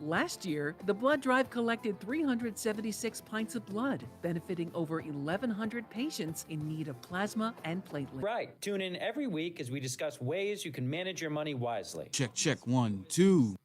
Last year, the blood drive collected 376 pints of blood, benefiting over 1,100 patients in need of plasma and platelets. Right. Tune in every week as we discuss ways you can manage your money wisely. Check, 1, 2.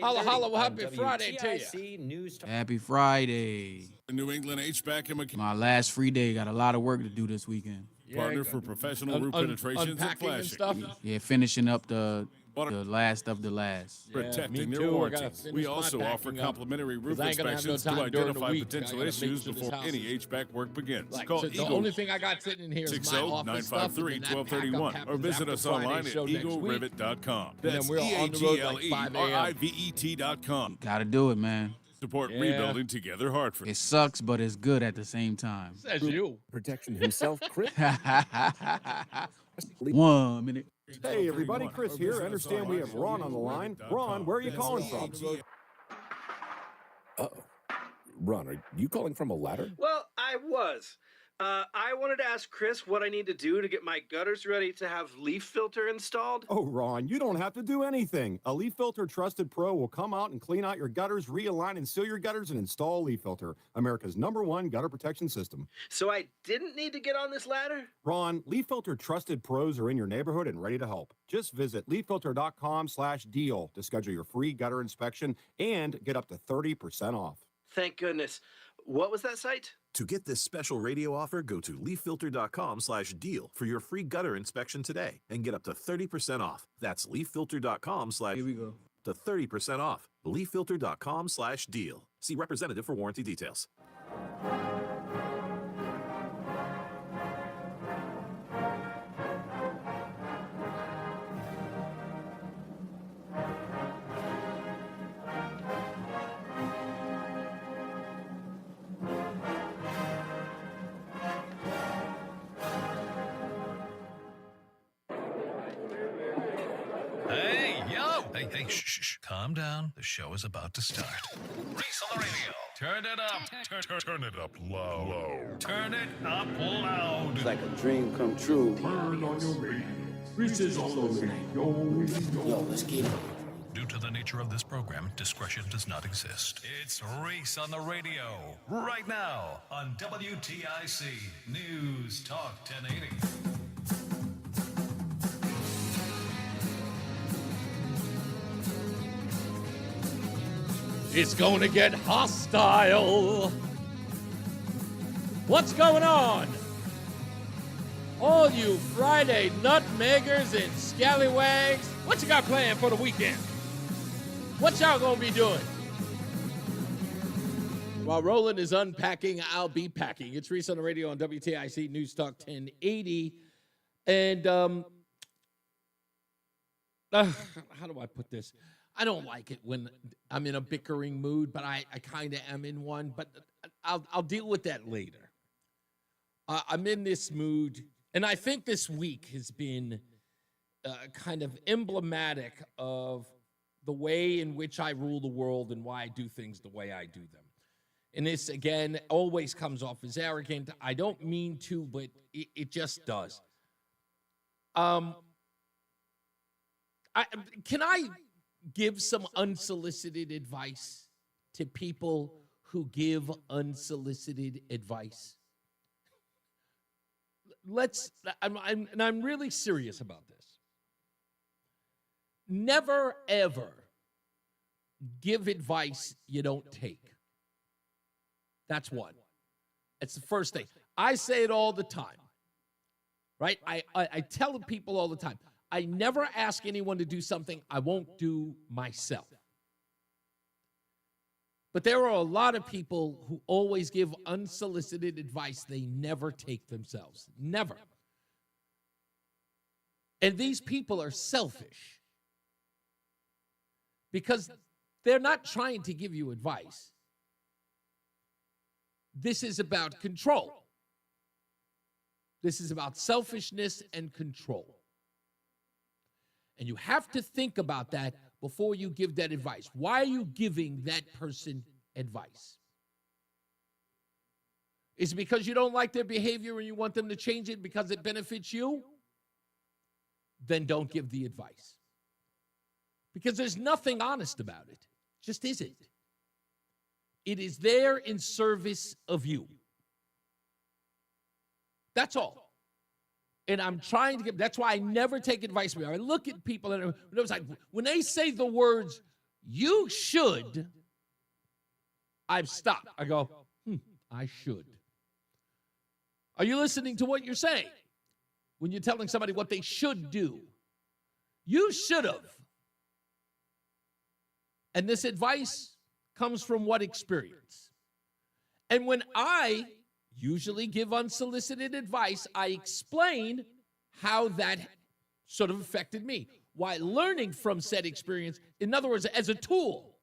Holla, holla, well, happy Friday to you. NewsTalk. Happy Friday. The New England HVAC and Mechanical. My last free day. Got a lot of work to do this weekend. Partner for professional roof penetrations and flashing. Stuff. Yeah, finishing up the last of the last. Protecting me their too. warranties. We also offer complimentary roof 'cause I ain't gonna have no inspections to time during the identify week. potential I gotta make issues sure this before house any is- HVAC work begins. Like, Call so the Eagle only thing I got sitting in here is my office stuff. 60953-1231 or visit us online at eaglerivet.com. That's we're on the road like 5 a.m. EAGLERIVET.com. Gotta do it, man. Support rebuilding together Hartford. It sucks, but it's good at the same time. Says you. Protection himself, Chris. 1 minute. Hey, everybody, Chris here. I understand we have Ron on the line. Ron, where are you calling from? Uh-oh. Ron, are you calling from a ladder? Well, I was. I wanted to ask Chris what I need to do to get my gutters ready to have leaf filter installed. Oh, Ron, you don't have to do anything. A Leaf Filter Trusted Pro will come out and clean out your gutters, realign and seal your gutters, and install a Leaf Filter, America's #1 gutter protection system. So I didn't need to get on this ladder? Ron, Leaf Filter Trusted Pros are in your neighborhood and ready to help. Just visit leaffilter.com/deal to schedule your free gutter inspection and get up to 30% off. Thank goodness. What was that site? To get this special radio offer, go to leaffilter.com/deal for your free gutter inspection today and get up to 30% off. That's leaffilter.com/ Here we go. to 30% off. leaffilter.com/deal. See representative for warranty details. Hey, shh. Calm down. The show is about to start. Reese on the Radio. Turn it up. Turn it up loud. Turn it up loud. It's like a dream come true. Turn on your radio. Reese is on the radio. Yo, let's get it. Due to the nature of this program, discretion does not exist. It's Reese on the Radio. Right now on WTIC News Talk 1080. It's going to get hostile. What's going on? All you Friday nutmeggers and scallywags, what you got planned for the weekend? What y'all gonna be doing? While Roland is unpacking, I'll be packing. It's Reese on the Radio on WTIC News Talk 1080. And how do I put this? I don't like it when I'm in a bickering mood, but I kind of am in one. But I'll deal with that later. I'm in this mood, and I think this week has been kind of emblematic of the way in which I rule the world and why I do things the way I do them. And this, again, always comes off as arrogant. I don't mean to, but it just does. Can I give some unsolicited advice to people who give unsolicited advice? I'm really serious about this. Never, ever give advice you don't take. That's one. It's the first thing. I say it all the time, right? I tell people all the time, I never ask anyone to do something I won't do myself. But there are a lot of people who always give unsolicited advice they never take themselves. Never. And these people are selfish because they're not trying to give you advice. This is about control. This is about selfishness and control. And you have to think about that before you give that advice. Why are you giving that person advice? Is it because you don't like their behavior and you want them to change it because it benefits you? Then don't give the advice. Because there's nothing honest about it. Just isn't. It is there in service of you. That's all. And I'm trying to get, that's why I never take advice from you. I look at people and it was like, when they say the words, you should, I've stopped. I go, I should. Are you listening to what you're saying? When you're telling somebody what they should do, you should have. And this advice comes from what experience? And when I usually give unsolicited advice, I explain how that sort of affected me. Why learning from said experience, in other words, as a tool.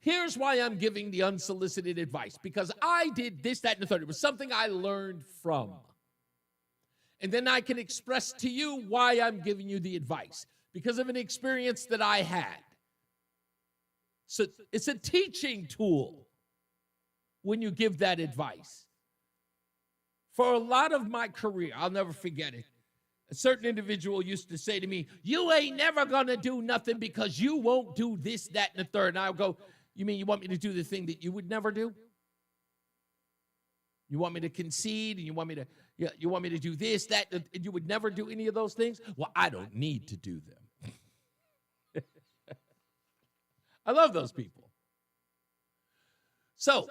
Here's why I'm giving the unsolicited advice. Because I did this, that, and the third. It was something I learned from. And then I can express to you why I'm giving you the advice. Because of an experience that I had. So it's a teaching tool when you give that advice. For a lot of my career, I'll never forget it. A certain individual used to say to me, you ain't never going to do nothing because you won't do this, that, and the third. And I'll go, you mean you want me to do the thing that you would never do? You want me to concede and you want me to do this, that, and you would never do any of those things? Well, I don't need to do them. I love those people. So,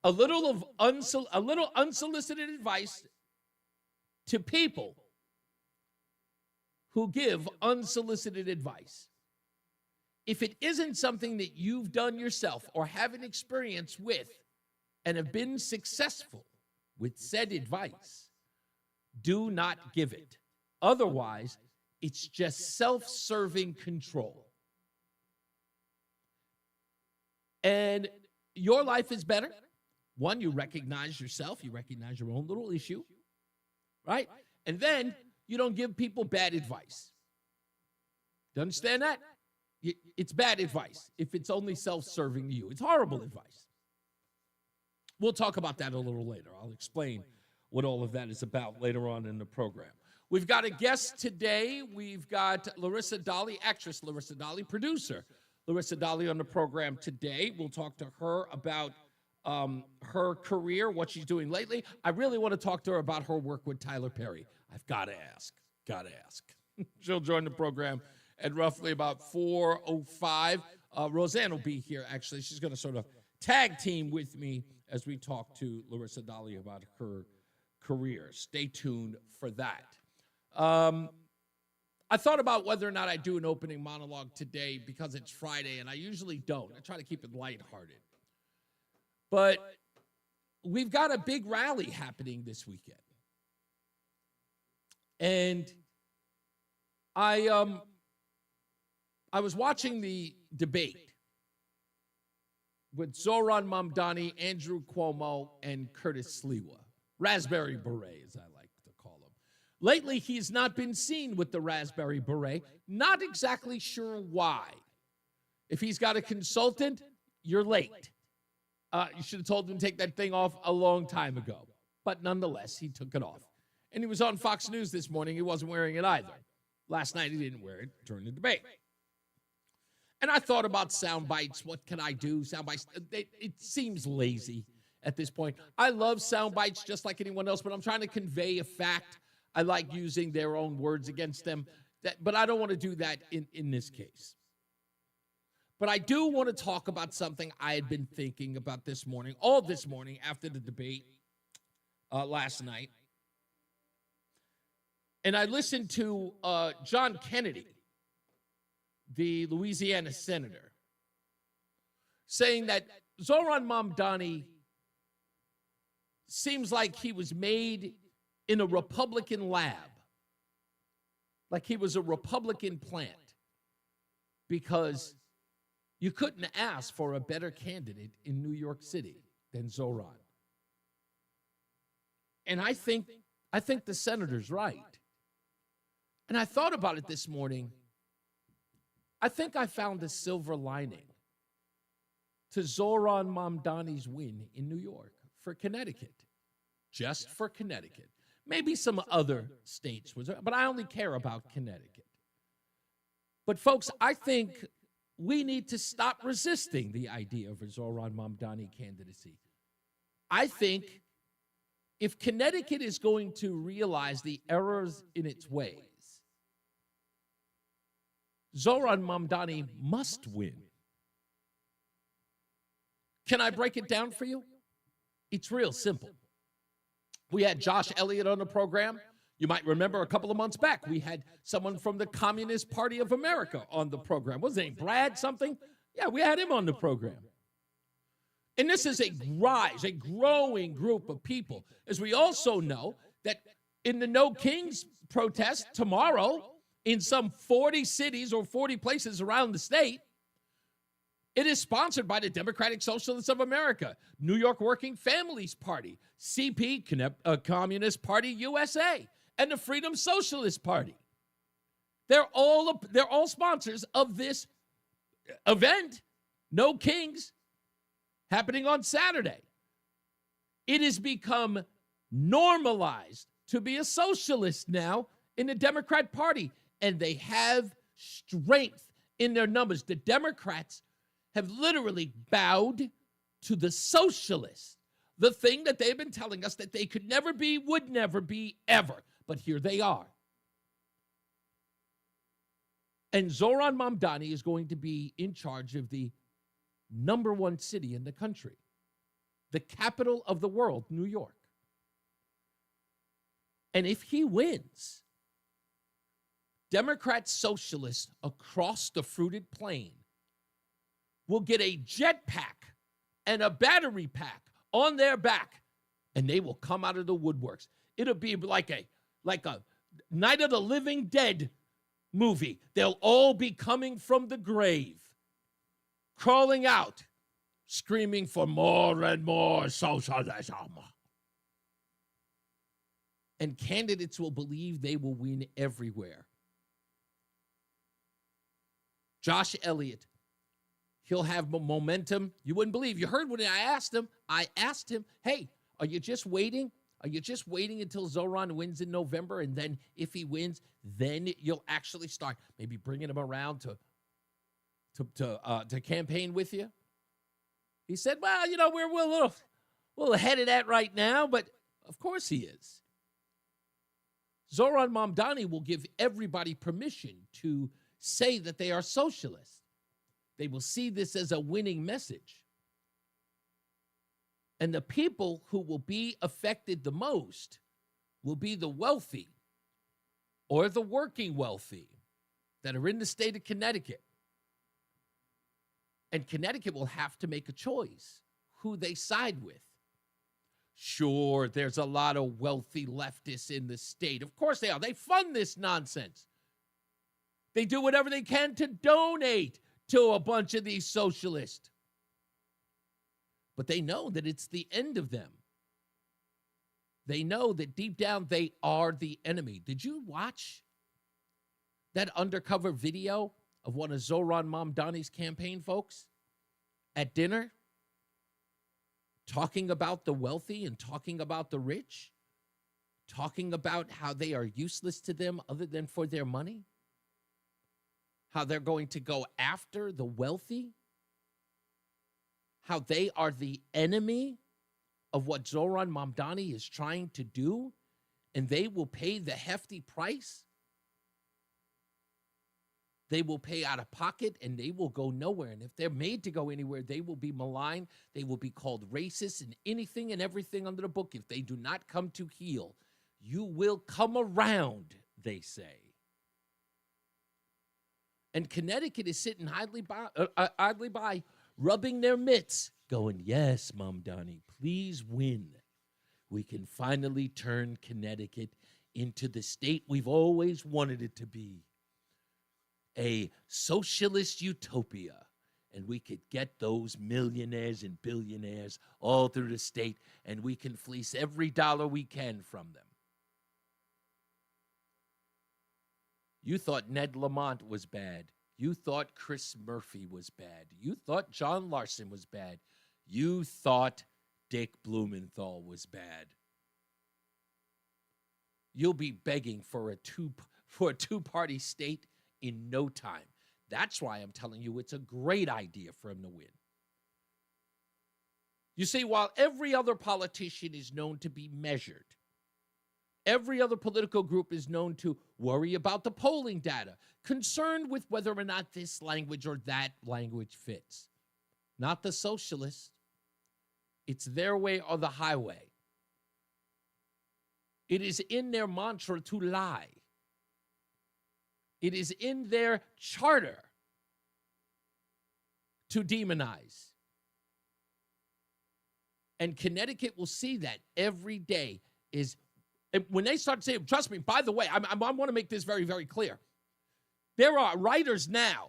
a little unsolicited advice to people who give unsolicited advice. If it isn't something that you've done yourself or have an experience with and have been successful with said advice, do not give it. Otherwise, it's just self-serving control. And your life is better. One, you recognize yourself. You recognize your own little issue, right? And then you don't give people bad advice. Do you understand that? It's bad advice if it's only self-serving to you. It's horrible advice. We'll talk about that a little later. I'll explain what all of that is about later on in the program. We've got a guest today. We've got Larissa Dolly, actress Larissa Dolly, producer Larissa Dolly on the program today. We'll talk to her about her career, what she's doing lately. I really want to talk to her about her work with Tyler Perry. I've got to ask. She'll join the program at roughly about 4:05. Roseanne will be here, actually. She's going to sort of tag team with me as we talk to Larissa Dolly about her career. Stay tuned for that. I thought about whether or not I do an opening monologue today because it's Friday, and I usually don't. I try to keep it lighthearted. But we've got a big rally happening this weekend. And I was watching the debate with Zohran Mamdani, Andrew Cuomo, and Curtis Sliwa. Raspberry Beret, as I like to call him. Lately, he's not been seen with the Raspberry Beret. Not exactly sure why. If he's got a consultant, you're late. You should have told him to take that thing off a long time ago. But nonetheless, he took it off. And he was on Fox News this morning. He wasn't wearing it either. Last night, he didn't wear it during the debate. And I thought about sound bites. What can I do? Sound bites. It seems lazy at this point. I love sound bites just like anyone else, but I'm trying to convey a fact. I like using their own words against them. But I don't want to do that in this case. But I do want to talk about something I had been thinking about this morning, all this morning after the debate last night. And I listened to John Kennedy, the Louisiana senator, saying that Zohran Mamdani seems like he was made in a Republican lab, like he was a Republican plant, because you couldn't ask for a better candidate in New York City than Zohran. And I think the senator's right. And I thought about it this morning. I think I found a silver lining to Zohran Mamdani's win in New York for Connecticut, just for Connecticut. Maybe some other states, but I only care about Connecticut. But folks, I think we need to stop resisting the idea of a Zohran Mamdani candidacy. I think if Connecticut is going to realize the errors in its ways, Zohran Mamdani must win. Can I break it down for you? It's real simple. We had Josh Elliott on the program. You might remember a couple of months back, we had someone from the Communist Party of America on the program. What's his name, Brad something? Yeah, we had him on the program. And this is a growing group of people. As we also know that in the No Kings protest tomorrow, in some 40 cities or 40 places around the state, it is sponsored by the Democratic Socialists of America, New York Working Families Party, CP, Communist Party USA, and the Freedom Socialist Party. They're all sponsors of this event, No Kings, happening on Saturday. It has become normalized to be a socialist now in the Democrat Party, and they have strength in their numbers. The Democrats have literally bowed to the socialists, the thing that they've been telling us that they could never be, would never be, ever. But here they are. And Zohran Mamdani is going to be in charge of the number one city in the country, the capital of the world, New York. And if he wins, Democrat socialists across the fruited plain will get a jetpack and a battery pack on their back, and they will come out of the woodworks. It'll be like a Night of the Living Dead movie. They'll all be coming from the grave, crawling out, screaming for more and more socialism. And candidates will believe they will win everywhere. Josh Elliott, he'll have momentum. You wouldn't believe. You heard when I asked him, hey, are you just waiting? Are you just waiting until Zohran wins in November? And then if he wins, then you'll actually start maybe bringing him around to campaign with you? He said, well, we're a little ahead of that right now, but of course he is. Zohran Mamdani will give everybody permission to say that they are socialists. They will see this as a winning message. And the people who will be affected the most will be the wealthy or the working wealthy that are in the state of Connecticut. And Connecticut will have to make a choice who they side with. Sure, there's a lot of wealthy leftists in the state. Of course they are. They fund this nonsense. They do whatever they can to donate to a bunch of these socialists. But they know that it's the end of them. They know that deep down they are the enemy. Did you watch that undercover video of one of Zohran Mamdani's campaign folks at dinner talking about the wealthy and talking about the rich, talking about how they are useless to them other than for their money, how they're going to go after the wealthy, how they are the enemy of what Zohran Mamdani is trying to do, and they will pay the hefty price? They will pay out of pocket, and they will go nowhere. And if they're made to go anywhere, they will be maligned. They will be called racist and anything and everything under the book. If they do not come to heel, you will come around, they say. And Connecticut is sitting idly by, rubbing their mitts, going, yes, Mamdani, please win. We can finally turn Connecticut into the state we've always wanted it to be. A socialist utopia, and we could get those millionaires and billionaires all through the state, and we can fleece every dollar we can from them. You thought Ned Lamont was bad. You thought Chris Murphy was bad. You thought John Larson was bad. You thought Dick Blumenthal was bad. You'll be begging for a two-party state in no time. That's why I'm telling you it's a great idea for him to win. You see, while every other politician is known to be measured, every other political group is known to worry about the polling data, concerned with whether or not this language or that language fits. Not the socialists. It's their way or the highway. It is in their mantra to lie. It is in their charter to demonize. And Connecticut will see that every day. Is when they start saying, trust me, by the way, I want to make this very, very clear. There are writers now,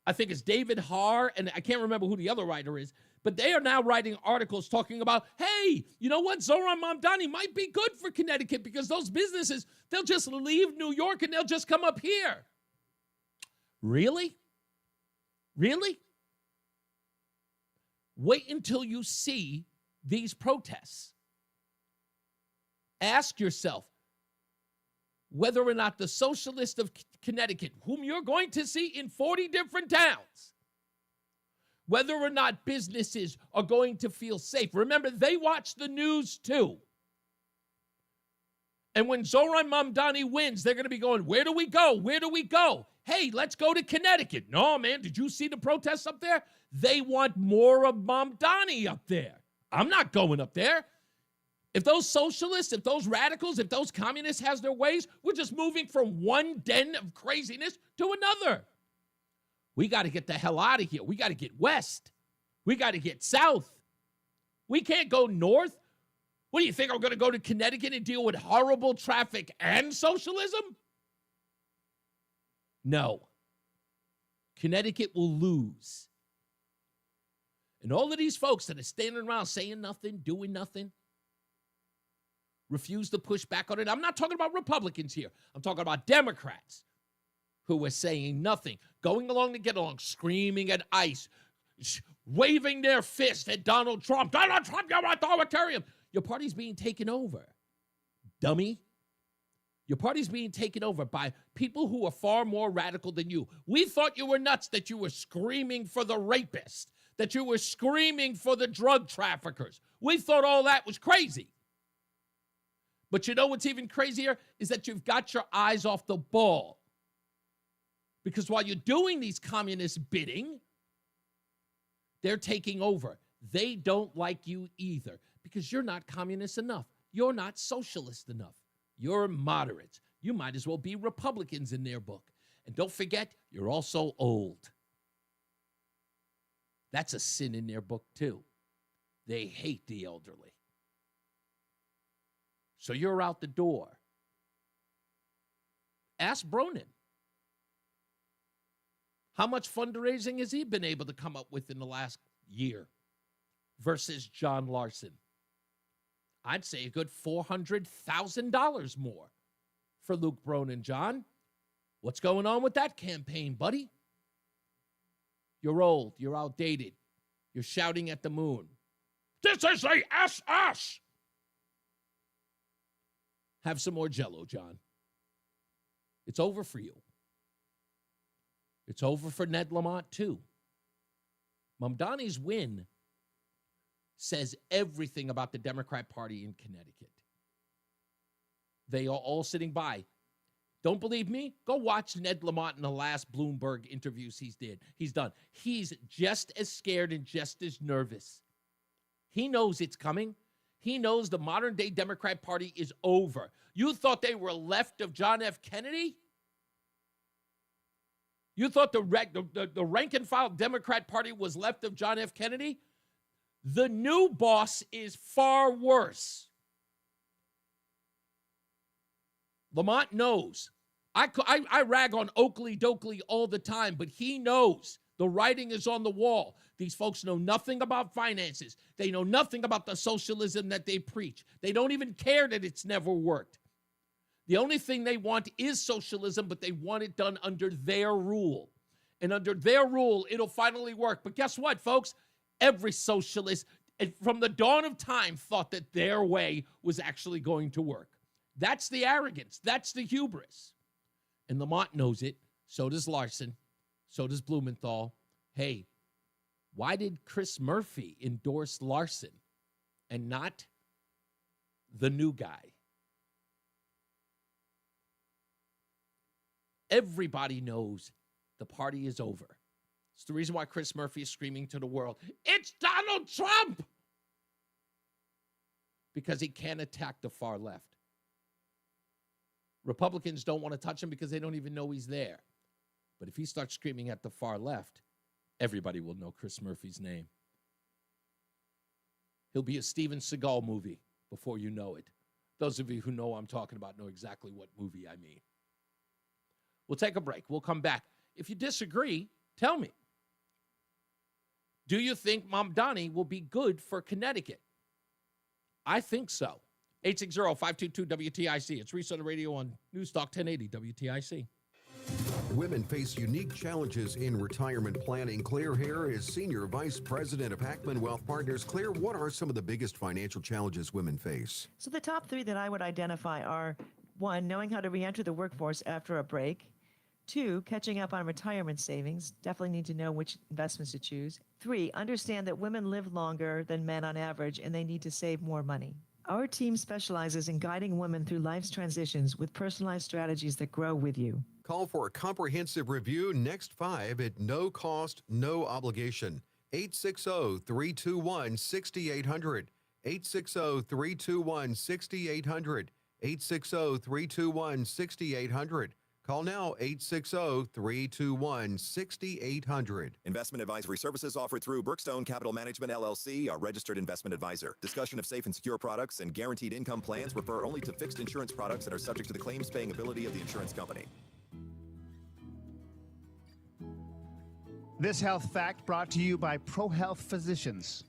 I think it's David Haar, and I can't remember who the other writer is, but they are now writing articles talking about, hey, you know what? Zohran Mamdani might be good for Connecticut because those businesses, they'll just leave New York and they'll just come up here. Really? Really? Wait until you see these protests. Ask yourself whether or not the socialists of Connecticut, whom you're going to see in 40 different towns, whether or not businesses are going to feel safe. Remember, they watch the news too. And when Zohran Mamdani wins, they're going to be going, where do we go? Where do we go? Hey, let's go to Connecticut. No, man, did you see the protests up there? They want more of Mamdani up there. I'm not going up there. If those socialists, if those radicals, if those communists has their ways, we're just moving from one den of craziness to another. We got to get the hell out of here. We got to get west. We got to get south. We can't go north. What do you think? I'm going to go to Connecticut and deal with horrible traffic and socialism? No. Connecticut will lose. And all of these folks that are standing around saying nothing, doing nothing, refuse to push back on it. I'm not talking about Republicans here. I'm talking about Democrats who are saying nothing, going along to get along, screaming at ICE, waving their fist at Donald Trump. Donald Trump, you're authoritarian. Your party's being taken over, dummy. Your party's being taken over by people who are far more radical than you. We thought you were nuts, that you were screaming for the rapist, that you were screaming for the drug traffickers. We thought all that was crazy. But you know what's even crazier is that you've got your eyes off the ball. Because while you're doing these communist bidding, they're taking over. They don't like you either because you're not communist enough. You're not socialist enough. You're moderates. You might as well be Republicans in their book. And don't forget, you're also old. That's a sin in their book too. They hate the elderly. So you're out the door. Ask Bronin. How much fundraising has he been able to come up with in the last year versus John Larson? I'd say a good $400,000 more for Luke Bronin, John. What's going on with that campaign, buddy? You're old. You're outdated. You're shouting at the moon. This is the SS. Have some more Jell-O, John. It's over for you. It's over for Ned Lamont, too. Mamdani's win says everything about the Democrat Party in Connecticut. They are all sitting by. Don't believe me? Go watch Ned Lamont in the last Bloomberg interviews he's done. He's just as scared and just as nervous. He knows it's coming. He knows the modern-day Democrat Party is over. You thought they were left of John F. Kennedy? You thought the rank-and-file Democrat Party was left of John F. Kennedy? The new boss is far worse. Lamont knows. I rag on Oakley Dokley all the time, but he knows. The writing is on the wall. These folks know nothing about finances. They know nothing about the socialism that they preach. They don't even care that it's never worked. The only thing they want is socialism, but they want it done under their rule. And under their rule, it'll finally work. But guess what, folks? Every socialist from the dawn of time thought that their way was actually going to work. That's the arrogance. That's the hubris. And Lamont knows it. So does Larson. So does Blumenthal. Hey, why did Chris Murphy endorse Larson and not the new guy? Everybody knows the party is over. It's the reason why Chris Murphy is screaming to the world, it's Donald Trump! Because he can't attack the far left. Republicans don't want to touch him because they don't even know he's there. But if he starts screaming at the far left, everybody will know Chris Murphy's name. He'll be a Steven Seagal movie before you know it. Those of you who know what I'm talking about know exactly what movie I mean. We'll take a break. We'll come back. If you disagree, tell me. Do you think Mamdani will be good for Connecticut? I think so. 860-522-WTIC. It's Reese on the Radio on NewsTalk 1080 WTIC. Women face unique challenges in retirement planning. Claire Hare is Senior Vice President of Hackman Wealth Partners. Claire, what are some of the biggest financial challenges women face? So the top three that I would identify are, 1, knowing how to reenter the workforce after a break. 2, catching up on retirement savings. Definitely need to know which investments to choose. 3, understand that women live longer than men on average and they need to save more money. Our team specializes in guiding women through life's transitions with personalized strategies that grow with you. Call for a comprehensive review next 5 at no cost, no obligation. 860-321-6800. 860-321-6800. 860-321-6800. Call now, 860-321-6800. Investment advisory services offered through Brookstone Capital Management, LLC, a registered investment advisor. Discussion of safe and secure products and guaranteed income plans refer only to fixed insurance products that are subject to the claims-paying ability of the insurance company. This health fact brought to you by ProHealth Physicians.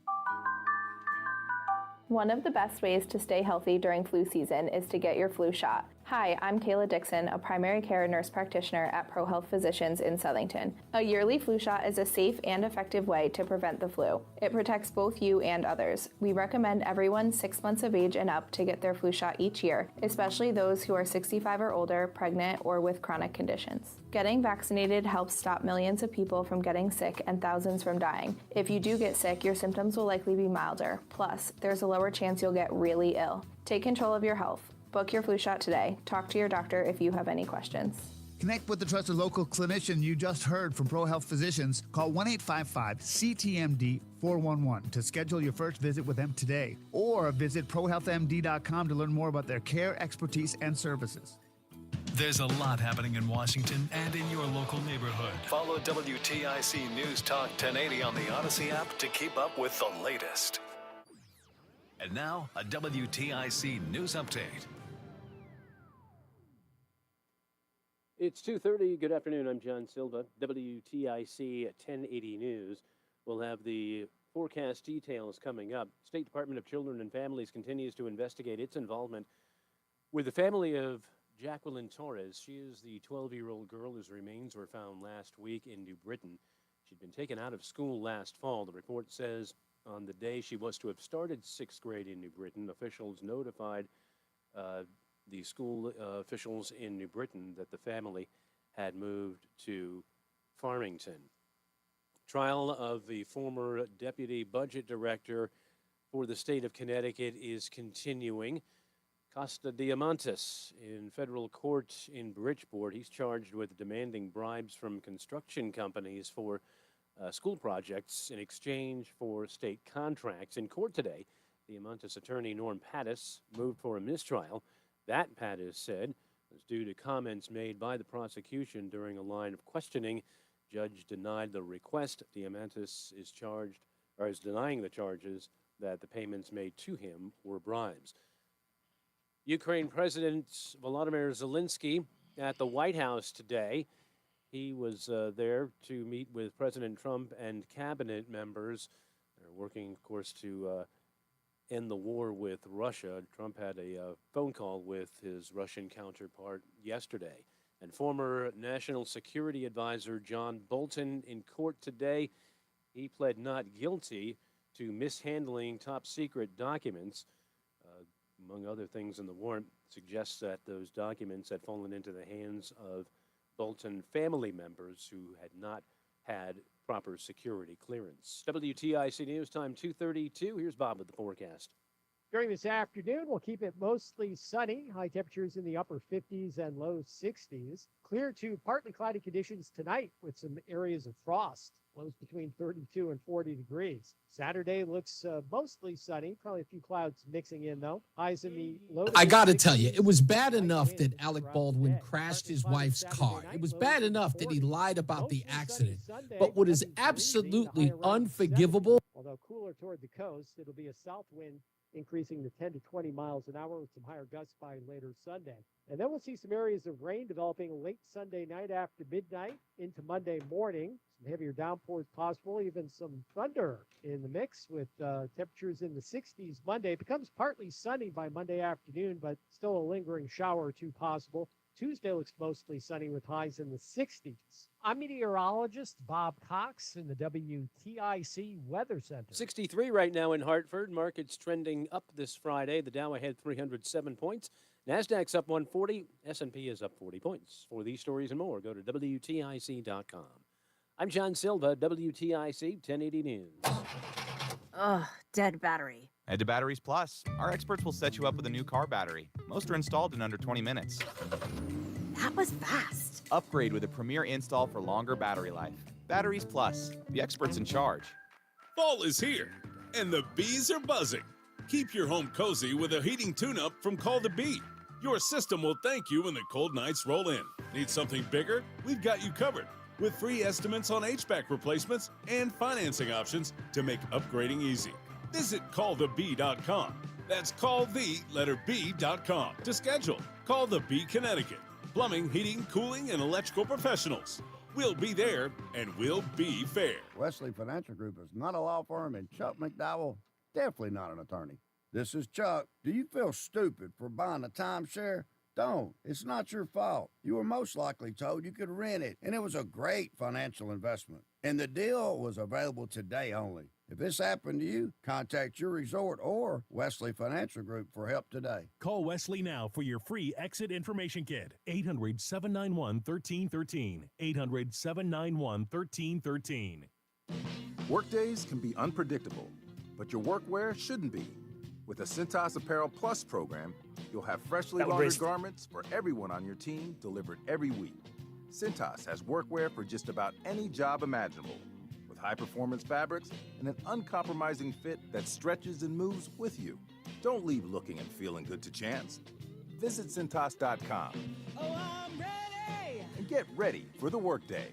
One of the best ways to stay healthy during flu season is to get your flu shot. Hi, I'm Kayla Dixon, a primary care nurse practitioner at ProHealth Physicians in Southington. A yearly flu shot is a safe and effective way to prevent the flu. It protects both you and others. We recommend everyone 6 months of age and up to get their flu shot each year, especially those who are 65 or older, pregnant, or with chronic conditions. Getting vaccinated helps stop millions of people from getting sick and thousands from dying. If you do get sick, your symptoms will likely be milder. Plus, there's a lower chance you'll get really ill. Take control of your health. Book your flu shot today. Talk to your doctor if you have any questions. Connect with the trusted local clinician you just heard from ProHealth Physicians. Call 1-855-CTMD-411 to schedule your first visit with them today. Or visit ProHealthMD.com to learn more about their care, expertise, and services. There's a lot happening in Washington and in your local neighborhood. Follow WTIC News Talk 1080 on the Odyssey app to keep up with the latest. And now, a WTIC News Update. It's 2:30. Good afternoon. I'm John Silva. WTIC 1080 News. We'll have the forecast details coming up. State Department of Children and Families continues to investigate its involvement with the family of Jacqueline Torres. She is the 12-year-old girl whose remains were found last week in New Britain. She'd been taken out of school last fall. The report says on the day she was to have started 6th grade in New Britain, officials notified the school officials in New Britain that the family had moved to Farmington. Trial of the former deputy budget director for the state of Connecticut is continuing. Costa Diamantis in federal court in Bridgeport. He's charged with demanding bribes from construction companies for school projects in exchange for state contracts. In court today, Diamantis attorney Norm Pattis moved for a mistrial. That, Pattis said, was due to comments made by the prosecution during a line of questioning. Judge denied the request. Diamantis is denying the charges that the payments made to him were bribes. Ukraine President Volodymyr Zelensky at the White House today. He was there to meet with President Trump and cabinet members. They're working, of course, to end the war with Russia. Trump had a phone call with his Russian counterpart yesterday. And former National Security Advisor John Bolton in court today. He pled not guilty to mishandling top-secret documents. Among other things in the warrant, suggests that those documents had fallen into the hands of Bolton family members who had not had proper security clearance. WTIC News Time 2:32. Here's Bob with the forecast. During this afternoon, we'll keep it mostly sunny. High temperatures in the upper 50s and low 60s. Clear to partly cloudy conditions tonight with some areas of frost. Lows between 32 and 40 degrees. Saturday looks mostly sunny. Probably a few clouds mixing in, though. Highs in the low. I got to tell you, it was bad enough that Alec Baldwin crashed his wife's car. It was bad enough that he lied about the accident. But what is absolutely unforgivable. Although cooler toward the coast, it'll be a south wind increasing to 10 to 20 miles an hour with some higher gusts by later Sunday. And then we'll see some areas of rain developing late Sunday night after midnight into Monday morning. Some heavier downpours possible, even some thunder in the mix with temperatures in the 60s Monday. It becomes partly sunny by Monday afternoon, but still a lingering shower or two possible. Tuesday looks mostly sunny with highs in the 60s. I'm meteorologist Bob Cox in the WTIC Weather Center. 63 right now in Hartford. Markets trending up this Friday. The Dow ahead 307 points. NASDAQ's up 140. S&P is up 40 points. For these stories and more, go to WTIC.com. I'm John Silva, WTIC 1080 News. Ugh, dead battery. Head to Batteries Plus. Our experts will set you up with a new car battery. Most are installed in under 20 minutes. That was fast. Upgrade with a premier install for longer battery life. Batteries Plus, the experts in charge. Fall is here, and the bees are buzzing. Keep your home cozy with a heating tune-up from Call the Bee. Your system will thank you when the cold nights roll in. Need something bigger? We've got you covered with free estimates on HVAC replacements and financing options to make upgrading easy. Visit callthebee.com. That's calltheletter.com to schedule. Call the Bee Connecticut. Plumbing, heating, cooling, and electrical professionals. We'll be there, and we'll be fair. Wesley Financial Group is not a law firm, and Chuck McDowell, definitely not an attorney. This is Chuck. Do you feel stupid for buying a timeshare? Don't. It's not your fault. You were most likely told you could rent it, and it was a great financial investment. And the deal was available today only. If this happened to you, contact your resort or Wesley Financial Group for help today. Call Wesley now for your free exit information kit. 800-791-1313. 800-791-1313. Workdays can be unpredictable, but your workwear shouldn't be. With the Cintas Apparel Plus program, you'll have freshly laundered garments for everyone on your team delivered every week. Cintas has workwear for just about any job imaginable, with high-performance fabrics and an uncompromising fit that stretches and moves with you. Don't leave looking and feeling good to chance. Visit Cintas.com. Oh, I'm ready! And get ready for the workday.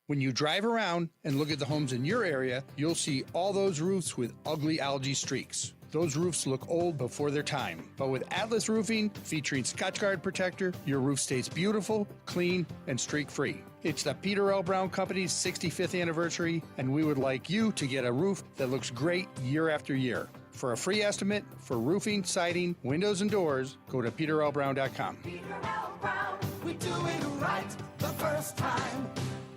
When you drive around and look at the homes in your area, you'll see all those roofs with ugly algae streaks. Those roofs look old before their time. But with Atlas Roofing, featuring Scotchgard Protector, your roof stays beautiful, clean, and streak-free. It's the Peter L. Brown Company's 65th anniversary, and we would like you to get a roof that looks great year after year. For a free estimate for roofing, siding, windows, and doors, go to peterlbrown.com. Peter L. Brown, we do it right the first time.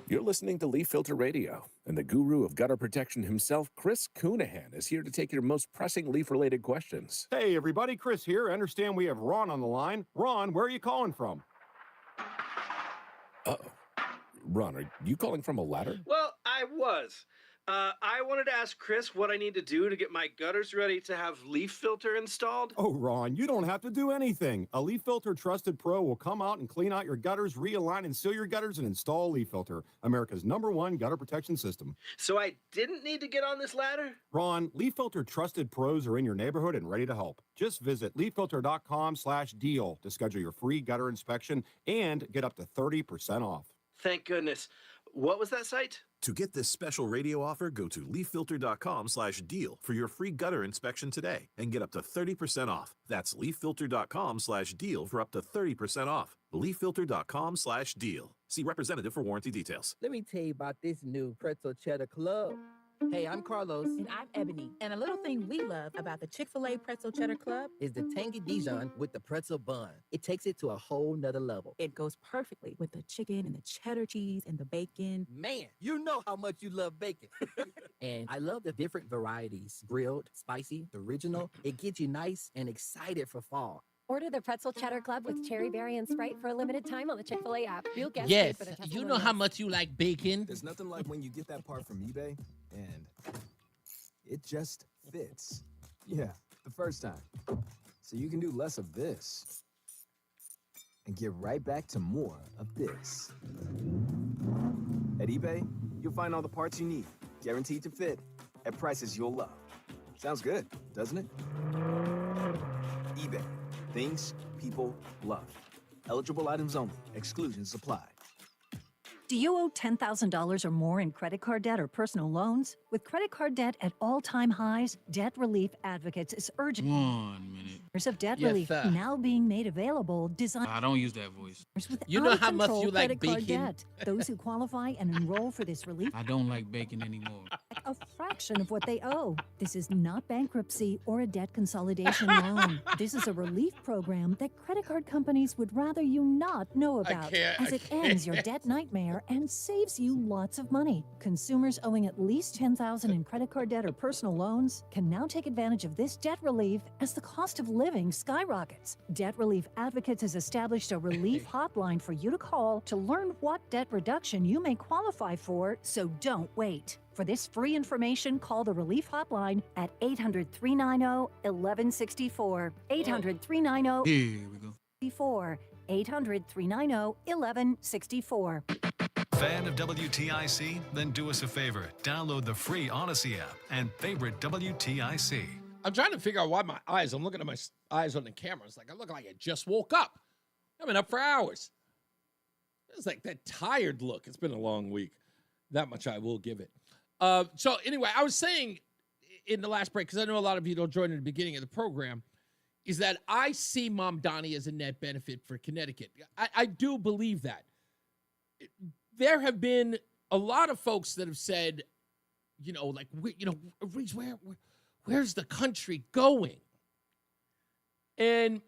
You're listening to Leaf Filter Radio, and the guru of gutter protection himself, Chris Coonahan, is here to take your most pressing leaf-related questions. Hey, everybody, Chris here. I understand we have Ron on the line. Ron, where are you calling from? Uh-oh. Ron, are you calling from a ladder? Well, I was. I wanted to ask Chris what I need to do to get my gutters ready to have leaf filter installed. Oh, Ron, you don't have to do anything. A Leaf Filter Trusted Pro will come out and clean out your gutters, realign and seal your gutters, and install Leaf Filter, America's #1 gutter protection system. So I didn't need to get on this ladder? Ron, Leaf Filter Trusted Pros are in your neighborhood and ready to help. Just visit leaffilter.com/deal to schedule your free gutter inspection and get up to 30% off. Thank goodness. What was that site? To get this special radio offer, go to leaffilter.com/deal for your free gutter inspection today and get up to 30% off. That's leaffilter.com/deal for up to 30% off. leaffilter.com/deal. See representative for warranty details. Let me tell you about this new pretzel cheddar club. Hey, I'm Carlos. And I'm Ebony. And a little thing we love about the Chick-fil-A Pretzel Cheddar Club is the tangy Dijon with the pretzel bun. It takes it to a whole nother level. It goes perfectly with the chicken and the cheddar cheese and the bacon. Man, you know how much you love bacon. And I love the different varieties. Grilled, spicy, original. It gets you nice and excited for fall. Order the Pretzel Cheddar Club with Cherry Berry and Sprite for a limited time on the Chick-fil-A app. Real guests pay Yes, for their you know how much you like bacon. There's nothing like when you get that part from eBay and it just fits. Yeah, the first time. So you can do less of this and get right back to more of this. At eBay, you'll find all the parts you need, guaranteed to fit, at prices you'll love. Sounds good, doesn't it? eBay. Things people love. Eligible items only. Exclusions apply. Do you owe $10,000 or more in credit card debt or personal loans? With credit card debt at all-time highs, Debt Relief Advocates is urging 1 minute. of debt Yes, relief sir. now being made available designed I don't use that voice. You know how much you like credit card bacon? debt. Those who qualify and enroll for this relief I don't like bacon anymore. a fraction of what they owe. This is not bankruptcy or a debt consolidation loan. This is a relief program that credit card companies would rather you not know about, as it ends your debt nightmare and saves you lots of money. Consumers owing at least $10,000 in credit card debt or personal loans can now take advantage of this debt relief as the cost of living skyrockets. Debt Relief Advocates has established a relief hotline for you to call to learn what debt reduction you may qualify for, so don't wait. For this free information, call the Relief Hotline at 800-390-1164. 800-390-1164. Here we go. 800-390-1164. Fan of WTIC? Then do us a favor. Download the free Odyssey app and favorite WTIC. I'm trying to figure out why I'm looking at my eyes on the camera. It's like I look like I just woke up. I've been up for hours. It's like that tired look. It's been a long week. That much I will give it. So anyway, I was saying in the last break, because I know a lot of you don't join in the beginning of the program, is that I see Mom Donnie as a net benefit for Connecticut. I do believe that. There have been a lot of folks that have said, Reese, where's the country going? And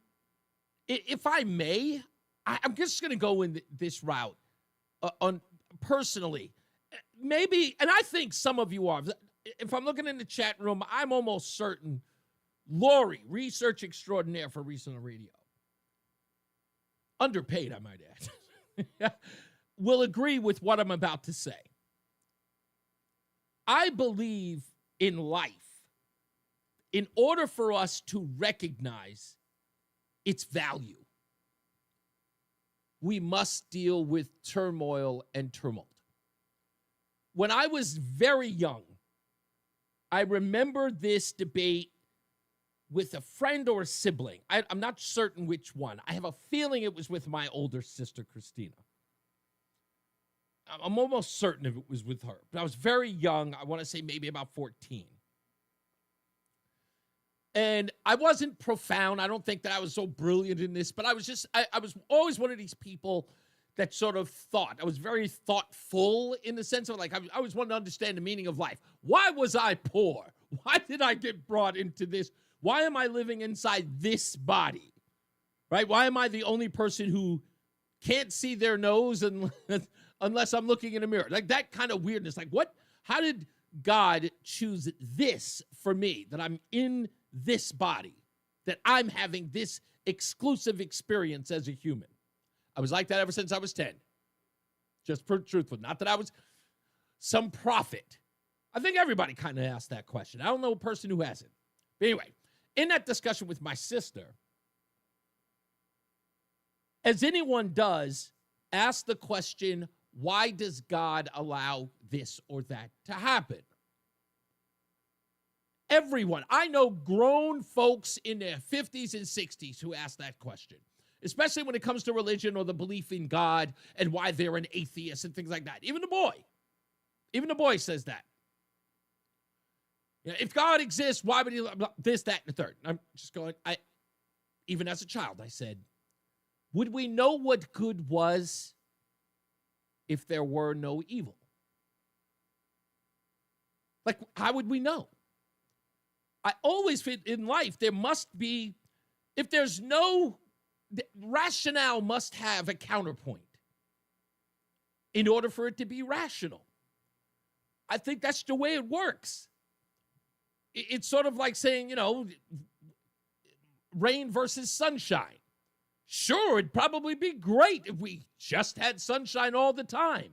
if I may, I'm just going to go in this route personally. Maybe, and I think some of you are. If I'm looking in the chat room, I'm almost certain Lori, research extraordinaire for Reese On The Radio, underpaid, I might add, will agree with what I'm about to say. I believe in life, in order for us to recognize its value, we must deal with turmoil and tumult. When I was very young, I remember this debate with a friend or a sibling. I'm not certain which one. I have a feeling it was with my older sister, Christina. I'm almost certain if it was with her. But I was very young. I want to say maybe about 14. And I wasn't profound. I don't think that I was so brilliant in this, but I was always one of these people that sort of thought. I was very thoughtful in the sense of, like, I always wanted to understand the meaning of life. Why was I poor? Why did I get brought into this? Why am I living inside this body? Right? Why am I the only person who can't see their nose unless I'm looking in a mirror? Like, that kind of weirdness. Like, what? How did God choose this for me, that I'm in this body, that I'm having this exclusive experience as a human? I was like that ever since I was 10. Just truthful. Not that I was some prophet. I think everybody kind of asked that question. I don't know a person who hasn't. But anyway, in that discussion with my sister, as anyone does, ask the question, why does God allow this or that to happen? Everyone. I know grown folks in their 50s and 60s who ask that question, especially when it comes to religion or the belief in God and why they're an atheist and things like that. Even the boy says that. You know, if God exists, why would he this, that, and the third? I'm just going, even as a child, I said, would we know what good was if there were no evil? Like, how would we know? I always feel in life, there must be, if there's no, rationale must have a counterpoint in order for it to be rational. I think that's the way it works. It's sort of like saying, rain versus sunshine. Sure, it'd probably be great if we just had sunshine all the time.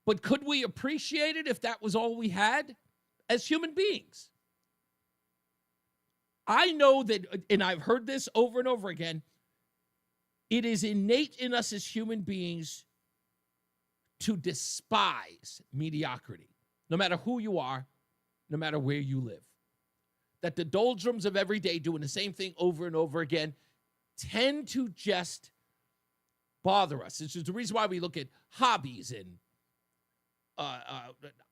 But could we appreciate it if that was all we had as human beings? I know that, and I've heard this over and over again, it is innate in us as human beings to despise mediocrity, no matter who you are, no matter where you live. That the doldrums of every day doing the same thing over and over again tend to just bother us. This is the reason why we look at hobbies and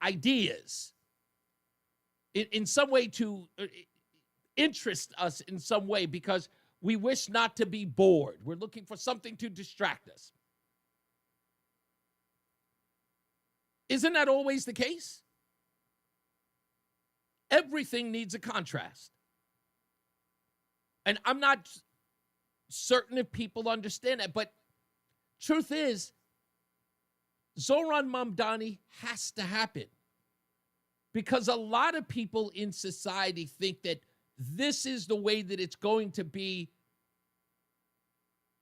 ideas in some way to interest us in some way because we wish not to be bored. We're looking for something to distract us. Isn't that always the case? Everything needs a contrast. And I'm not certain if people understand that, but truth is, Zohran Mamdani has to happen because a lot of people in society think that this is the way that it's going to be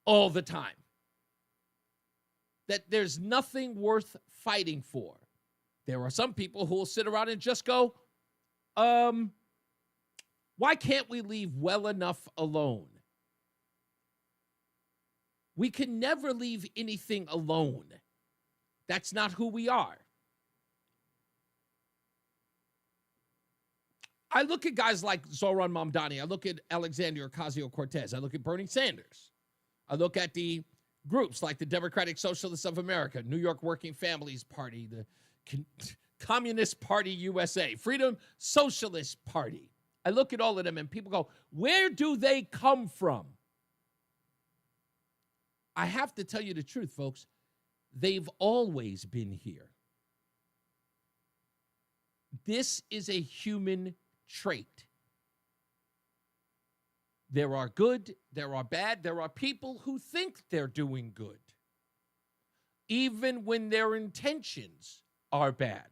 all the time. That there's nothing worth fighting for. There are some people who will sit around and just go, why can't we leave well enough alone? We can never leave anything alone. That's not who we are. I look at guys like Zohran Mamdani. I look at Alexandria Ocasio-Cortez. I look at Bernie Sanders. I look at the groups like the Democratic Socialists of America, New York Working Families Party, the Communist Party USA, Freedom Socialist Party. I look at all of them and people go, where do they come from? I have to tell you the truth, folks. They've always been here. This is a human trait. There are good, there are bad, there are people who think they're doing good, even when their intentions are bad.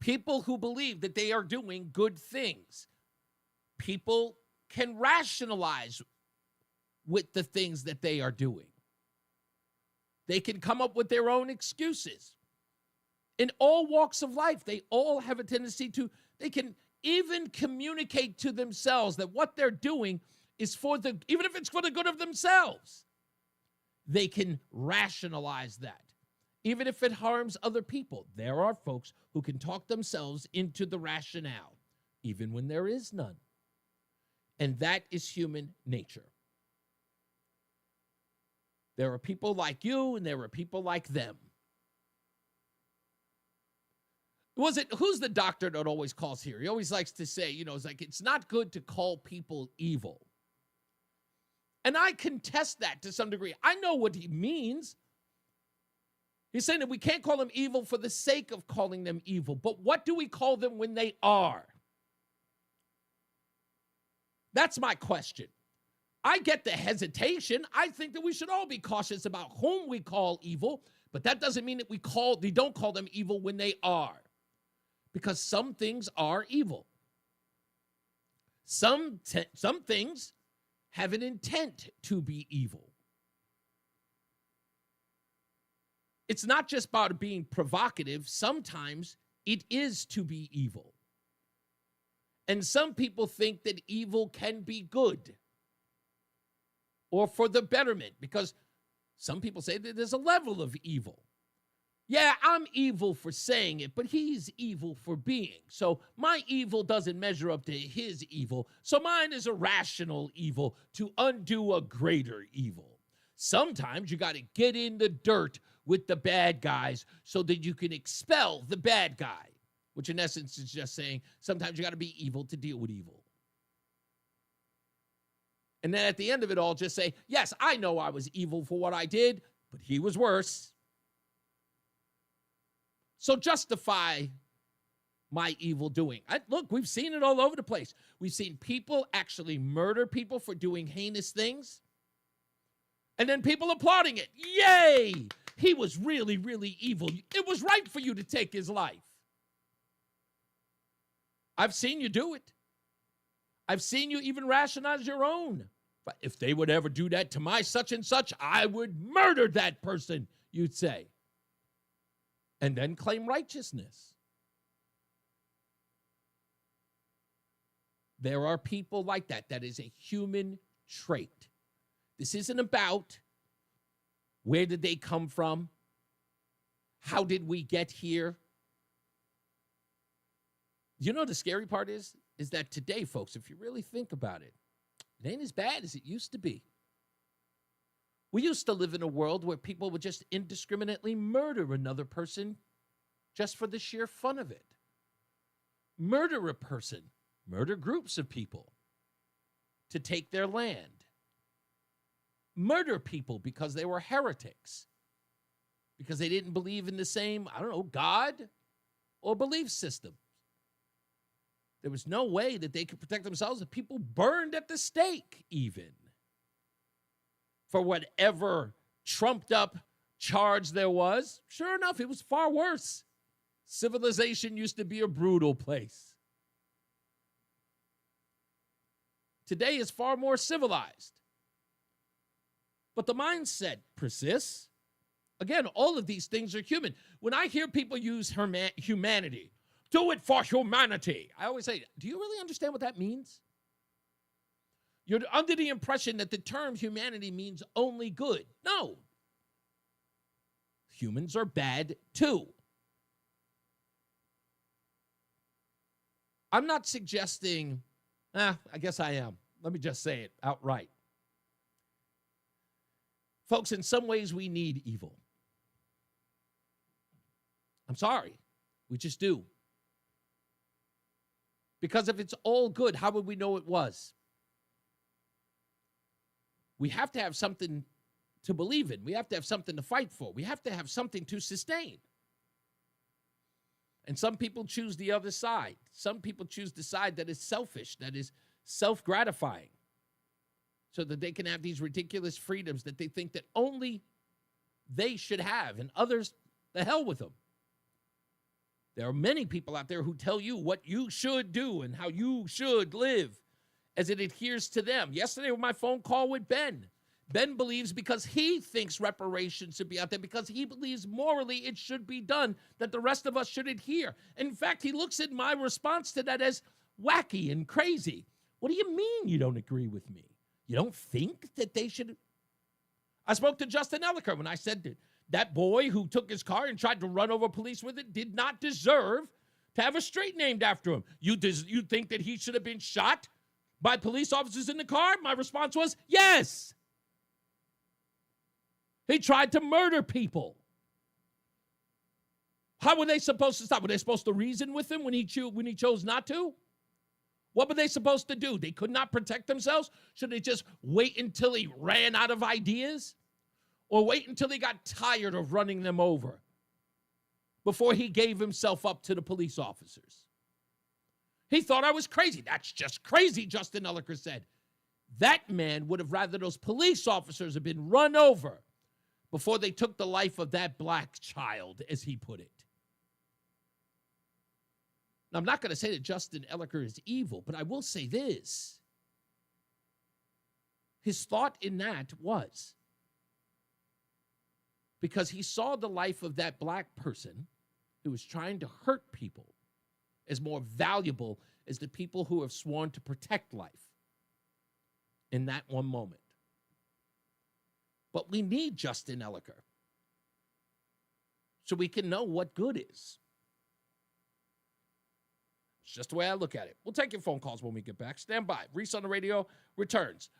People who believe that they are doing good things. People can rationalize with the things that they are doing. They can come up with their own excuses. In all walks of life, they all have a tendency to, they can even communicate to themselves that what they're doing is for the, even if it's for the good of themselves, they can rationalize that. Even if it harms other people, there are folks who can talk themselves into the rationale, even when there is none. And that is human nature. There are people like you and there are people like them. Who's the doctor that always calls here? He always likes to say, it's like, it's not good to call people evil. And I contest that to some degree. I know what he means. He's saying that we can't call them evil for the sake of calling them evil. But what do we call them when they are? That's my question. I get the hesitation. I think that we should all be cautious about whom we call evil, but that doesn't mean that we don't call them evil when they are. Because some things are evil. Some things have an intent to be evil. It's not just about being provocative. Sometimes it is to be evil. And some people think that evil can be good or for the betterment, because some people say that there's a level of evil. Yeah, I'm evil for saying it, but he's evil for being. So my evil doesn't measure up to his evil. So mine is a rational evil to undo a greater evil. Sometimes you got to get in the dirt with the bad guys so that you can expel the bad guy, which in essence is just saying sometimes you got to be evil to deal with evil. And then at the end of it all, just say, yes, I know I was evil for what I did, but he was worse. So justify my evil doing. Look, we've seen it all over the place. We've seen people actually murder people for doing heinous things. And then people applauding it. Yay! He was really, really evil. It was right for you to take his life. I've seen you do it. I've seen you even rationalize your own. But if they would ever do that to my such and such, I would murder that person, you'd say. And then claim righteousness. There are people like that. That is a human trait. This isn't about where did they come from? How did we get here? You know the scary part is that today, folks, if you really think about it, it ain't as bad as it used to be. We used to live in a world where people would just indiscriminately murder another person just for the sheer fun of it. Murder a person, murder groups of people to take their land. Murder people because they were heretics, because they didn't believe in the same, God or belief system. There was no way that they could protect themselves if people burned at the stake even for whatever trumped up charge there was. Sure enough, it was far worse. Civilization used to be a brutal place. Today is far more civilized. But the mindset persists. Again, all of these things are human. When I hear people use humanity, do it for humanity, I always say, do you really understand what that means? You're under the impression that the term humanity means only good. No. Humans are bad too. I'm not suggesting, I guess I am. Let me just say it outright. Folks, in some ways we need evil. I'm sorry. We just do. Because if it's all good, how would we know it was? We have to have something to believe in. We have to have something to fight for. We have to have something to sustain. And some people choose the other side. Some people choose the side that is selfish, that is self-gratifying, so that they can have these ridiculous freedoms that they think that only they should have, and others, the hell with them. There are many people out there who tell you what you should do and how you should live as it adheres to them. Yesterday with my phone call with Ben. Ben believes because he thinks reparations should be out there, because he believes morally it should be done, that the rest of us should adhere. In fact, he looks at my response to that as wacky and crazy. What do you mean you don't agree with me? You don't think that they should? I spoke to Justin Elliker when I said that boy who took his car and tried to run over police with it did not deserve to have a street named after him. You think that he should have been shot by police officers in the car? My response was, yes. He tried to murder people. How were they supposed to stop? Were they supposed to reason with him when he chose not to? What were they supposed to do? They could not protect themselves? Should they just wait until he ran out of ideas? Or wait until he got tired of running them over before he gave himself up to the police officers? He thought I was crazy. That's just crazy, Justin Elliker said. That man would have rather those police officers have been run over before they took the life of that black child, as he put it. Now, I'm not going to say that Justin Elliker is evil, but I will say this. His thought in that was, because he saw the life of that black person who was trying to hurt people as more valuable as the people who have sworn to protect life in that one moment. But we need Justin Elliker so we can know what good is. It's just the way I look at it. We'll take your phone calls when we get back. Stand by. Reese on the Radio returns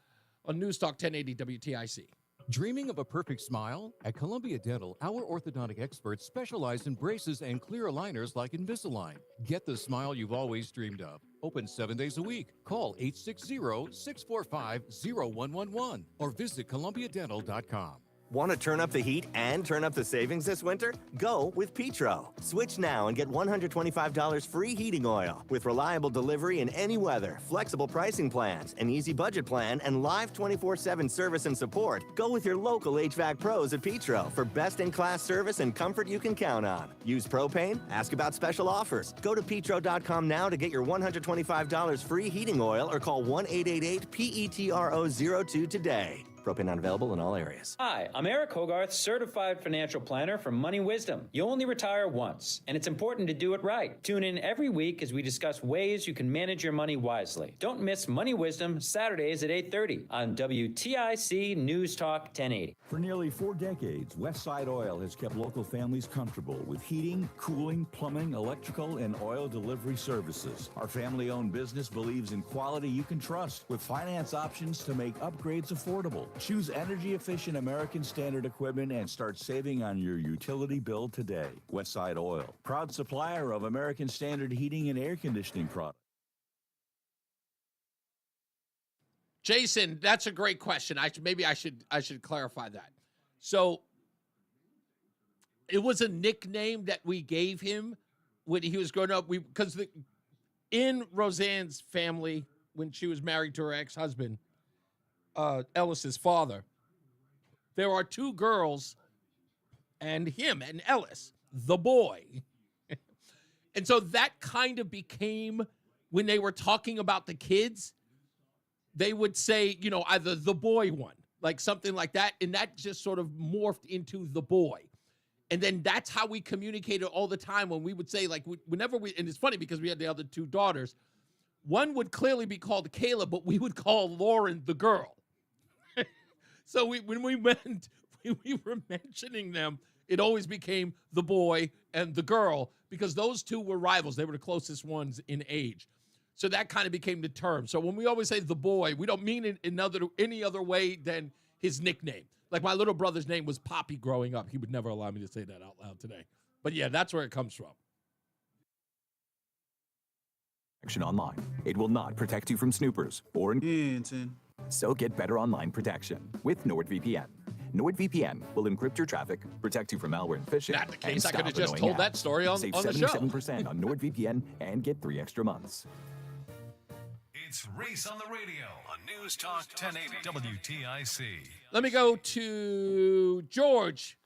on NewsTalk 1080 WTIC. Dreaming of a perfect smile? At Columbia Dental, our orthodontic experts specialize in braces and clear aligners like Invisalign. Get the smile you've always dreamed of. Open 7 days a week. Call 860-645-0111 or visit columbiadental.com. Want to turn up the heat and turn up the savings this winter? Go with Petro. Switch now and get $125 free heating oil with reliable delivery in any weather, flexible pricing plans, an easy budget plan, and live 24/7 service and support. Go with your local HVAC pros at Petro for best-in-class service and comfort you can count on. Use propane? Ask about special offers. Go to petro.com now to get your $125 free heating oil or call 1-888-PETRO02 today. Propane not available in all areas. Hi, I'm Eric Hogarth, certified financial planner from Money Wisdom. You only retire once, and it's important to do it right. Tune in every week as we discuss ways you can manage your money wisely. Don't miss Money Wisdom Saturdays at 8:30 on WTIC News Talk 1080. For nearly 4 decades, Westside Oil has kept local families comfortable with heating, cooling, plumbing, electrical, and oil delivery services. Our family-owned business believes in quality you can trust with finance options to make upgrades affordable. Choose energy-efficient American Standard equipment and start saving on your utility bill today. Westside Oil, proud supplier of American Standard heating and air conditioning products. Jason, that's a great question. Maybe I should clarify that. So it was a nickname that we gave him when he was growing up. Because in Roseanne's family, when she was married to her ex-husband, Ellis's father, there are 2 girls and him and Ellis, the boy. And so that kind of became, when they were talking about the kids, they would say, either the boy one, like something like that. And that just sort of morphed into the boy. And then that's how we communicated all the time when we would say, like, whenever and it's funny because we had the other 2 daughters, one would clearly be called Kayla, but we would call Lauren the girl. So when we were mentioning them, it always became the boy and the girl because those 2 were rivals. They were the closest ones in age. So that kind of became the term. So when we always say the boy, we don't mean it in any other way than his nickname. Like my little brother's name was Poppy growing up. He would never allow me to say that out loud today. But yeah, that's where it comes from. Action online. It will not protect you from snoopers or so get better online protection with NordVPN. NordVPN will encrypt your traffic, protect you from malware and phishing. Not the case. I could have just told that story on the show. Save 77% on NordVPN and get 3 extra months. It's Reese on the Radio on News Talk 1080 WTIC. Let me go to George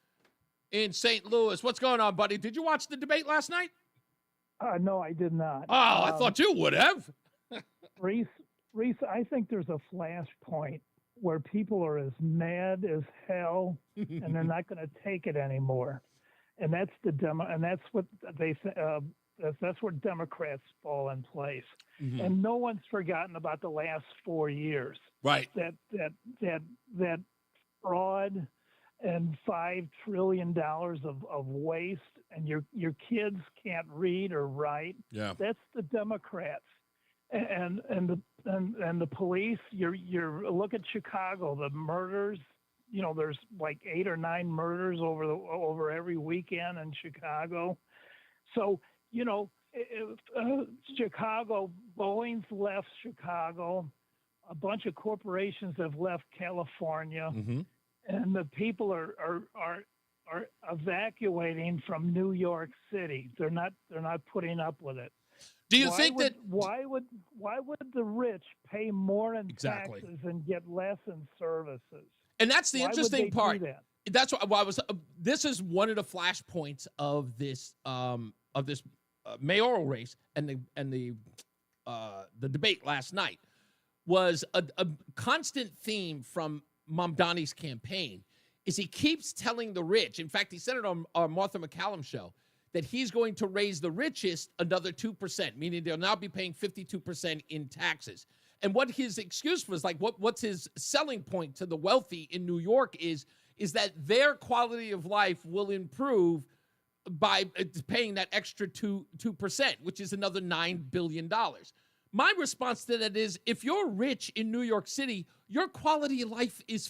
in St. Louis. What's going on, buddy? Did you watch the debate last night? No, I did not. Oh, I thought you would have. Reese, I think there's a flashpoint where people are as mad as hell, and they're not going to take it anymore. And that's and that's what they that's where Democrats fall in place. Mm-hmm. And no one's forgotten about the last 4 years. Right. That fraud and $5 trillion of waste, and your kids can't read or write. Yeah. That's the Democrats. And the police. You're look at Chicago, the murders. There's like 8 or 9 murders over every weekend in Chicago. So Chicago, Boeing's left Chicago. A bunch of corporations have left California, mm-hmm. and the people are evacuating from New York City. They're not putting up with it. Do you think that why would the rich pay more in taxes and get less in services? And that's the interesting part. That? That's what I was. This is one of the flashpoints of this mayoral race and the debate last night was a constant theme from Mamdani's campaign. Is he keeps telling the rich. In fact, he said it on Martha McCallum's show, that he's going to raise the richest another 2%, meaning they'll now be paying 52% in taxes. And what his excuse was, like, what's his selling point to the wealthy in New York is that their quality of life will improve by paying that extra 2%, which is another $9 billion. My response to that is, if you're rich in New York City, your quality of life is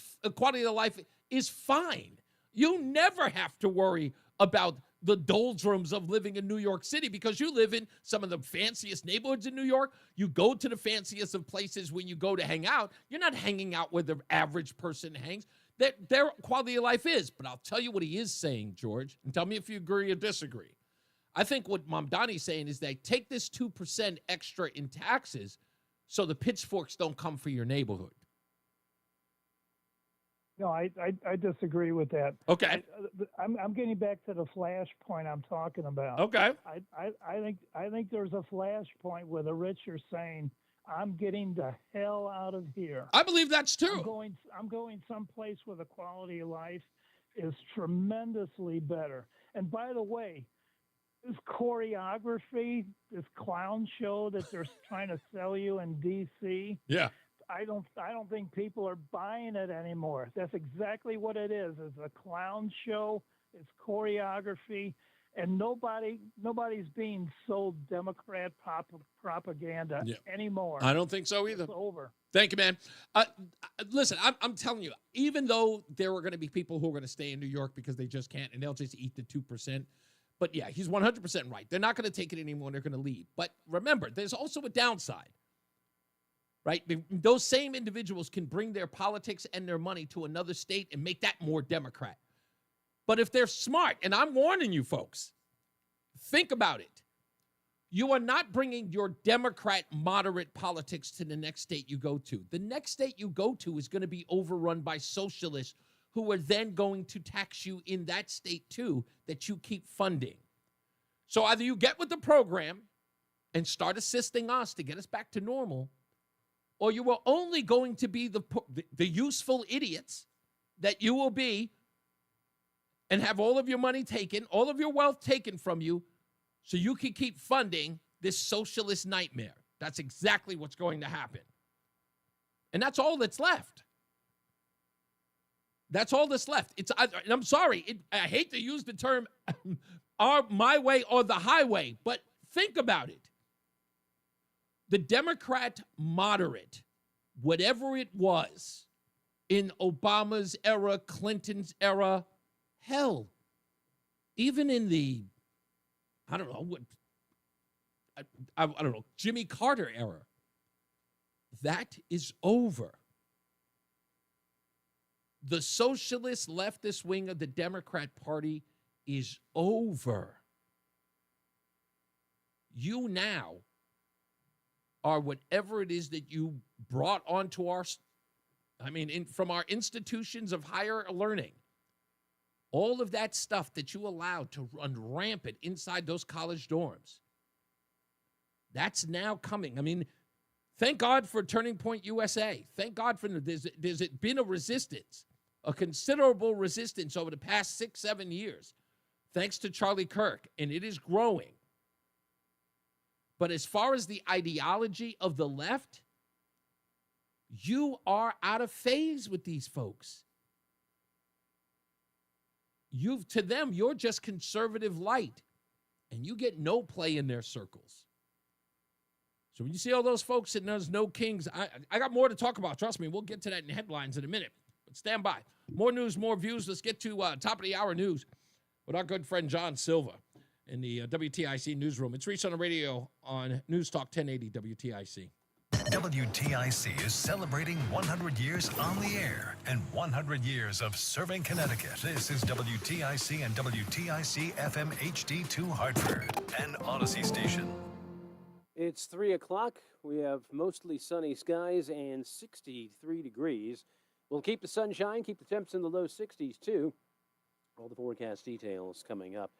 fine. You never have to worry about the doldrums of living in New York City because you live in some of the fanciest neighborhoods in New York. You go to the fanciest of places when you go to hang out. You're not hanging out where the average person hangs. their quality of life is. But I'll tell you what he is saying, George, and tell me if you agree or disagree. I think what Mamdani's saying is they take this 2% extra in taxes so the pitchforks don't come for your neighborhood. No, I disagree with that. Okay. I'm getting back to the flashpoint I'm talking about. Okay. I think there's a flashpoint where the rich are saying, I'm getting the hell out of here. I believe that's true. I'm going someplace where the quality of life is tremendously better. And by the way, this choreography, this clown show that they're trying to sell you in D.C. Yeah. I don't think people are buying it anymore. That's exactly what it is. It's a clown show. It's choreography, and nobody's being sold Democrat propaganda anymore. I don't think so either. It's over. Thank you, man. Listen, I'm telling you, even though there are going to be people who are going to stay in New York because they just can't, and they'll just eat the 2%. But yeah, he's 100% right. They're not going to take it anymore. They're going to leave. But remember, there's also a downside. Right? Those same individuals can bring their politics and their money to another state and make that more Democrat. But if they're smart, and I'm warning you folks, think about it. You are not bringing your Democrat moderate politics to the next state you go to. The next state you go to is going to be overrun by socialists who are then going to tax you in that state too that you keep funding. So either you get with the program and start assisting us to get us back to normal, or you are only going to be the useful idiots that you will be and have all of your money taken, all of your wealth taken from you so you can keep funding this socialist nightmare. That's exactly what's going to happen. And that's all that's left. That's all that's left. I'm sorry. I hate to use the term my way or the highway, but think about it. The Democrat moderate, whatever it was, in Obama's era, Clinton's era, hell, even in the, I don't know, Jimmy Carter era, that is over. The socialist leftist wing of the Democrat Party is over. You now are whatever it is that you brought onto from our institutions of higher learning. All of that stuff that you allowed to run rampant inside those college dorms. That's now coming. I mean, thank God for Turning Point USA. Thank God for there's been a resistance, a considerable resistance over the past 6-7 years, thanks to Charlie Kirk, and it is growing. But as far as the ideology of the left, you are out of phase with these folks. To them, you're just conservative light, and you get no play in their circles. So when you see all those folks and there's no kings, I got more to talk about. Trust me, we'll get to that in headlines in a minute. But stand by. More news, more views. Let's get to top of the hour news with our good friend John Silva in the WTIC newsroom. It's Reese on the Radio on NewsTalk 1080 WTIC. WTIC is celebrating 100 years on the air and 100 years of serving Connecticut. This is WTIC and WTIC FM HD2 Hartford, an Odyssey station. It's 3 o'clock. We have mostly sunny skies and 63 degrees. We'll keep the sunshine, keep the temps in the low 60s too. All the forecast details coming up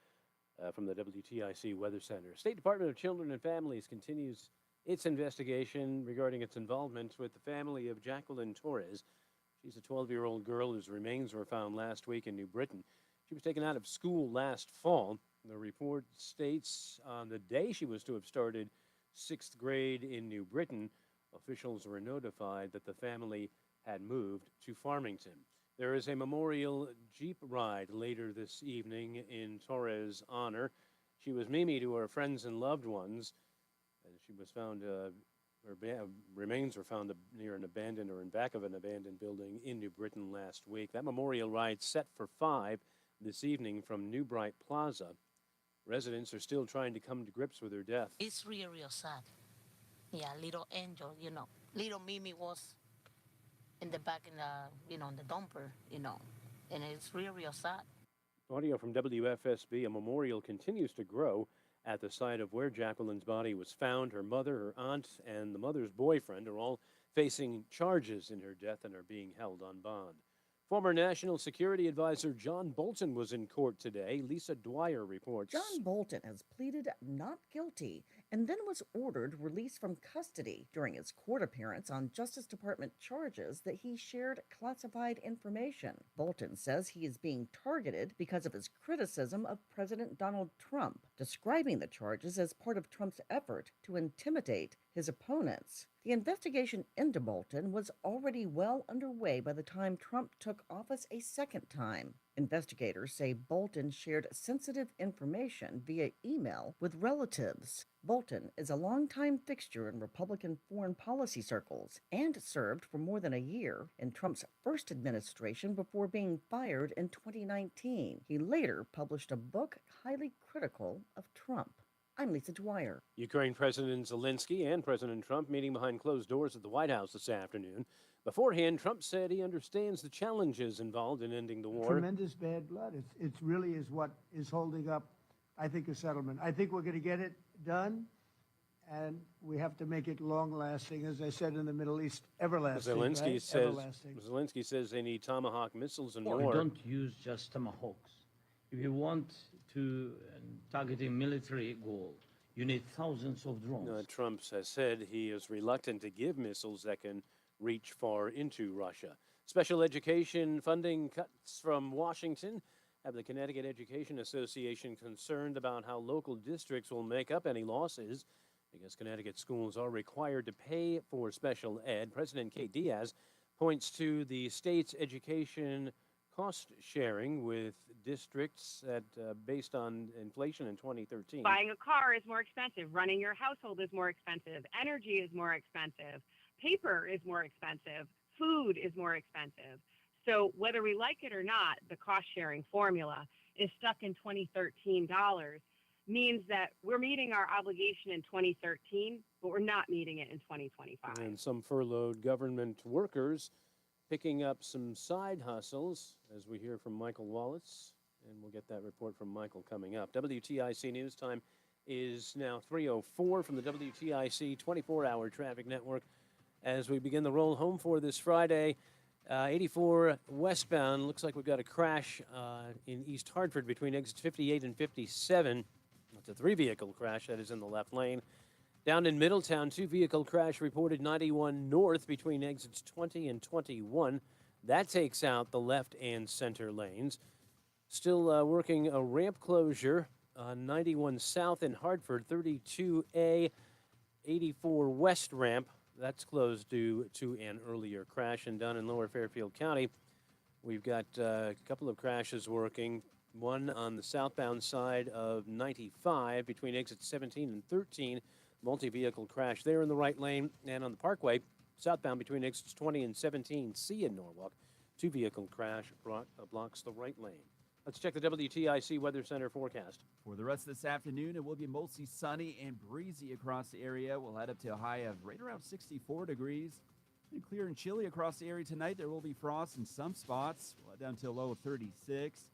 from the WTIC Weather Center. State Department of Children and Families continues its investigation regarding its involvement with the family of Jacqueline Torres. She's a 12-year-old girl whose remains were found last week in New Britain. She was taken out of school last fall. The report states on the day she was to have started 6th grade in New Britain, officials were notified that the family had moved to Farmington. There is a memorial Jeep ride later this evening in Torres' honor. She was Mimi to her friends and loved ones. And she was found, her remains were found near an abandoned or in back of an abandoned building in New Britain last week. That memorial ride set for 5 this evening from New Bright Plaza. Residents are still trying to come to grips with her death. It's real sad. Yeah, little angel, Little Mimi was in the back in the, in the dumper, and it's real, real sad. Audio from WFSB. A memorial continues to grow at the site of where Jacqueline's body was found. Her mother, her aunt, and the mother's boyfriend are all facing charges in her death and are being held on bond. Former National Security Advisor John Bolton was in court today. Lisa Dwyer reports. John Bolton has pleaded not guilty and then was ordered released from custody during his court appearance on Justice Department charges that he shared classified information. Bolton says he is being targeted because of his criticism of President Donald Trump, describing the charges as part of Trump's effort to intimidate his opponents. The investigation into Bolton was already well underway by the time Trump took office a second time. Investigators say Bolton shared sensitive information via email with relatives. Bolton is a longtime fixture in Republican foreign policy circles and served for more than a year in Trump's first administration before being fired in 2019. He later published a book highly critical of Trump. I'm Lisa Dwyer. Ukraine President Zelensky and President Trump meeting behind closed doors at the White House this afternoon. Beforehand, Trump said he understands the challenges involved in ending the war. Tremendous bad blood. It really is what is holding up, I think, a settlement. I think we're going to get it done, and we have to make it long-lasting. As I said in the Middle East, everlasting. Zelensky says they need Tomahawk missiles and more. We don't use just Tomahawks. If you want to target a military goal, you need thousands of drones. Trump has said he is reluctant to give missiles that can reach far into Russia. Special education funding cuts from Washington have the Connecticut Education Association concerned about how local districts will make up any losses because Connecticut schools are required to pay for special ed. President Kate Diaz points to the state's education cost sharing with districts that based on inflation in 2013. Buying a car is more expensive. Running your household is more expensive. Energy is more expensive. Paper is more expensive. Food is more expensive. So whether we like it or not, the cost sharing formula is stuck in 2013 dollars, means that we're meeting our obligation in 2013, but we're not meeting it in 2025. And some furloughed government workers picking up some side hustles, as we hear from Michael Wallace, and we'll get that report from Michael coming up. WTIC News Time is now 3:04 from the WTIC 24-hour traffic network. As we begin the roll home for this Friday, 84 westbound, looks like we've got a crash in East Hartford between exits 58 and 57. It's a three-vehicle crash that is in the left lane. Down in Middletown, two-vehicle crash reported 91 north between exits 20 and 21. That takes out the left and center lanes. Still working a ramp closure on 91 south in Hartford, 32A, 84 west ramp. That's closed due to an earlier crash. And down in Lower Fairfield County, we've got a couple of crashes working. One on the southbound side of 95 between exits 17 and 13. Multi-vehicle crash there in the right lane. And on the Parkway, southbound between exits 20 and 17C in Norwalk, two-vehicle crash blocks the right lane. Let's check the WTIC Weather Center forecast. For the rest of this afternoon, it will be mostly sunny and breezy across the area. We'll head up to a high of right around 64 degrees. And clear and chilly across the area tonight. There will be frost in some spots. We'll head down to a low of 36.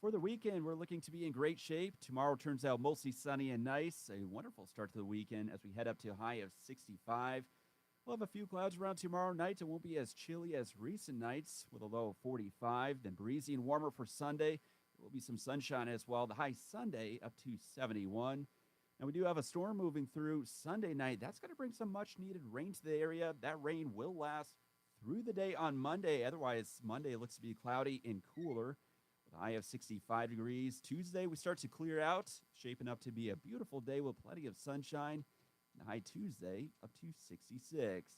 For the weekend, we're looking to be in great shape. Tomorrow turns out mostly sunny and nice. A wonderful start to the weekend as we head up to a high of 65. We'll have a few clouds around tomorrow night. It won't be as chilly as recent nights with a low of 45. Then breezy and warmer for Sunday. There will be some sunshine as well. The high Sunday up to 71. And we do have a storm moving through Sunday night. That's going to bring some much-needed rain to the area. That rain will last through the day on Monday. Otherwise, Monday looks to be cloudy and cooler with a high of 65 degrees. Tuesday, we start to clear out, shaping up to be a beautiful day with plenty of sunshine. And high Tuesday up to 66.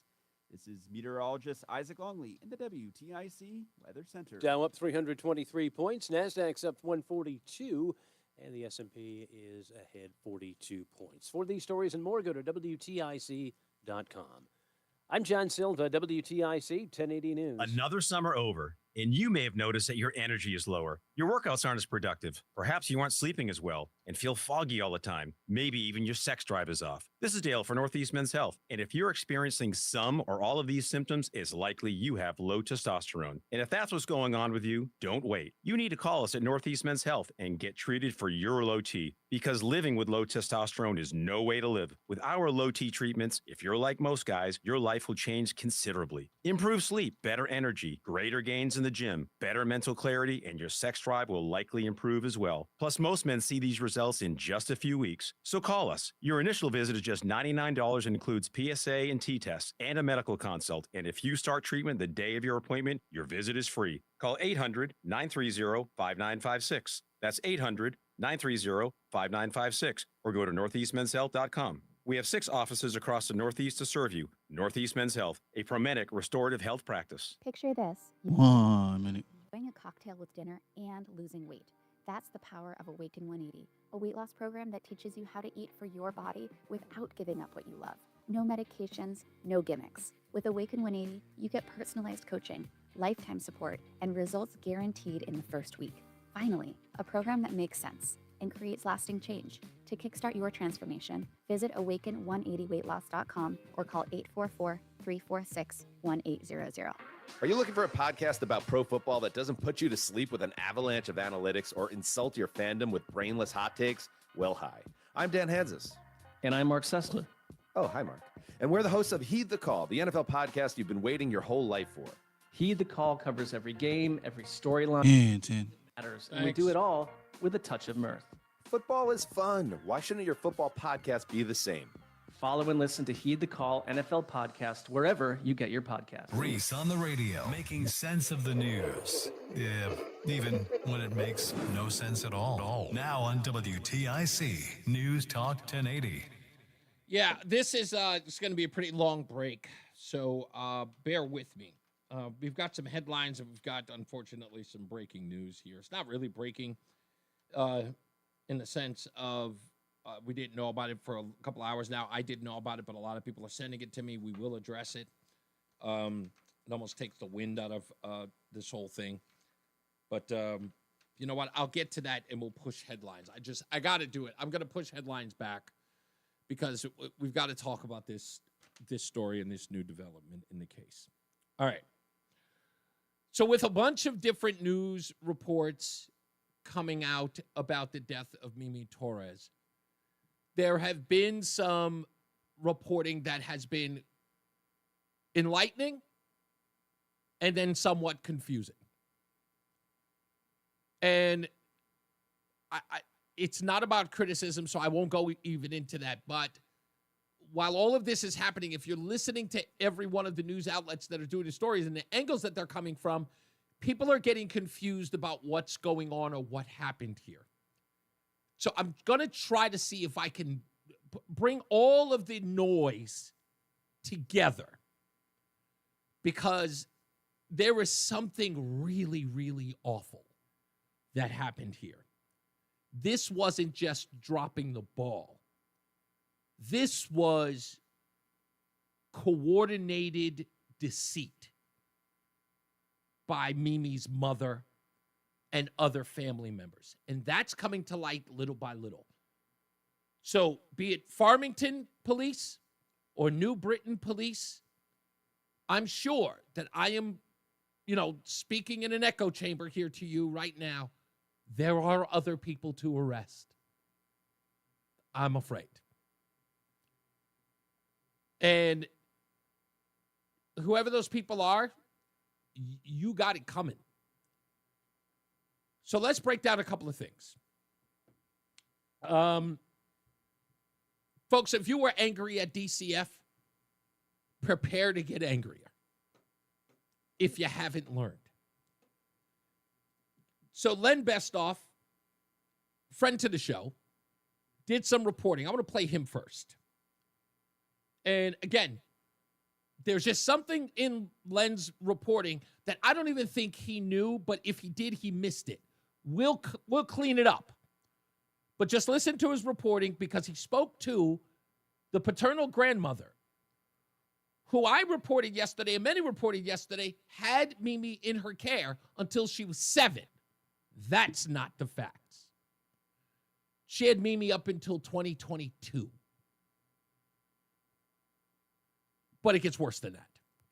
This is meteorologist Isaac Longley in the WTIC Weather Center. Dow up 323 points. NASDAQ's up 142. And the S&P is ahead 42 points. For these stories and more, go to WTIC.com. I'm John Silva, WTIC 1080 News. Another summer over. And you may have noticed that your energy is lower. Your workouts aren't as productive. Perhaps you aren't sleeping as well and feel foggy all the time. Maybe even your sex drive is off. This is Dale for Northeast Men's Health. And if you're experiencing some or all of these symptoms, it's likely you have low testosterone. And if that's what's going on with you, don't wait. You need to call us at Northeast Men's Health and get treated for your low T. Because living with low testosterone is no way to live. With our low T treatments, if you're like most guys, your life will change considerably. Improved sleep, better energy, greater gains in the gym, better mental clarity, and your sex drive will likely improve as well. Plus, most men see these results in just a few weeks. So call us. Your initial visit is just $99 and includes PSA and T tests and a medical consult. And if you start treatment the day of your appointment, your visit is free. Call 800-930-5956. That's 800-930-5956 or go to northeastmenshealth.com. We have 6 offices across the Northeast to serve you. Northeast Men's Health, a Promenic restorative health practice. Picture this. 1 minute. Enjoying a cocktail with dinner and losing weight. That's the power of Awaken 180, a weight loss program that teaches you how to eat for your body without giving up what you love. No medications, no gimmicks. With Awaken 180, you get personalized coaching, lifetime support, and results guaranteed in the first week. Finally, a program that makes sense and creates lasting change. To kickstart your transformation, visit awaken180weightloss.com or call 844-346-1800. Are you looking for a podcast about pro football that doesn't put you to sleep with an avalanche of analytics or insult your fandom with brainless hot takes? Well, hi. I'm Dan Hansis. And I'm Mark Sessler. Oh, hi, Mark. And we're the hosts of Heed the Call, the NFL podcast you've been waiting your whole life for. Heed the Call covers every game, every storyline. Matters. And we do it all with a touch of mirth. Football is fun. Why shouldn't your football podcast be the same? Follow and listen to Heed the Call NFL podcast wherever you get your podcast. Reese on the radio, making sense of the news. Yeah, even when it makes no sense at all. Now on WTIC News Talk 1080. Yeah, this is it's going to be a pretty long break, so bear with me. We've got some headlines, and we've got, unfortunately, some breaking news here. It's not really breaking in the sense of we didn't know about it for a couple hours now. I didn't know about it, but a lot of people are sending it to me. We will address it. It almost takes the wind out of this whole thing. But you know what? I'll get to that, and we'll push headlines. I got to do it. I'm going to push headlines back because we've got to talk about this story and this new development in the case. All right. So with a bunch of different news reports coming out about the death of Mimi Torres, there have been some reporting that has been enlightening and then somewhat confusing. And it's not about criticism, so I won't go even into that. But while all of this is happening, if you're listening to every one of the news outlets that are doing the stories and the angles that they're coming from, people are getting confused about what's going on or what happened here. So I'm going to try to see if I can bring all of the noise together, because there is something really, really awful that happened here. This wasn't just dropping the ball. This was coordinated deceit by Mimi's mother and other family members. And that's coming to light little by little. So be it Farmington police or New Britain police, I'm sure that I am, speaking in an echo chamber here to you right now. There are other people to arrest. I'm afraid. And whoever those people are, you got it coming. So let's break down a couple of things. Folks, if you were angry at DCF, prepare to get angrier if you haven't learned. So Len Bestoff, friend to the show, did some reporting. I want to play him first. And again, there's just something in Len's reporting that I don't even think he knew, but if he did, he missed it. We'll clean it up. But just listen to his reporting, because he spoke to the paternal grandmother who I reported yesterday, and many reported yesterday, had Mimi in her care until she was 7. That's not the facts. She had Mimi up until 2022. But it gets worse than that.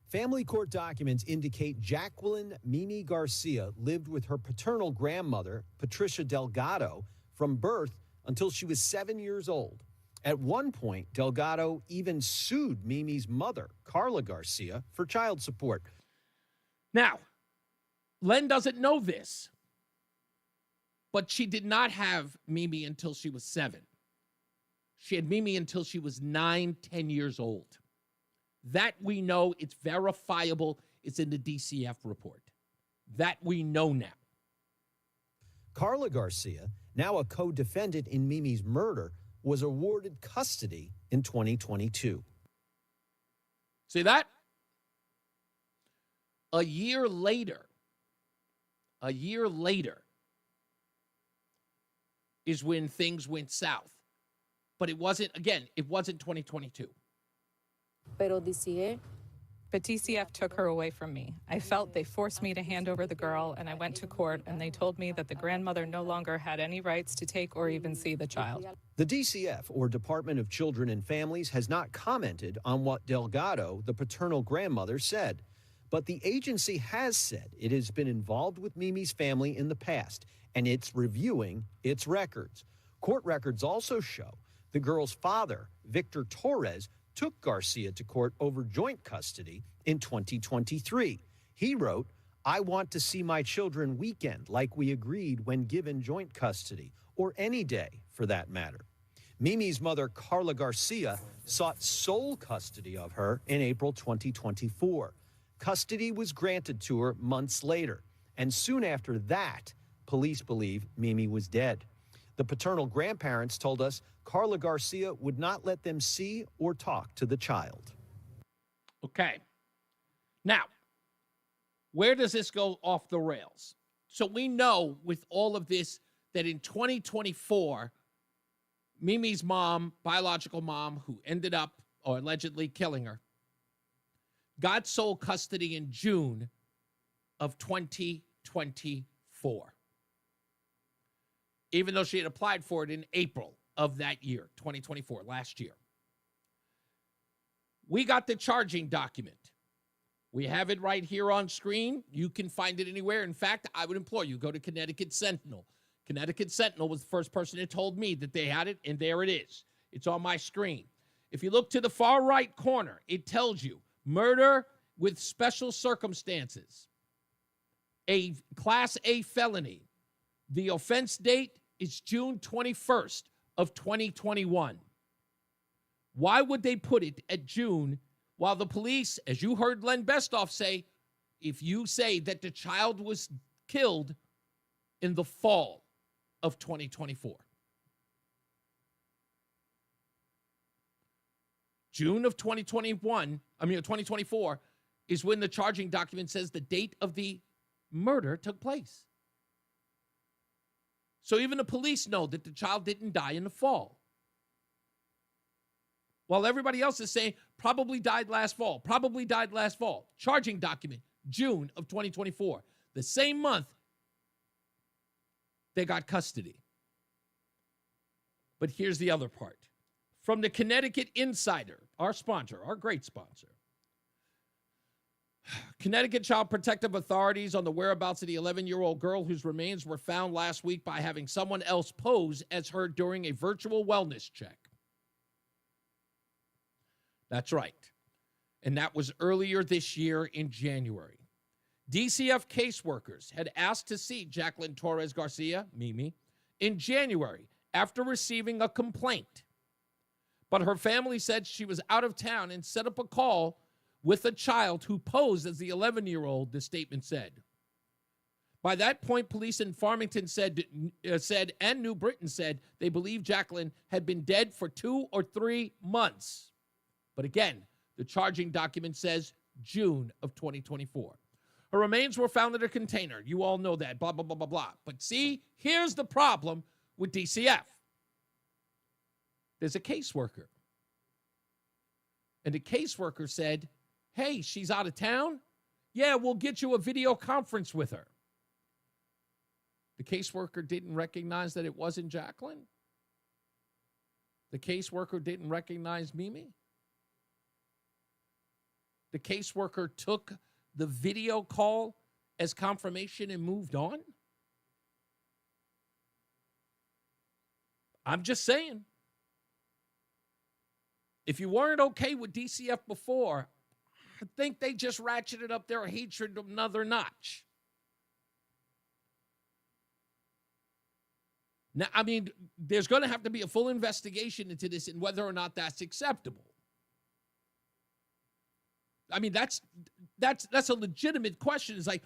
Family court documents indicate Jacqueline Mimi Garcia lived with her paternal grandmother, Patricia Delgado, from birth until she was 7 years old. At one point, Delgado even sued Mimi's mother, Carla Garcia, for child support. Now, Len doesn't know this, but she did not have Mimi until she was 7. She had Mimi until she was 9, 10 years old. That we know, it's verifiable, it's in the DCF report. That we know now. Carla Garcia, now a co-defendant in Mimi's murder, was awarded custody in 2022. See that? A year later is when things went south. But it wasn't 2022. But DCF took her away from me. I felt they forced me to hand over the girl, and I went to court, and they told me that the grandmother no longer had any rights to take or even see the child. The DCF, or Department of Children and Families, has not commented on what Delgado, the paternal grandmother, said. But the agency has said it has been involved with Mimi's family in the past, and it's reviewing its records. Court records also show the girl's father, Victor Torres, took Garcia to court over joint custody in 2023. He wrote, "I want to see my children weekend like we agreed when given joint custody, or any day for that matter." Mimi's mother, Carla Garcia, sought sole custody of her in April 2024. Custody was granted to her months later, and soon after that, police believe Mimi was dead. The paternal grandparents told us Carla Garcia would not let them see or talk to the child. Okay. Now, where does this go off the rails? So we know with all of this that in 2024, Mimi's mom, biological mom, who ended up or allegedly killing her, got sole custody in June of 2024. Even though she had applied for it in April of that year, 2024, last year. We got the charging document. We have it right here on screen. You can find it anywhere. In fact, I would implore you, go to Connecticut Sentinel. Connecticut Sentinel was the first person that told me that they had it, and there it is. It's on my screen. If you look to the far right corner, it tells you murder with special circumstances, a Class A felony. The offense date is June 21st of 2021. Why would they put it at June while the police, as you heard Len Bestoff say, if you say that the child was killed in the fall of 2024? June of 2024 is when the charging document says the date of the murder took place. So even the police know that the child didn't die in the fall. While everybody else is saying probably died last fall, probably died last fall. Charging document, June of 2024. The same month, they got custody. But here's the other part. From the Connecticut Insider, our sponsor, our great sponsor. Connecticut Child Protective Authorities on the whereabouts of the 11-year-old girl whose remains were found last week by having someone else pose as her during a virtual wellness check. That's right. And that was earlier this year in January. DCF caseworkers had asked to see Jacqueline Torres Garcia, Mimi, in January after receiving a complaint. But her family said she was out of town and set up a call with a child who posed as the 11-year-old, the statement said. By that point, police in Farmington said and New Britain said they believe Jacqueline had been dead for 2 or 3 months. But again, the charging document says June of 2024. Her remains were found in a container. You all know that, blah, blah, blah, blah, blah. But see, here's the problem with DCF. There's a caseworker. And the caseworker said Hey, she's out of town? Yeah, we'll get you a video conference with her. The caseworker didn't recognize that it wasn't Jacqueline? The caseworker didn't recognize Mimi? The caseworker took the video call as confirmation and moved on? I'm just saying. If you weren't okay with DCF before, I think they just ratcheted up their hatred another notch. Now, I mean, there's going to have to be a full investigation into this and whether or not that's acceptable. I mean, that's a legitimate question. It's like,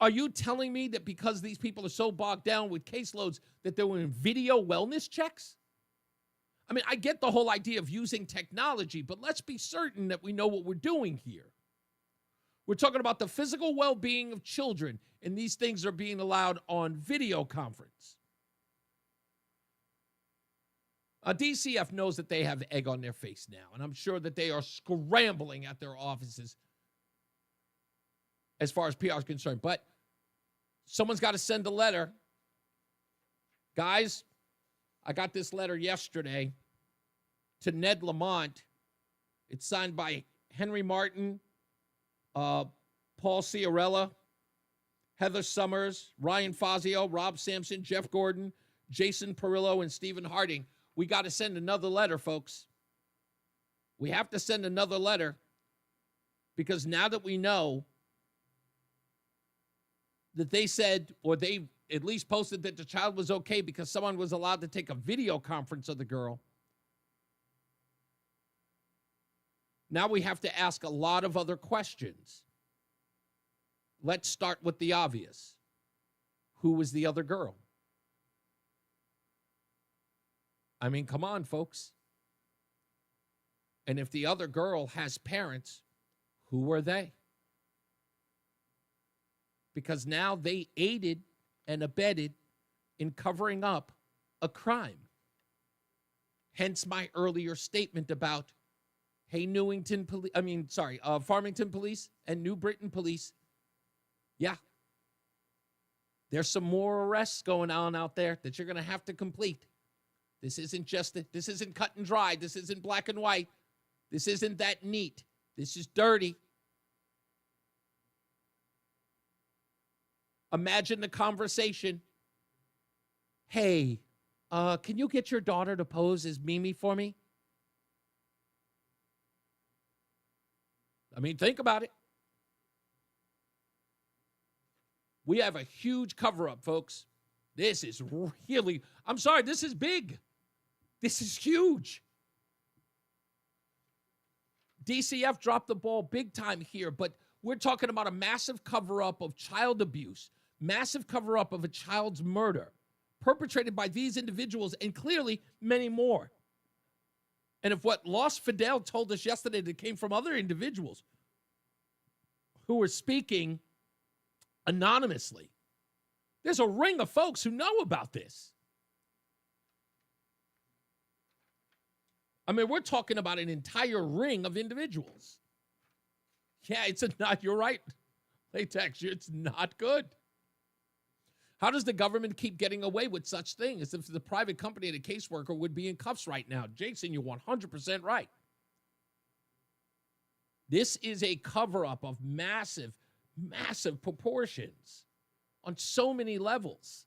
are you telling me that because these people are so bogged down with caseloads that they're doing video wellness checks? I mean, I get the whole idea of using technology, but let's be certain that we know what we're doing here. We're talking about the physical well-being of children, and these things are being allowed on video conference. DCF knows that they have egg on their face now, and I'm sure that they are scrambling at their offices as far as PR is concerned. But someone's got to send a letter. Guys, I got this letter yesterday to Ned Lamont. It's signed by Henry Martin, Paul Ciarella, Heather Summers, Ryan Fazio, Rob Sampson, Jeff Gordon, Jason Perillo, and Stephen Harding. We got to send another letter, folks. We have to send another letter because now that we know that they said, or they at least posted that the child was okay because someone was allowed to take a video conference of the girl. Now we have to ask a lot of other questions. Let's start with the obvious. Who was the other girl? I mean, come on, folks. And if the other girl has parents, who were they? Because now they aided and abetted in covering up a crime. Hence my earlier statement about, hey, Farmington Police and New Britain Police. Yeah. There's some more arrests going on out there that you're going to have to complete. This isn't cut and dry. This isn't black and white. This isn't that neat. This is dirty. Imagine the conversation. Hey, can you get your daughter to pose as Mimi for me? I mean, think about it. We have a huge cover-up, folks. This is really, I'm sorry, this is big. This is huge. DCF dropped the ball big time here, but we're talking about a massive cover-up of child abuse, massive cover-up of a child's murder perpetrated by these individuals and clearly many more. And if what Lost Fidel told us yesterday that came from other individuals who were speaking anonymously, there's a ring of folks who know about this. I mean, we're talking about an entire ring of individuals. Yeah, you're right, Latex, it's not good. How does the government keep getting away with such things as if the private company and a caseworker would be in cuffs right now? Jason, you're 100% right. This is a cover-up of massive, massive proportions on so many levels.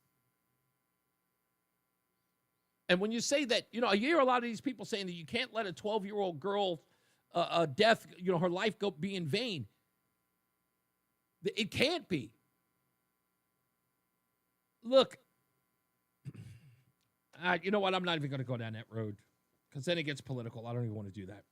And when you say that, I hear a lot of these people saying that you can't let a 12-year-old girl death, her life be in vain. It can't be. Look, you know what? I'm not even going to go down that road because then it gets political. I don't even want to do that.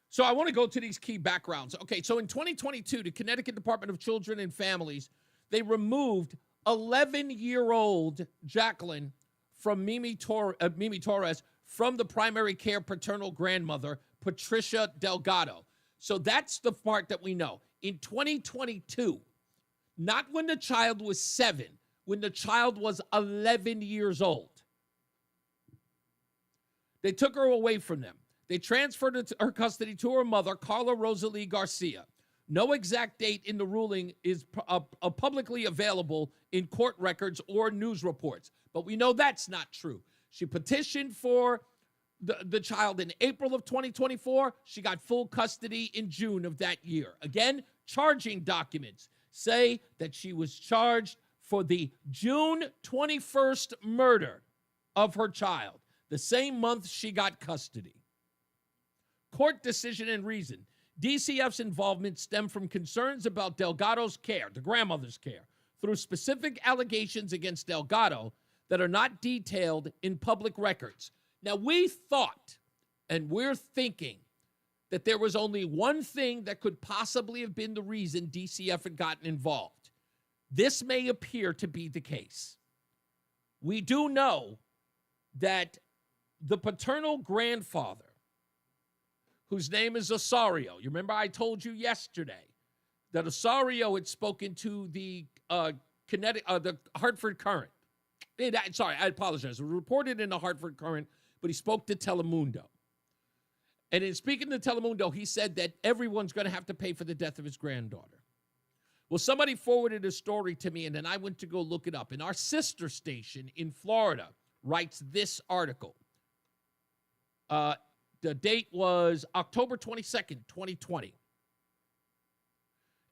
So I want to go to these key backgrounds. Okay, so in 2022, the Connecticut Department of Children and Families, they removed 11-year-old Jacqueline from Mimi Torres from the primary care paternal grandmother, Patricia Delgado. So that's the part that we know. In 2022, not when the child was 7, when the child was 11 years old, they took her away from them. They transferred her custody to her mother, Carla Rosalie Garcia. No exact date in the ruling is publicly available in court records or news reports, but we know that's not true. She petitioned for the child in April of 2024. She got full custody in June of that year. Again, charging documents say that she was charged for the June 21st murder of her child, the same month she got custody. Court decision and reason. DCF's involvement stemmed from concerns about Delgado's care, the grandmother's care, through specific allegations against Delgado that are not detailed in public records. Now, we thought, and we're thinking, that there was only one thing that could possibly have been the reason DCF had gotten involved. This may appear to be the case. We do know that the paternal grandfather, whose name is Osorio. You remember I told you yesterday that Osorio had spoken to the Hartford Courant. Sorry, I apologize. It was reported in the Hartford Courant, but he spoke to Telemundo. And in speaking to Telemundo, he said that everyone's going to have to pay for the death of his granddaughter. Well, somebody forwarded a story to me, and then I went to go look it up. And our sister station in Florida writes this article. The date was October 22nd, 2020.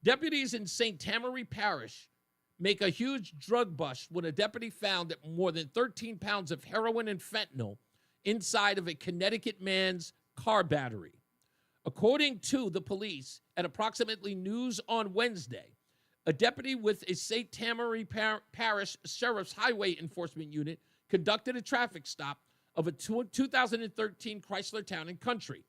Deputies in St. Tammany Parish make a huge drug bust when a deputy found that more than 13 pounds of heroin and fentanyl inside of a Connecticut man's car battery. According to the police, at approximately noon on Wednesday, a deputy with a St. Tammany Parish Sheriff's Highway Enforcement Unit conducted a traffic stop of a 2013 Chrysler Town & Country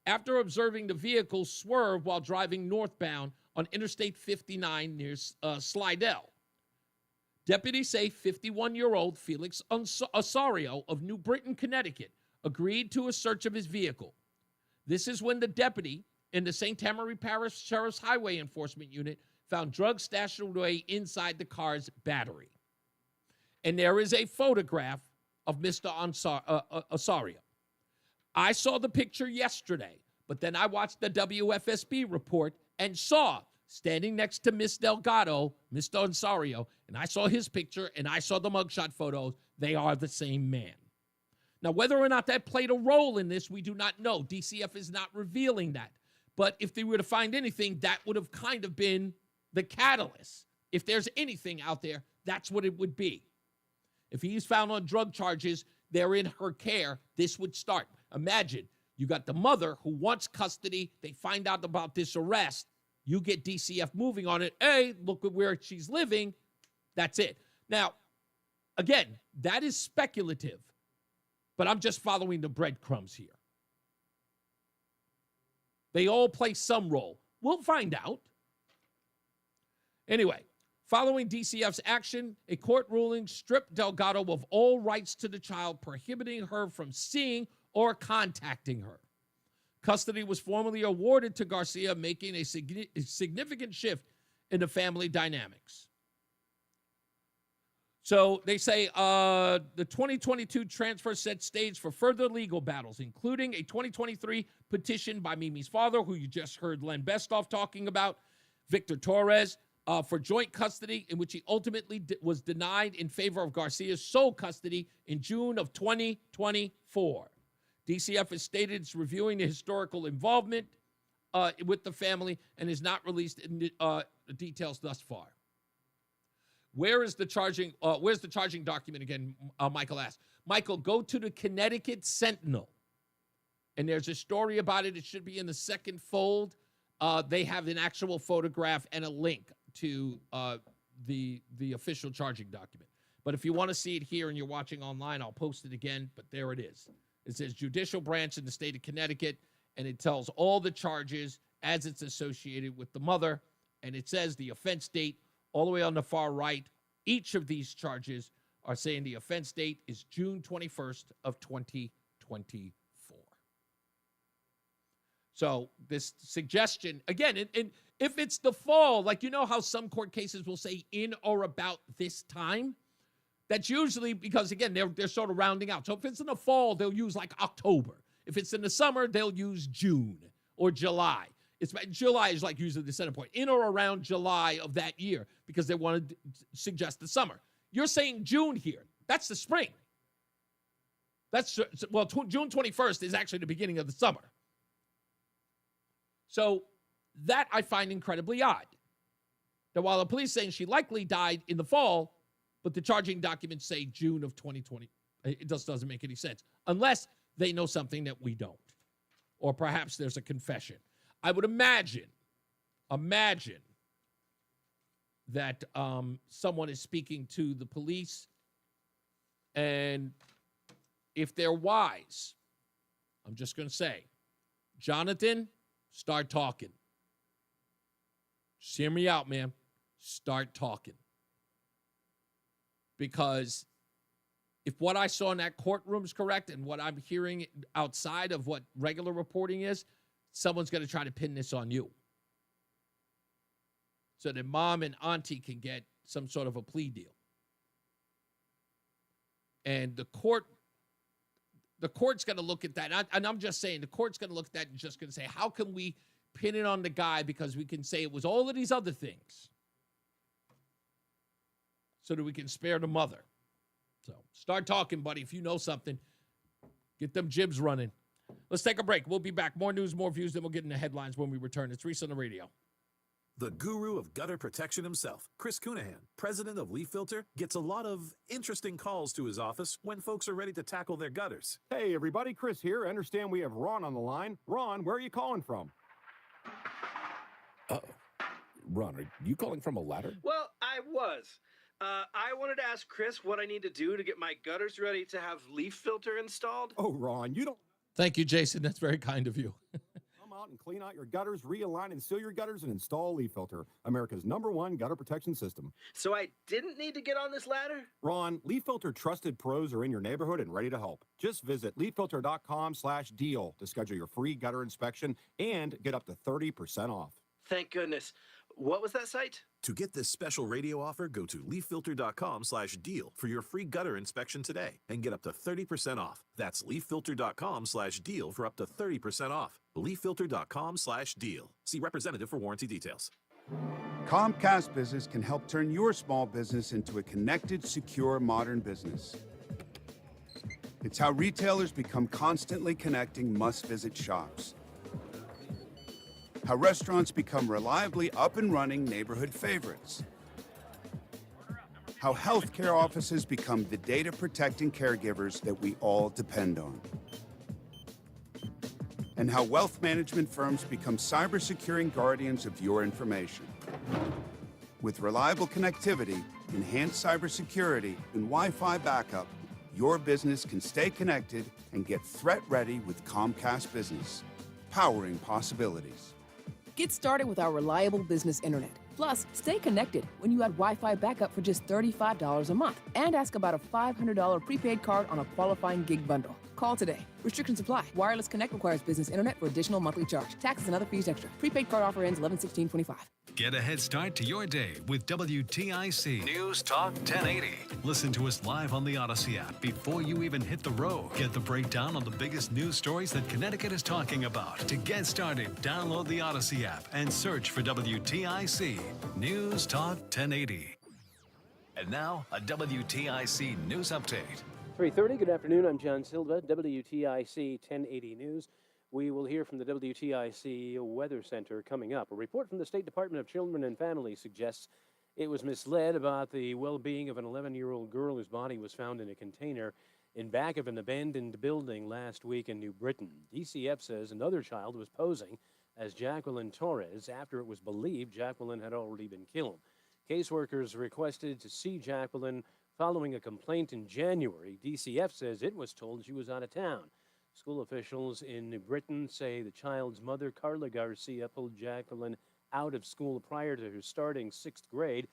after observing the vehicle swerve while driving northbound on Interstate 59 near Slidell. Deputies say 51-year-old Felix Osorio of New Britain, Connecticut, agreed to a search of his vehicle. This is when the deputy in the St. Tammany Parish Sheriff's Highway Enforcement Unit found drugs stashed away inside the car's battery. And there is a photograph of Mr. Osorio. I saw the picture yesterday, but then I watched the WFSB report and saw, standing next to Miss Delgado, Mr. Osorio, and I saw his picture and I saw the mugshot photos. They are the same man. Now, whether or not that played a role in this, we do not know. DCF is not revealing that. But if they were to find anything, that would have kind of been the catalyst. If there's anything out there, that's what it would be. If he's found on drug charges, they're in her care, this would start. Imagine, you got the mother who wants custody. They find out about this arrest. You get DCF moving on it. Hey, look at where she's living. That's it. Now, again, that is speculative, but I'm just following the breadcrumbs here. They all play some role. We'll find out. Anyway, following DCF's action, a court ruling stripped Delgado of all rights to the child, prohibiting her from seeing or contacting her. Custody was formally awarded to Garcia, making a significant shift in the family dynamics. So they say the 2022 transfer set stage for further legal battles, including a 2023 petition by Mimi's father, who you just heard Len Bestoff talking about, Victor Torres, for joint custody, in which he ultimately was denied in favor of Garcia's sole custody in June of 2024. DCF has stated it's reviewing the historical involvement with the family and has not released the details thus far. Where's the charging document again? Michael asked. Michael, go to the Connecticut Sentinel, and there's a story about it. It should be in the second fold. They have an actual photograph and a link to the official charging document. But if you want to see it here and you're watching online, I'll post it again. But there it is. It says Judicial Branch in the state of Connecticut, and it tells all the charges as it's associated with the mother. And it says the offense date all the way on the far right. Each of these charges are saying the offense date is June 21st of 2024. So this suggestion, again, and if it's the fall, like you know how some court cases will say in or about this time, that's usually because, again, they're sort of rounding out. So if it's in the fall, they'll use like October. If it's in the summer, they'll use June or July. July is like usually the center point, in or around July of that year, because they want to suggest the summer. You're saying June here. That's the spring. June 21st is actually the beginning of the summer. So that I find incredibly odd. That while the police saying she likely died in the fall, but the charging documents say June of 2020. It just doesn't make any sense. Unless they know something that we don't. Or perhaps there's a confession. I would imagine that someone is speaking to the police, and if they're wise, I'm just going to say, Jonathan, start talking. Just hear me out, man. Start talking. Because if what I saw in that courtroom is correct and what I'm hearing outside of what regular reporting is, someone's going to try to pin this on you. So that mom and auntie can get some sort of a plea deal. And the court's going to look at that. And I'm just saying, the court's going to look at that and just going to say, how can we pin it on the guy, because we can say it was all of these other things so that we can spare the mother. So start talking, buddy. If you know something, get them jibs running. Let's take a break. We'll be back. More news, more views, then we'll get into headlines when we return. It's Reese on the Radio. The guru of gutter protection himself, Chris Cunahan, president of Leaf Filter, gets a lot of interesting calls to his office when folks are ready to tackle their gutters. Hey, everybody, Chris here. I understand we have Ron on the line. Ron, where are you calling from? Ron, are you calling from a ladder? Well, I was. I wanted to ask Chris what I need to do to get my gutters ready to have Leaf Filter installed. Oh, Ron, you don't... Thank you, Jason. That's very kind of you. Come out and clean out your gutters, realign and seal your gutters, and install Leaf Filter, America's #1 gutter protection system. So I didn't need to get on this ladder? Ron, Leaf Filter trusted pros are in your neighborhood and ready to help. Just visit leaffilter.com/deal to schedule your free gutter inspection and get up to 30% off. Thank goodness. What was that site? To get this special radio offer, go to leaffilter.com/deal for your free gutter inspection today and get up to 30% off. That's leaffilter.com/deal for up to 30% off. leaffilter.com/deal. See representative for warranty details. Comcast Business can help turn your small business into a connected, secure, modern business. It's how retailers become constantly connecting must-visit shops. How restaurants become reliably up and running neighborhood favorites. How healthcare offices become the data protecting caregivers that we all depend on. And how wealth management firms become cyber securing guardians of your information. With reliable connectivity, enhanced cybersecurity, and Wi-Fi backup, your business can stay connected and get threat ready with Comcast Business, powering possibilities. Get started with our reliable business internet. Plus, stay connected when you add Wi-Fi backup for just $35 a month and ask about a $500 prepaid card on a qualifying gig bundle. Call today. Restrictions apply. Wireless Connect requires business internet for additional monthly charge. Taxes and other fees extra. Prepaid card offer ends 11/16/25. Get a head start to your day with WTIC News Talk 1080. Listen to us live on the Odyssey app before you even hit the road. Get the breakdown on the biggest news stories that Connecticut is talking about. To get started, download the Odyssey app and search for WTIC News Talk 1080. And now, a WTIC news update. 3:30. Good afternoon. I'm John Silva, WTIC 1080 News. We will hear from the WTIC Weather Center coming up. A report from the State Department of Children and Families suggests it was misled about the well-being of an 11-year-old girl whose body was found in a container in back of an abandoned building last week in New Britain. DCF says another child was posing as Jacqueline Torres after it was believed Jacqueline had already been killed. Caseworkers requested to see Jacqueline following a complaint in January. DCF says it was told she was out of town. School officials in New Britain say the child's mother, Carla Garcia, pulled Jacqueline out of school prior to her starting 6th grade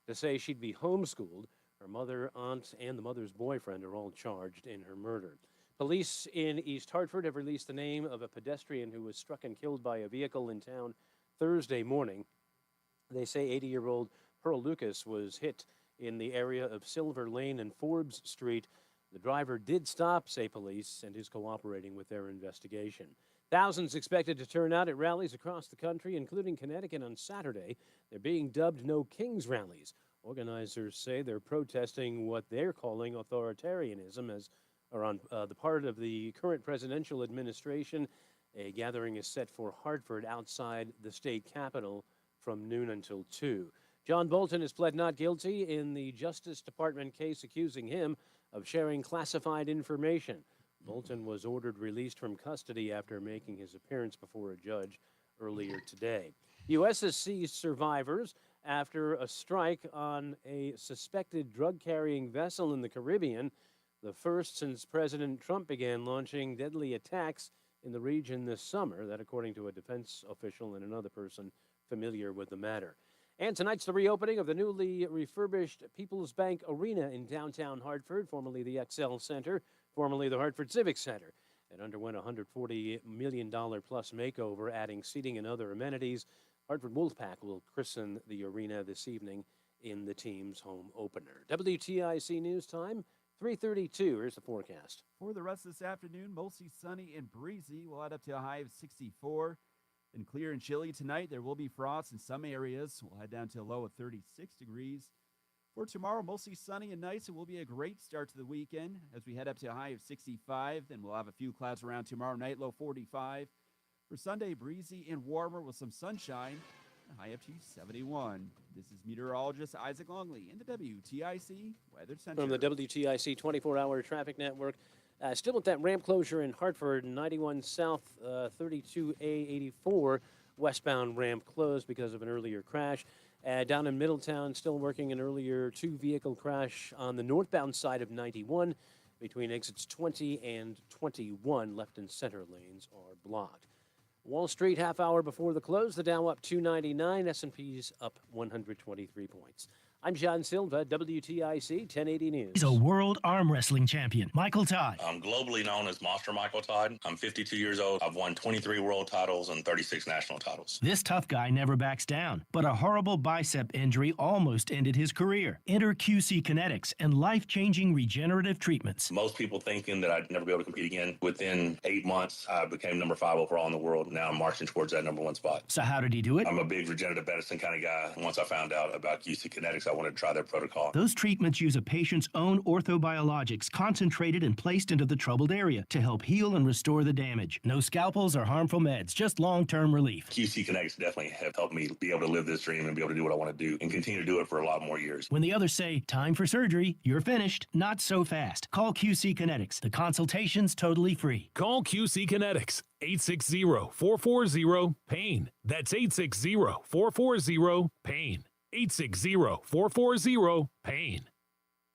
to say she'd be homeschooled. Her mother, aunt, and the mother's boyfriend are all charged in her murder. Police in East Hartford have released the name of a pedestrian who was struck and killed by a vehicle in town Thursday morning. They say 80-year-old Pearl Lucas was hit in the area of Silver Lane and Forbes Street. The driver did stop, say police, and is cooperating with their investigation. Thousands expected to turn out at rallies across the country, including Connecticut on Saturday. They're being dubbed No Kings rallies. Organizers say they're protesting what they're calling authoritarianism on the part of the current presidential administration. A gathering is set for Hartford outside the state capitol from noon until 2. John Bolton has pled not guilty in the Justice Department case accusing him of sharing classified information. Bolton was ordered released from custody after making his appearance before a judge earlier today. U.S. has seized survivors after a strike on a suspected drug-carrying vessel in the Caribbean, the first since President Trump began launching deadly attacks in the region this summer. That, according to a defense official and another person familiar with the matter. And tonight's the reopening of the newly refurbished People's Bank Arena in downtown Hartford, formerly the XL Center, formerly the Hartford Civic Center. It underwent a $140 million plus makeover, adding seating and other amenities. Hartford Wolfpack will christen the arena this evening in the team's home opener. WTIC News Time, 3:32. Here's the forecast. For the rest of this afternoon, mostly sunny and breezy. We'll add up to a high of 64. And clear and chilly tonight. There will be frost in some areas. We'll head down to a low of 36 degrees. For tomorrow, mostly sunny and nice. It will be a great start to the weekend as we head up to a high of 65. Then we'll have a few clouds around tomorrow night, low 45. For Sunday, breezy and warmer with some sunshine, a high up to 71. This is meteorologist Isaac Longley in the WTIC Weather Center. From the WTIC 24-hour traffic network. Still with that ramp closure in Hartford, 91 South, 32A84 westbound ramp closed because of an earlier crash. Down in Middletown, still working an earlier two-vehicle crash on the northbound side of 91 between exits 20 and 21. Left and center lanes are blocked. Wall Street, half hour before the close, the Dow up 299, S&P's up 123 points. I'm John Silva, WTIC 1080 News. He's a world arm wrestling champion, Michael Todd. I'm globally known as Monster Michael Todd. I'm 52 years old. I've won 23 world titles and 36 national titles. This tough guy never backs down, but a horrible bicep injury almost ended his career. Enter QC Kinetics and life-changing regenerative treatments. Most people thinking that I'd never be able to compete again. Within 8 months, I became number 5 overall in the world. Now I'm marching towards that number 1 spot. So how did he do it? I'm a big regenerative medicine kind of guy. Once I found out about QC Kinetics, I wanted to try their protocol. Those treatments use a patient's own orthobiologics concentrated and placed into the troubled area to help heal and restore the damage. No scalpels or harmful meds, just long-term relief. QC Kinetics definitely have helped me be able to live this dream and be able to do what I want to do and continue to do it for a lot more years. When the others say, time for surgery, you're finished. Not so fast. Call QC Kinetics. The consultation's totally free. Call QC Kinetics. 860-440-PAIN. That's 860-440-PAIN. 860-440-PAIN.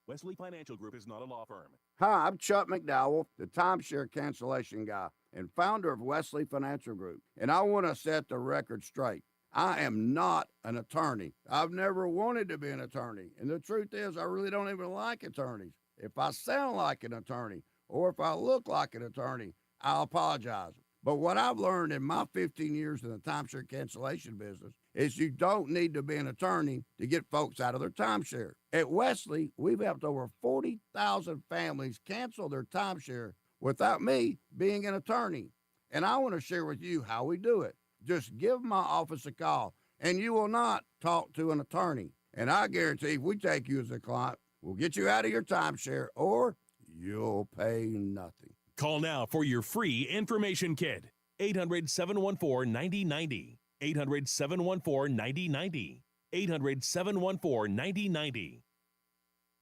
Wesley Financial Group is not a law firm. Hi, I'm Chuck McDowell, the timeshare cancellation guy and founder of Wesley Financial Group. And I want to set the record straight. I am not an attorney. I've never wanted to be an attorney. And the truth is, I really don't even like attorneys. If I sound like an attorney or if I look like an attorney, I'll apologize. But what I've learned in my 15 years in the timeshare cancellation business is you don't need to be an attorney to get folks out of their timeshare. At Wesley, we've helped over 40,000 families cancel their timeshare without me being an attorney. And I want to share with you how we do it. Just give my office a call, and you will not talk to an attorney. And I guarantee if we take you as a client, we'll get you out of your timeshare, or you'll pay nothing. Call now for your free information kit. 800-714-9090. 800-714-9090. 800-714-9090.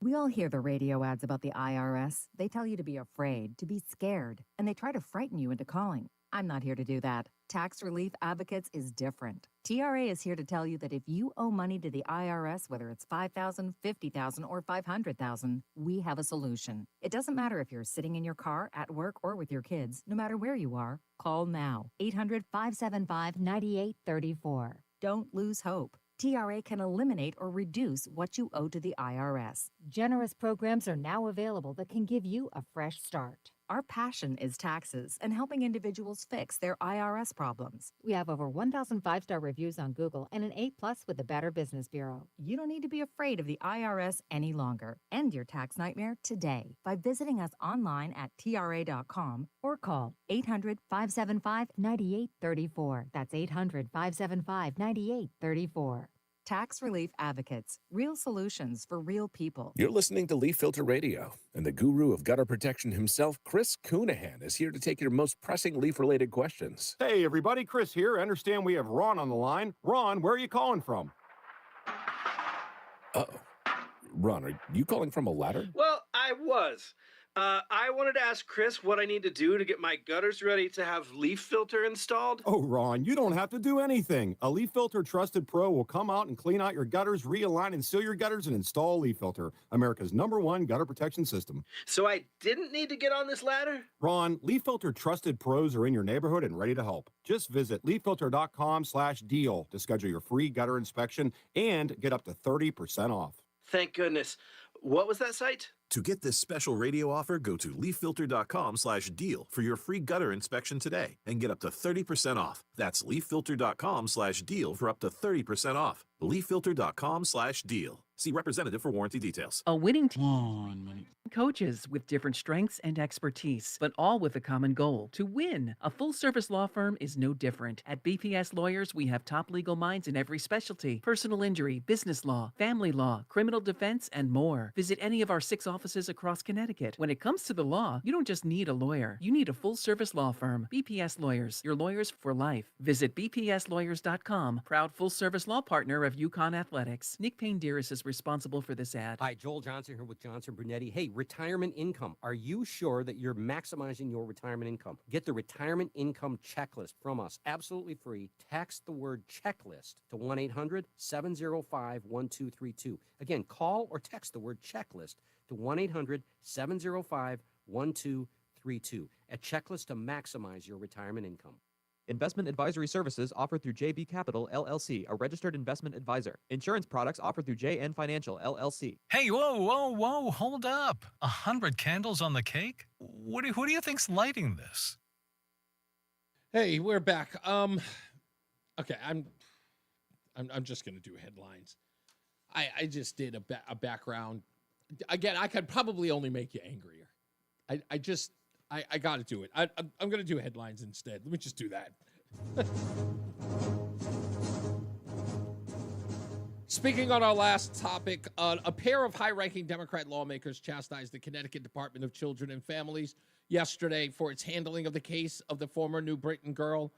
We all hear the radio ads about the IRS. They tell you to be afraid, to be scared, and they try to frighten you into calling. I'm not here to do that. Tax Relief Advocates is different. TRA is here to tell you that if you owe money to the IRS, whether it's $5,000, $50,000, or $500,000, we have a solution. It doesn't matter if you're sitting in your car, at work, or with your kids. No matter where you are, call now. 800-575-9834. Don't lose hope. TRA can eliminate or reduce what you owe to the IRS. Generous programs are now available that can give you a fresh start. Our passion is taxes and helping individuals fix their IRS problems. We have over 1,000 five-star reviews on Google and an A+ with the Better Business Bureau. You don't need to be afraid of the IRS any longer. End your tax nightmare today by visiting us online at TRA.com or call 800-575-9834. That's 800-575-9834. Tax Relief Advocates. Real solutions for real people. You're listening to Leaf Filter Radio, and the guru of gutter protection himself, Chris Coonahan, is here to take your most pressing leaf-related questions. Hey, everybody, Chris here. I understand we have Ron on the line. Ron, where are you calling from? Uh-oh. Ron, are you calling from a ladder? Well, I was. I wanted to ask Chris what I need to do to get my gutters ready to have leaf filter installed. Oh, Ron, you don't have to do anything. A Leaf Filter Trusted Pro will come out and clean out your gutters, realign and seal your gutters, and install a Leaf Filter, America's #1 gutter protection system. So I didn't need to get on this ladder? Ron, Leaf Filter Trusted Pros are in your neighborhood and ready to help. Just visit leaffilter.com/deal to schedule your free gutter inspection and get up to 30% off. Thank goodness. What was that site? To get this special radio offer, go to leaffilter.com/deal for your free gutter inspection today and get up to 30% off. That's leaffilter.com/deal for up to 30% off. leaffilter.com/deal. See representative for warranty details. A winning team. Coaches with different strengths and expertise, but all with a common goal: to win. A full-service law firm is no different. At BPS Lawyers, we have top legal minds in every specialty: personal injury, business law, family law, criminal defense, and more. Visit any of our 6 offices across Connecticut. When it comes to the law, you don't just need a lawyer. You need a full-service law firm. BPS Lawyers, your lawyers for life. Visit bpslawyers.com. Proud full-service law partner of UConn Athletics. Nick Payne-Dearest is responsible for this ad. Hi, Joel Johnson here with Johnson Brunetti. Hey, retirement income. Are you sure that you're maximizing your retirement income? Get the retirement income checklist from us, absolutely free. Text the word checklist to 1-800-705-1232. Again, call or text the word checklist to 1-800-705-1232. A checklist to maximize your retirement income. Investment advisory services offered through JB Capital, LLC, a registered investment advisor. Insurance products offered through JN Financial, LLC. Hey, whoa, hold up. 100 candles on the cake? Who do you think's lighting this? Hey, we're back. Okay, I'm just gonna do headlines. I just did a background. Again, I could probably only make you angrier. I got to do it. I'm going to do headlines instead. Let me just do that. Speaking on our last topic, a pair of high-ranking Democrat lawmakers chastised the Connecticut Department of Children and Families yesterday for its handling of the case of the former New Britain girl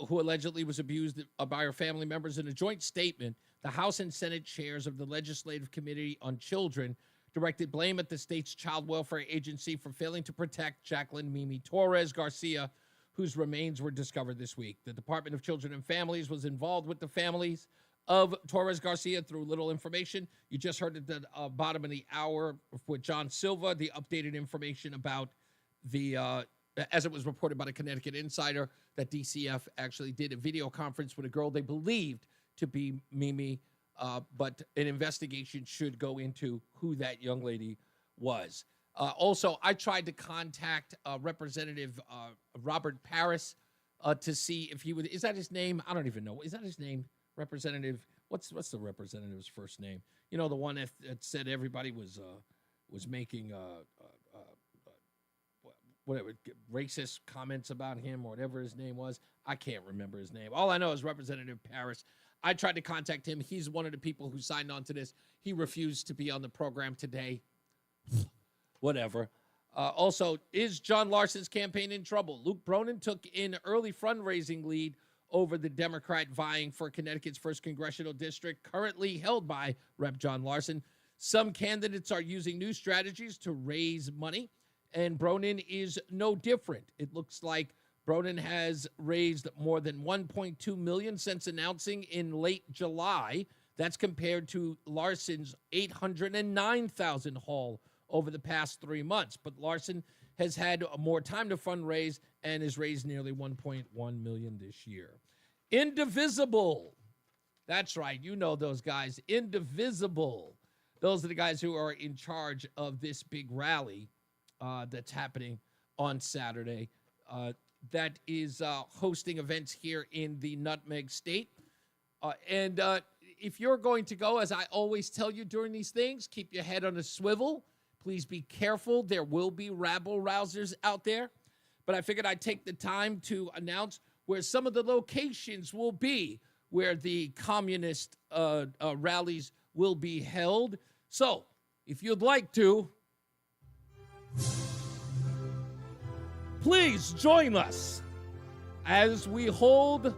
who allegedly was abused by her family members. In a joint statement, the House and Senate chairs of the Legislative Committee on Children directed blame at the state's child welfare agency for failing to protect Jacqueline Mimi Torres Garcia, whose remains were discovered this week. The Department of Children and Families was involved with the families of Torres Garcia through little information. You just heard at the bottom of the hour with John Silva, the updated information about the, as it was reported by the Connecticut Insider, that DCF actually did a video conference with a girl they believed to be Mimi, but an investigation should go into who that young lady was. Also, I tried to contact Representative Robert Paris to see if he would. Is that his name? I don't even know. Is that his name? Representative. What's the representative's first name? You know, the one that said everybody was making whatever racist comments about him or whatever his name was. I can't remember his name. All I know is Representative Paris. I tried to contact him. He's one of the people who signed on to this. He refused to be on the program today. Whatever. Also, is John Larson's campaign in trouble? Luke Bronin took in early fundraising lead over the Democrat vying for Connecticut's 1st congressional district, currently held by Rep. John Larson. Some candidates are using new strategies to raise money, and Bronin is no different. It looks like Bronin has raised more than $1.2 million since announcing in late July. That's compared to Larson's $809,000 haul over the past 3 months. But Larson has had more time to fundraise and has raised nearly $1.1 million this year. Indivisible. That's right. You know those guys. Indivisible. Those are the guys who are in charge of this big rally that's happening on Saturday that is hosting events here in the Nutmeg State. And if you're going to go, as I always tell you during these things, keep your head on a swivel. Please be careful. There will be rabble-rousers out there. But I figured I'd take the time to announce where some of the locations will be where the communist rallies will be held. So, if you'd like to, please join us as we hold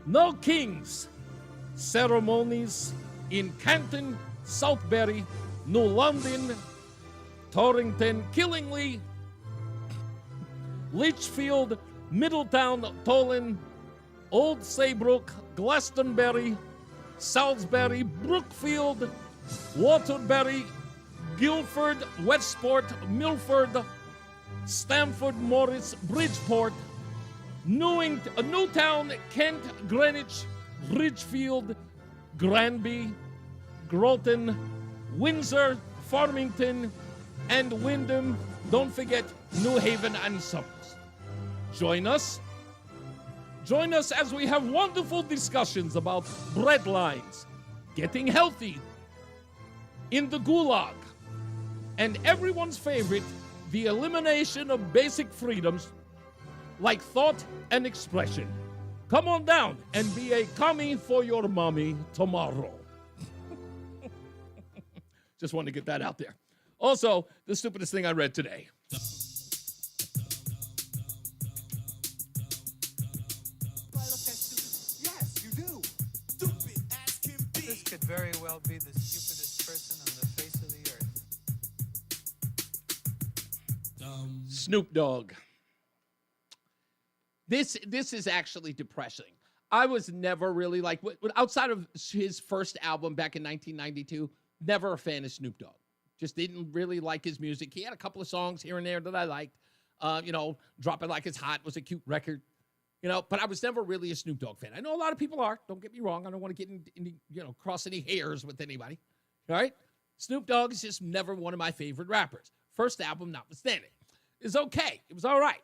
No Kings ceremonies in Canton, Southbury, New London, Torrington, Killingly, Litchfield, Middletown, Tolan, Old Saybrook, Glastonbury, Salisbury, Brookfield, Waterbury, Guildford, Westport, Milford, Stamford, Morris, Bridgeport, Newtown, Kent, Greenwich, Ridgefield, Granby, Groton, Windsor, Farmington, and Wyndham. Don't forget New Haven and Somers. Join us as we have wonderful discussions about bread lines, getting healthy, in the gulag, and everyone's favorite, the elimination of basic freedoms like thought and expression. Come on down and be a commie for your mommy tomorrow. Just wanted to get that out there. Also, the stupidest thing I read today. Yes, you do. Stupid as can be. This could very well be the stupidest person on the face of the earth. Snoop Dogg. This is actually depressing. I was never really like, outside of his first album back in 1992, never a fan of Snoop Dogg. Just didn't really like his music. He had a couple of songs here and there that I liked. Drop It Like It's Hot was a cute record. But I was never really a Snoop Dogg fan. I know a lot of people are. Don't get me wrong. I don't want to get cross any hairs with anybody. All right? Snoop Dogg is just never one of my favorite rappers. First album notwithstanding. It's okay. It was all right.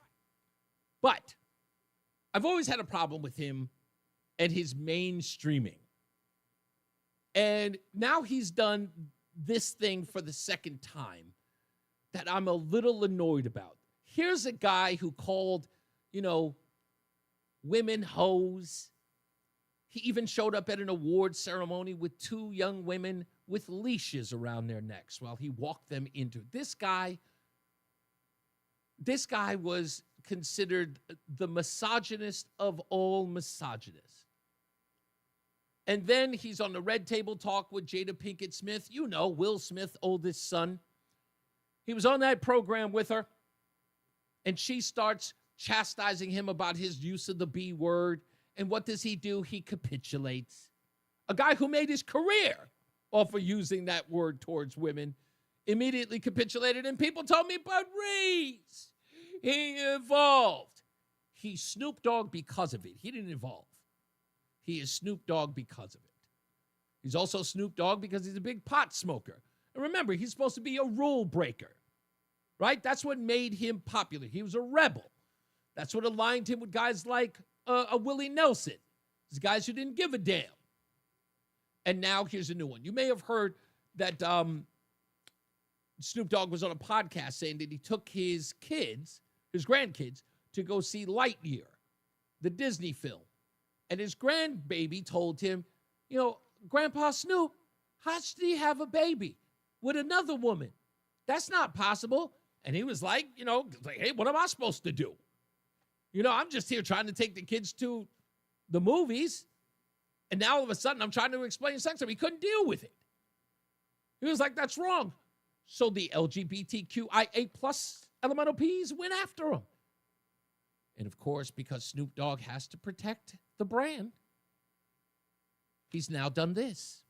But I've always had a problem with him and his mainstreaming. And now he's done this thing for the second time that I'm a little annoyed about. Here's a guy who called, women hoes. He even showed up at an award ceremony with two young women with leashes around their necks while he walked them into it. This guy was considered the misogynist of all misogynists. And then he's on the Red Table Talk with Jada Pinkett Smith. Will Smith's oldest son. He was on that program with her, and she starts chastising him about his use of the B word. And what does he do? He capitulates. A guy who made his career off of using that word towards women immediately capitulated, and people told me, but Reese, he evolved. He's Snoop Dogg because of it. He didn't evolve. He is Snoop Dogg because of it. He's also Snoop Dogg because he's a big pot smoker. And remember, he's supposed to be a rule breaker, right? That's what made him popular. He was a rebel. That's what aligned him with guys like a Willie Nelson. These guys who didn't give a damn. And now here's a new one. You may have heard that Snoop Dogg was on a podcast saying that he took his grandkids, to go see Lightyear, the Disney film. And his grandbaby told him, Grandpa Snoop, how should he have a baby with another woman? That's not possible. And he was like, hey, what am I supposed to do? I'm just here trying to take the kids to the movies. And now all of a sudden I'm trying to explain sex to him. He couldn't deal with it. He was like, that's wrong. So the LGBTQIA plus elemental P's went after him. And of course, because Snoop Dogg has to protect the brand, he's now done this.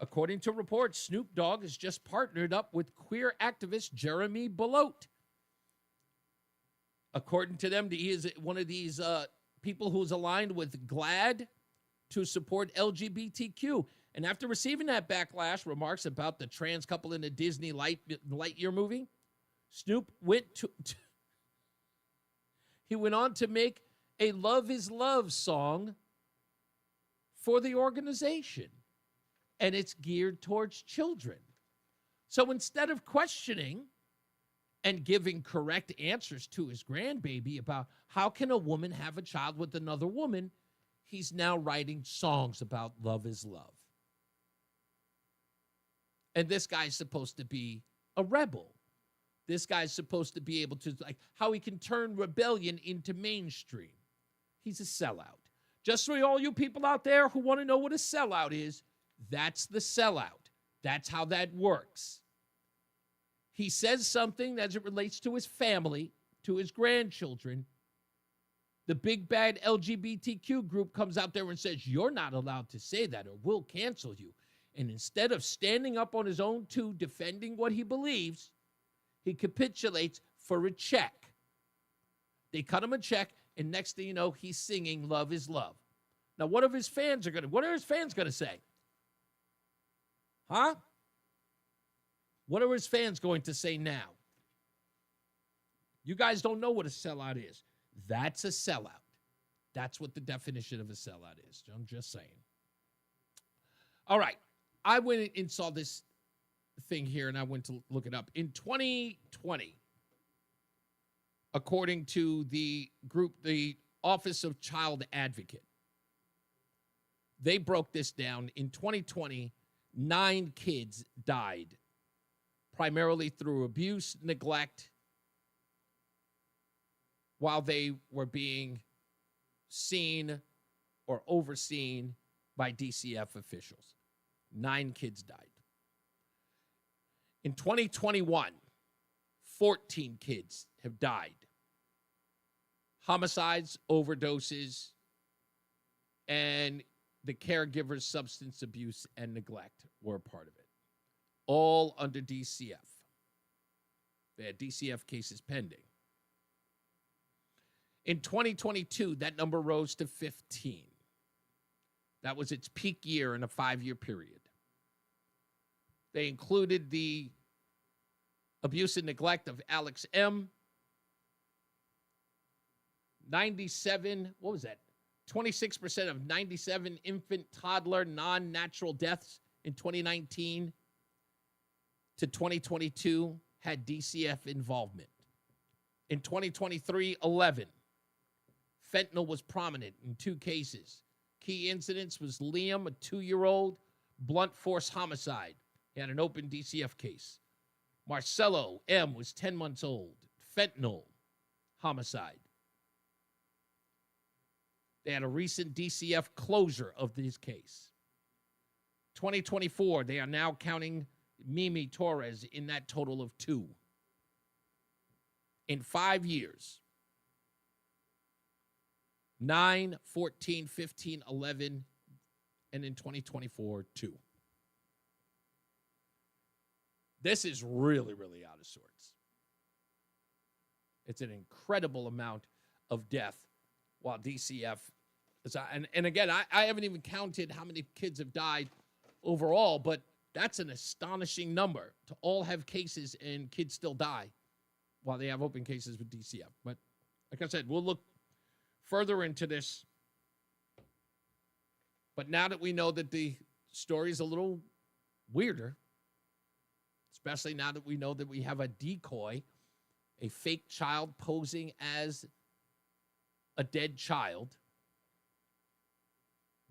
According to reports, Snoop Dogg has just partnered up with queer activist Jeremy Belote. According to them, he is one of these people who's aligned with GLAAD to support LGBTQ. And after receiving that backlash, remarks about the trans couple in the Disney Lightyear movie, Snoop he went on to make a Love is Love song for the organization, and it's geared towards children. So instead of questioning and giving correct answers to his grandbaby about how can a woman have a child with another woman, he's now writing songs about love is love. And this guy's supposed to be a rebel. This guy's supposed to be able to, like, how he can turn rebellion into mainstream. He's a sellout. Just for all you people out there who want to know what a sellout is, that's the sellout. That's how that works. He says something as it relates to his family, to his grandchildren. The big bad LGBTQ group comes out there and says, you're not allowed to say that or we'll cancel you. And instead of standing up on his own two, defending what he believes, he capitulates for a check. They cut him a check, and next thing you know, he's singing Love is Love. Now, what are his fans going to say? Huh? What are his fans going to say now? You guys don't know what a sellout is. That's a sellout. That's what the definition of a sellout is. I'm just saying. All right. I went and saw this thing here, and I went to look it up. In 2020, according to the group, the Office of Child Advocate, they broke this down. In 2020, 9 kids died, primarily through abuse, neglect, while they were being seen or overseen by DCF officials. 9 kids died. In 2021, 14 kids have died. Homicides, overdoses, and the caregiver's substance abuse and neglect were a part of it. All under DCF. They had DCF cases pending. In 2022, that number rose to 15. That was its peak year in a 5-year period. They included the abuse and neglect of Alex M. 97, what was that? 26% of 97 infant, toddler, non-natural deaths in 2019 to 2022 had DCF involvement. In 2023, 11. Fentanyl was prominent in 2 cases. Key incidents was Liam, a 2-year-old, blunt force homicide. He had an open DCF case. Marcelo M. was 10 months old. Fentanyl homicide. They had a recent DCF closure of this case. 2024, they are now counting Mimi Torres in that total of 2. In 5 years, 9, 14, 15, 11, and in 2024, 2. This is really, really out of sorts. It's an incredible amount of death while DCF is, and again, I haven't even counted how many kids have died overall, but that's an astonishing number to all have cases and kids still die while they have open cases with DCF. But like I said, we'll look further into this. But now that we know that the story is a little weirder, especially now that we know that we have a decoy, a fake child posing as a dead child,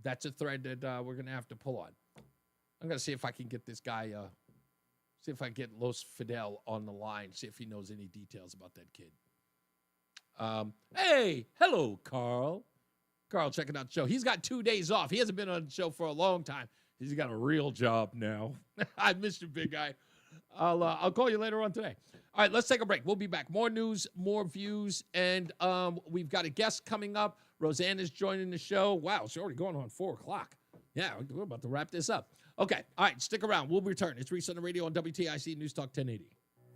that's a thread that we're going to have to pull on. I'm going to see if I can get this guy, see if I get Los Fidel on the line, see if he knows any details about that kid. Hey, hello, Carl. Carl, checking out the show. He's got 2 days off. He hasn't been on the show for a long time. He's got a real job now. I missed you, big guy. I'll call you later on today. All right, let's take a break. We'll be back. More news, more views, and we've got a guest coming up. Roseanne is joining the show. Wow, it's already going on 4 o'clock. Yeah, we're about to wrap this up. Okay, all right, stick around. We'll return. It's Reese on the Radio on WTIC News Talk 1080.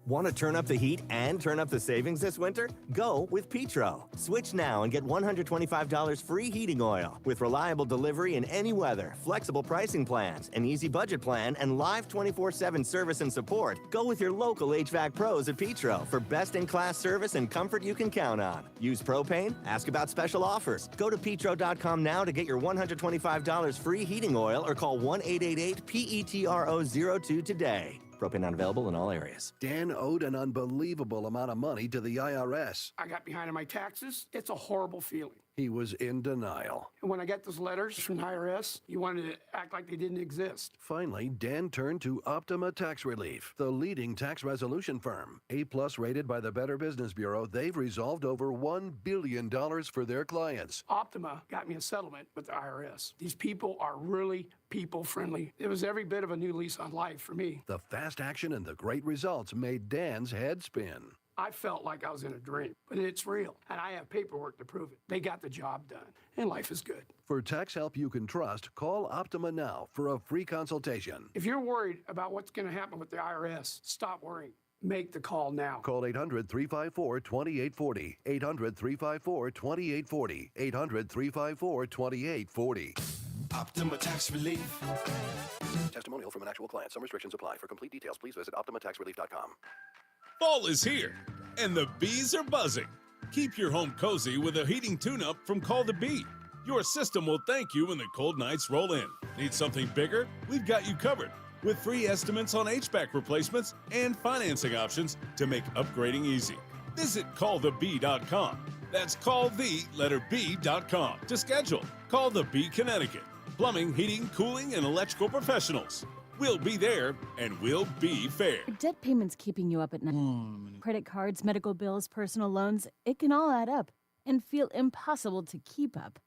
Want to turn up the heat and turn up the savings this winter? Go with Petro. Switch now and get $125 free heating oil with reliable delivery in any weather, flexible pricing plans, an easy budget plan, and live 24/7 service and support. Go with your local HVAC pros at Petro for best-in-class service and comfort you can count on. Use propane? Ask about special offers. Go to petro.com now to get your $125 free heating oil or call 1-888-PETRO02 today. Propane not available in all areas. Dan owed an unbelievable amount of money to the IRS. I got behind on my taxes. It's a horrible feeling. He was in denial. And when I got those letters from the IRS, you wanted to act like they didn't exist. Finally, Dan turned to Optima Tax Relief, the leading tax resolution firm. A-plus rated by the Better Business Bureau, they've resolved over $1 billion for their clients. Optima got me a settlement with the IRS. These people are really people-friendly. It was every bit of a new lease on life for me. The fast action and the great results made Dan's head spin. I felt like I was in a dream, but it's real, and I have paperwork to prove it. They got the job done, and life is good. For tax help you can trust, call Optima now for a free consultation. If you're worried about what's going to happen with the IRS, stop worrying. Make the call now. Call 800-354-2840. 800-354-2840. 800-354-2840. Optima Tax Relief. Testimonial from an actual client. Some restrictions apply. For complete details, please visit OptimaTaxRelief.com. Fall is here, and the bees are buzzing. Keep your home cozy with a heating tune-up from Call the Bee. Your system will thank you when the cold nights roll in. Need something bigger? We've got you covered with free estimates on HVAC replacements and financing options to make upgrading easy. Visit callthebee.com. That's calltheletter.b.com to schedule. Call the Bee Connecticut. Plumbing, heating, cooling, and electrical professionals. We'll be there, and we'll be fair. Are debt payments keeping you up at night? Credit cards, medical bills, personal loans, it can all add up and feel impossible to keep up.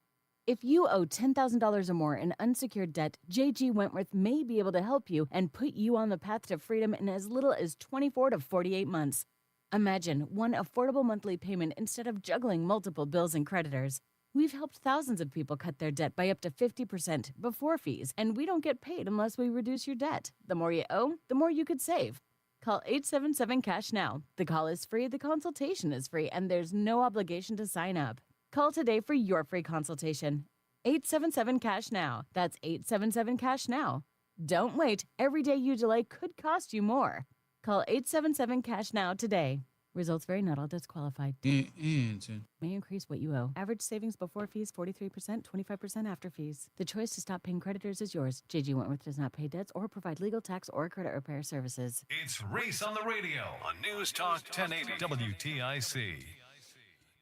If you owe $10,000 or more in unsecured debt, JG Wentworth may be able to help you and put you on the path to freedom in as little as 24 to 48 months. Imagine one affordable monthly payment instead of juggling multiple bills and creditors. We've helped thousands of people cut their debt by up to 50% before fees, and we don't get paid unless we reduce your debt. The more you owe, the more you could save. Call 877-CASH now. The call is free, the consultation is free, and there's no obligation to sign up. Call today for your free consultation. 877-CASH now. That's 877-CASH now. Don't wait. Every day you delay could cost you more. Call 877-CASH now today. Results vary, not all debts qualified. May increase what you owe. Average savings before fees, 43%, 25% after fees. The choice to stop paying creditors is yours. J.G. Wentworth does not pay debts or provide legal, tax, or credit repair services. It's Reese on the Radio on News Talk 1080 WTIC.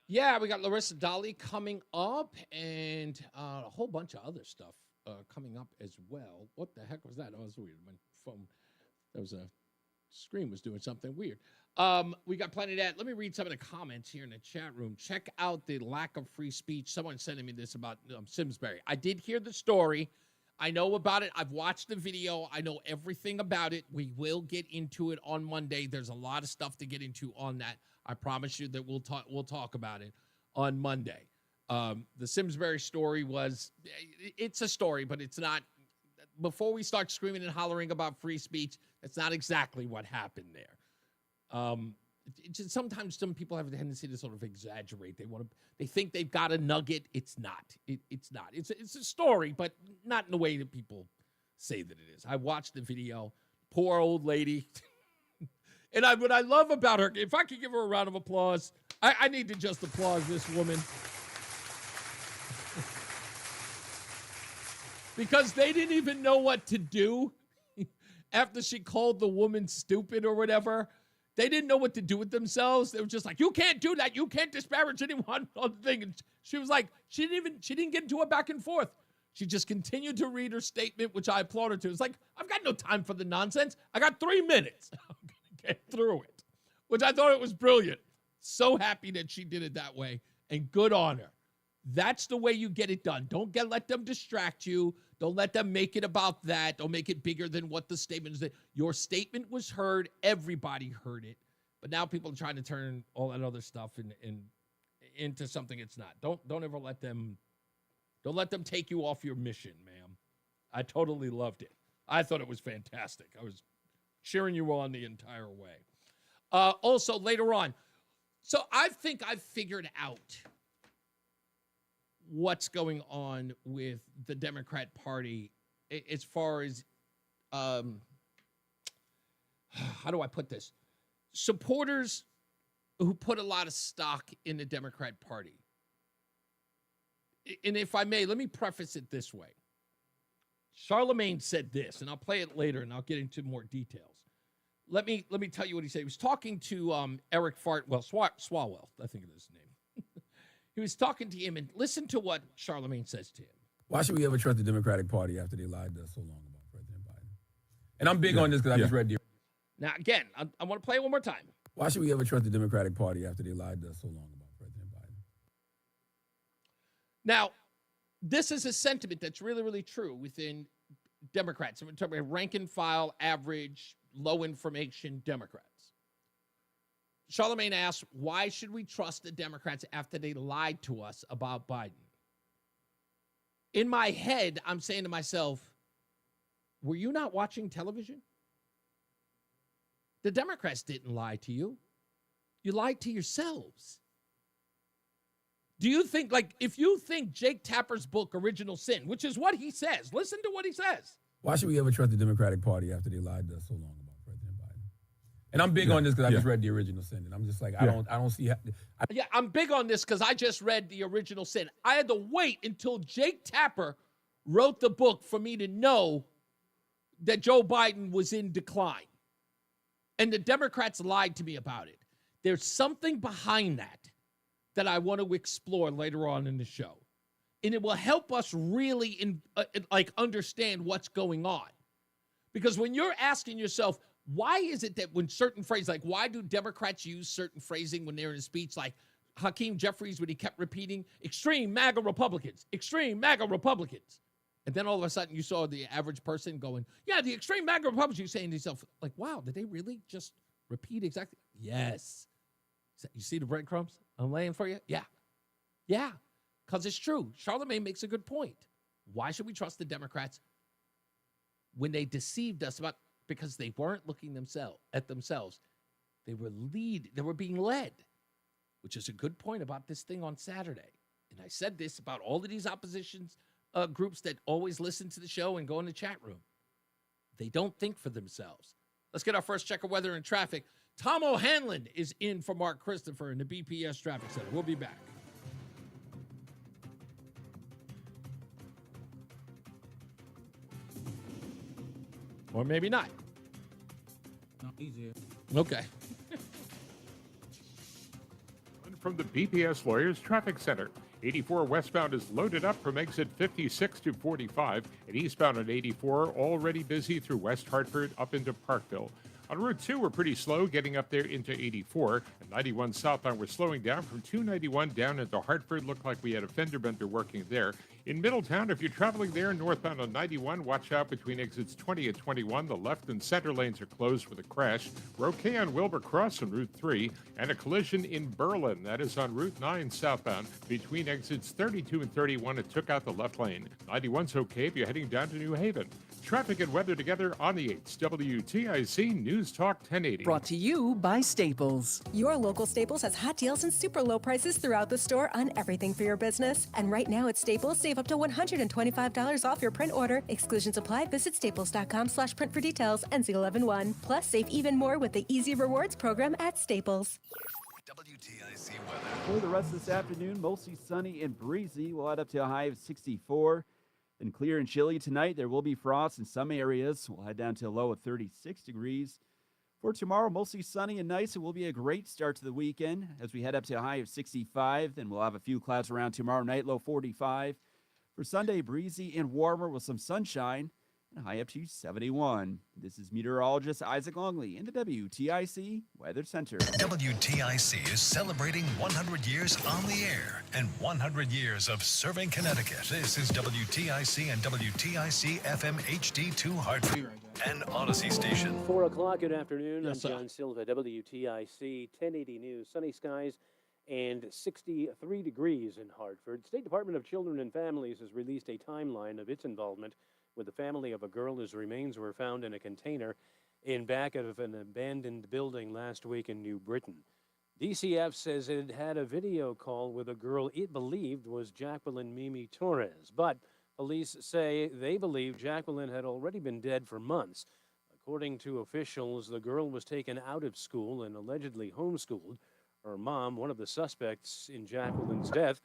Yeah, we got Larissa Dolly coming up and a whole bunch of other stuff coming up as well. What the heck was that? Oh, it was weird. My phone, there was a screen was doing something weird. We got plenty of that. Let me read some of the comments here in the chat room. Check out the lack of free speech. Someone's sending me this about Simsbury. I did hear the story. I know about it. I've watched the video. I know everything about it. We will get into it on Monday. There's a lot of stuff to get into on that. I promise you that we'll talk about it on Monday. The Simsbury story it's a story, but it's not. Before we start screaming and hollering about free speech, that's not exactly what happened there. Sometimes some people have a tendency to sort of exaggerate. They think they've got a nugget. It's not. It's not. It's a story, but not in the way that people say that it is. I watched the video. Poor old lady. And what I love about her, if I could give her a round of applause, I need to just applaud this woman. Because they didn't even know what to do after she called the woman stupid or whatever. They didn't know what to do with themselves. They were just like, you can't do that. You can't disparage anyone on the thing. And she was like, she didn't get into a back and forth. She just continued to read her statement, which I applaud her to. It's like, I've got no time for the nonsense. I got 3 minutes. I'm going to get through it, which I thought it was brilliant. So happy that she did it that way, and good on her. That's the way you get it done. Don't let them distract you. Don't let them make it about that. Don't make it bigger than what the statement is. Your statement was heard. Everybody heard it. But now people are trying to turn all that other stuff into something it's not. Don't ever let them take you off your mission, ma'am. I totally loved it. I thought it was fantastic. I was cheering you on the entire way. Also, later on. So I think I've figured out what's going on with the Democrat Party as far as, how do I put this? Supporters who put a lot of stock in the Democrat Party. And if I may, let me preface it this way. Charlemagne said this, and I'll play it later, and I'll get into more details. Let me tell you what he said. He was talking to Eric Swalwell, I think it is his name. He was talking to him, and listen to what Charlemagne says to him. Why should we ever trust the Democratic Party after they lied to us so long about President Biden? And I'm big on this because I just read the... Now, again, I want to play it one more time. Why should we ever trust the Democratic Party after they lied to us so long about President Biden? Now, this is a sentiment that's really, really true within Democrats. I'm talking about rank and file, average, low information Democrats. Charlemagne asked, why should we trust the Democrats after they lied to us about Biden? In my head, I'm saying to myself, were you not watching television? The Democrats didn't lie to you. You lied to yourselves. Do you think, if you think Jake Tapper's book, Original Sin, which is what he says, listen to what he says. Why should we ever trust the Democratic Party after they lied to us so long about President Biden? And I'm big on this because I just read the Original Sin, and I'm just like, I don't see. I'm big on this because I just read the Original Sin. I had to wait until Jake Tapper wrote the book for me to know that Joe Biden was in decline. And the Democrats lied to me about it. There's something behind that I want to explore later on in the show. And it will help us really understand what's going on. Because when you're asking yourself, why is it that when certain phrases, like why do Democrats use certain phrasing when they're in a speech, like Hakeem Jeffries when he kept repeating, extreme MAGA Republicans, extreme MAGA Republicans. And then all of a sudden you saw the average person going, yeah, the extreme MAGA Republicans. You're saying to yourself, like, wow, did they really just repeat exactly? Yes. You see the breadcrumbs I'm laying for you? Yeah. Yeah. Because it's true. Charlemagne makes a good point. Why should we trust the Democrats when they deceived us because they weren't looking at themselves? They were being led, which is a good point about this thing on Saturday. And I said this about all of these oppositions groups that always listen to the show and go in the chat room. They don't think for themselves. Let's get our first check of weather and traffic. Tom O'Hanlon is in for Mark Christopher in the BPS Traffic Center. We'll be back. Or maybe not. Not easier. Okay. From the BPS Lawyers Traffic Center. 84 westbound is loaded up from exit 56 to 45, and eastbound on 84 already busy through West Hartford up into Parkville. On Route 2, we're pretty slow getting up there into 84. And 91 southbound, we're slowing down from 291 down into Hartford. Looked like we had a fender bender working there. In Middletown, if you're traveling there northbound on 91, watch out between exits 20 and 21. The left and center lanes are closed with a crash. We're okay on Wilbur Cross on Route 3. And a collision in Berlin. That is on Route 9 southbound. Between exits 32 and 31, it took out the left lane. 91's okay if you're heading down to New Haven. Traffic and weather together on the 8th. WTIC News Talk 1080. Brought to you by Staples. Your local Staples has hot deals and super low prices throughout the store on everything for your business. And right now at Staples, save up to $125 off your print order. Exclusions apply. Visit staples.com/print for details. NC11-1. Plus, save even more with the Easy Rewards program at Staples. WTIC weather. For the rest of this afternoon, mostly sunny and breezy. We'll head up to a high of 64. Then clear and chilly tonight. There will be frost in some areas. We'll head down to a low of 36 degrees. For tomorrow, mostly sunny and nice. It will be a great start to the weekend as we head up to a high of 65. Then we'll have a few clouds around tomorrow night, low 45. For Sunday, breezy and warmer with some sunshine and a high up to 71. This is meteorologist Isaac Longley in the WTIC Weather Center. WTIC is celebrating 100 years on the air and 100 years of serving Connecticut. This is WTIC and WTIC FM HD2 Hartford and Odyssey Station. 4 o'clock, good afternoon. Yes, I'm John Silva, WTIC 1080 News. Sunny skies and 63 degrees in Hartford. State Department of Children and Families has released a timeline of its involvement with the family of a girl whose remains were found in a container in back of an abandoned building last week in New Britain. DCF says it had a video call with a girl it believed was Jacqueline Mimi Torres, but police say they believe Jacqueline had already been dead for months. According to officials, the girl was taken out of school and allegedly homeschooled. Her mom, one of the suspects in Jacqueline's death,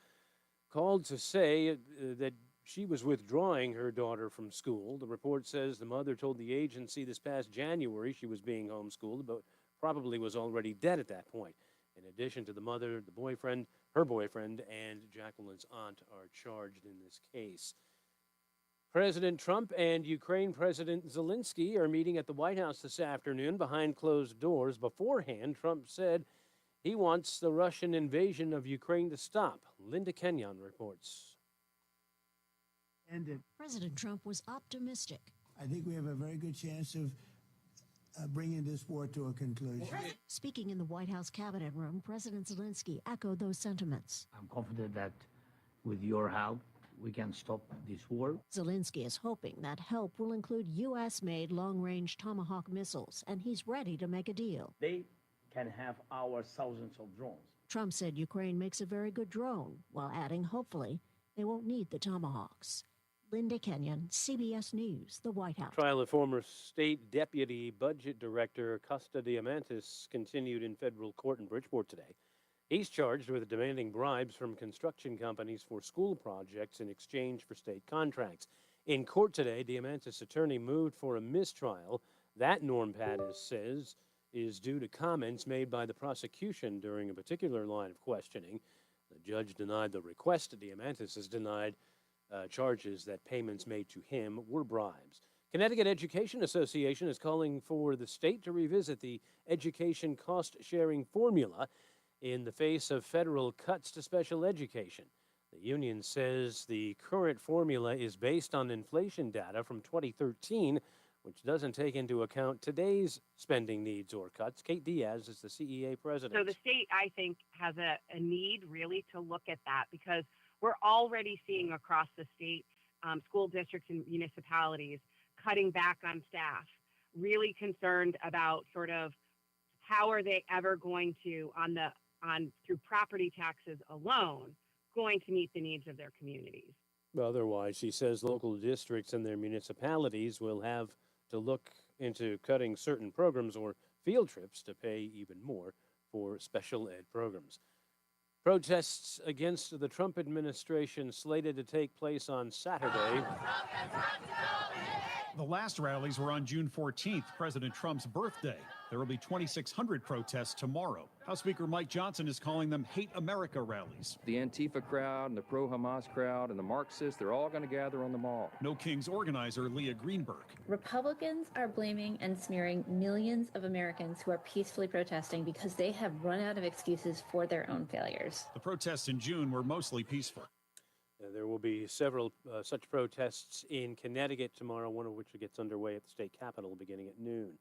called to say that she was withdrawing her daughter from school. The report says the mother told the agency this past January she was being homeschooled, but probably was already dead at that point. In addition to the mother, the boyfriend, her boyfriend, and Jacqueline's aunt are charged in this case. President Trump and Ukraine President Zelensky are meeting at the White House this afternoon behind closed doors. Beforehand, Trump said he wants the Russian invasion of Ukraine to stop. Linda Kenyon reports. President Trump was optimistic. I think we have a very good chance of bringing this war to a conclusion. Speaking in the White House cabinet room, President Zelensky echoed those sentiments. I'm confident that with your help, we can stop this war. Zelensky is hoping that help will include U.S.-made long-range Tomahawk missiles, and he's ready to make a deal. They can have our thousands of drones. Trump said Ukraine makes a very good drone, while adding, hopefully, they won't need the Tomahawks. Linda Kenyon, CBS News, the White House. Trial of former state deputy budget director Costa Diamantis continued in federal court in Bridgeport today. He's charged with demanding bribes from construction companies for school projects in exchange for state contracts. In court today, Diamantis' attorney moved for a mistrial. That, Norm Pattis says, is due to comments made by the prosecution during a particular line of questioning. The judge denied the request. Diamantis has denied charges that payments made to him were bribes. Connecticut Education Association is calling for the state to revisit the education cost-sharing formula in the face of federal cuts to special education. The union says the current formula is based on inflation data from 2013, which doesn't take into account today's spending needs or cuts. Kate Diaz is the CEA president. So the state, I think, has a need really to look at that, because we're already seeing across the state school districts and municipalities cutting back on staff, really concerned about sort of how are they ever going to, through property taxes alone, going to meet the needs of their communities. Otherwise, she says local districts and their municipalities will have to look into cutting certain programs or field trips to pay even more for special ed programs. Protests against the Trump administration slated to take place on Saturday. The last rallies were on June 14th, President Trump's birthday. There will be 2,600 protests tomorrow. House Speaker Mike Johnson is calling them Hate America rallies. The Antifa crowd and the pro-Hamas crowd and the Marxists, they're all going to gather on the mall. No Kings organizer Leah Greenberg. Republicans are blaming and smearing millions of Americans who are peacefully protesting because they have run out of excuses for their own failures. The protests in June were mostly peaceful. There will be several such protests in Connecticut tomorrow, one of which gets underway at the state capitol beginning at noon.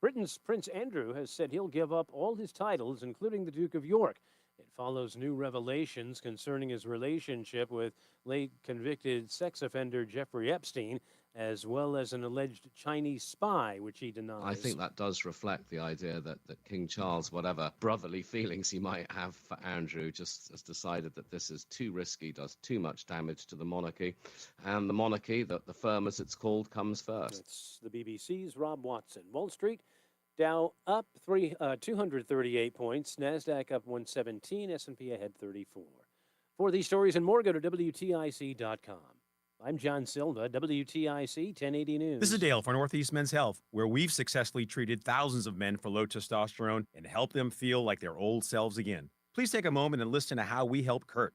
Britain's Prince Andrew has said he'll give up all his titles, including the Duke of York. It follows new revelations concerning his relationship with late convicted sex offender Jeffrey Epstein, as well as an alleged Chinese spy, which he denies. I think that does reflect the idea that King Charles, whatever brotherly feelings he might have for Andrew, just has decided that this is too risky, does too much damage to the monarchy. And the monarchy, the firm as it's called, comes first. It's the BBC's Rob Watson. Wall Street, Dow up 238 points, NASDAQ up 117, S&P ahead 34. For these stories and more, go to WTIC.com. I'm John Silva, WTIC 1080 News. This is Dale for Northeast Men's Health, where we've successfully treated thousands of men for low testosterone and helped them feel like their old selves again. Please take a moment and listen to how we help Kurt.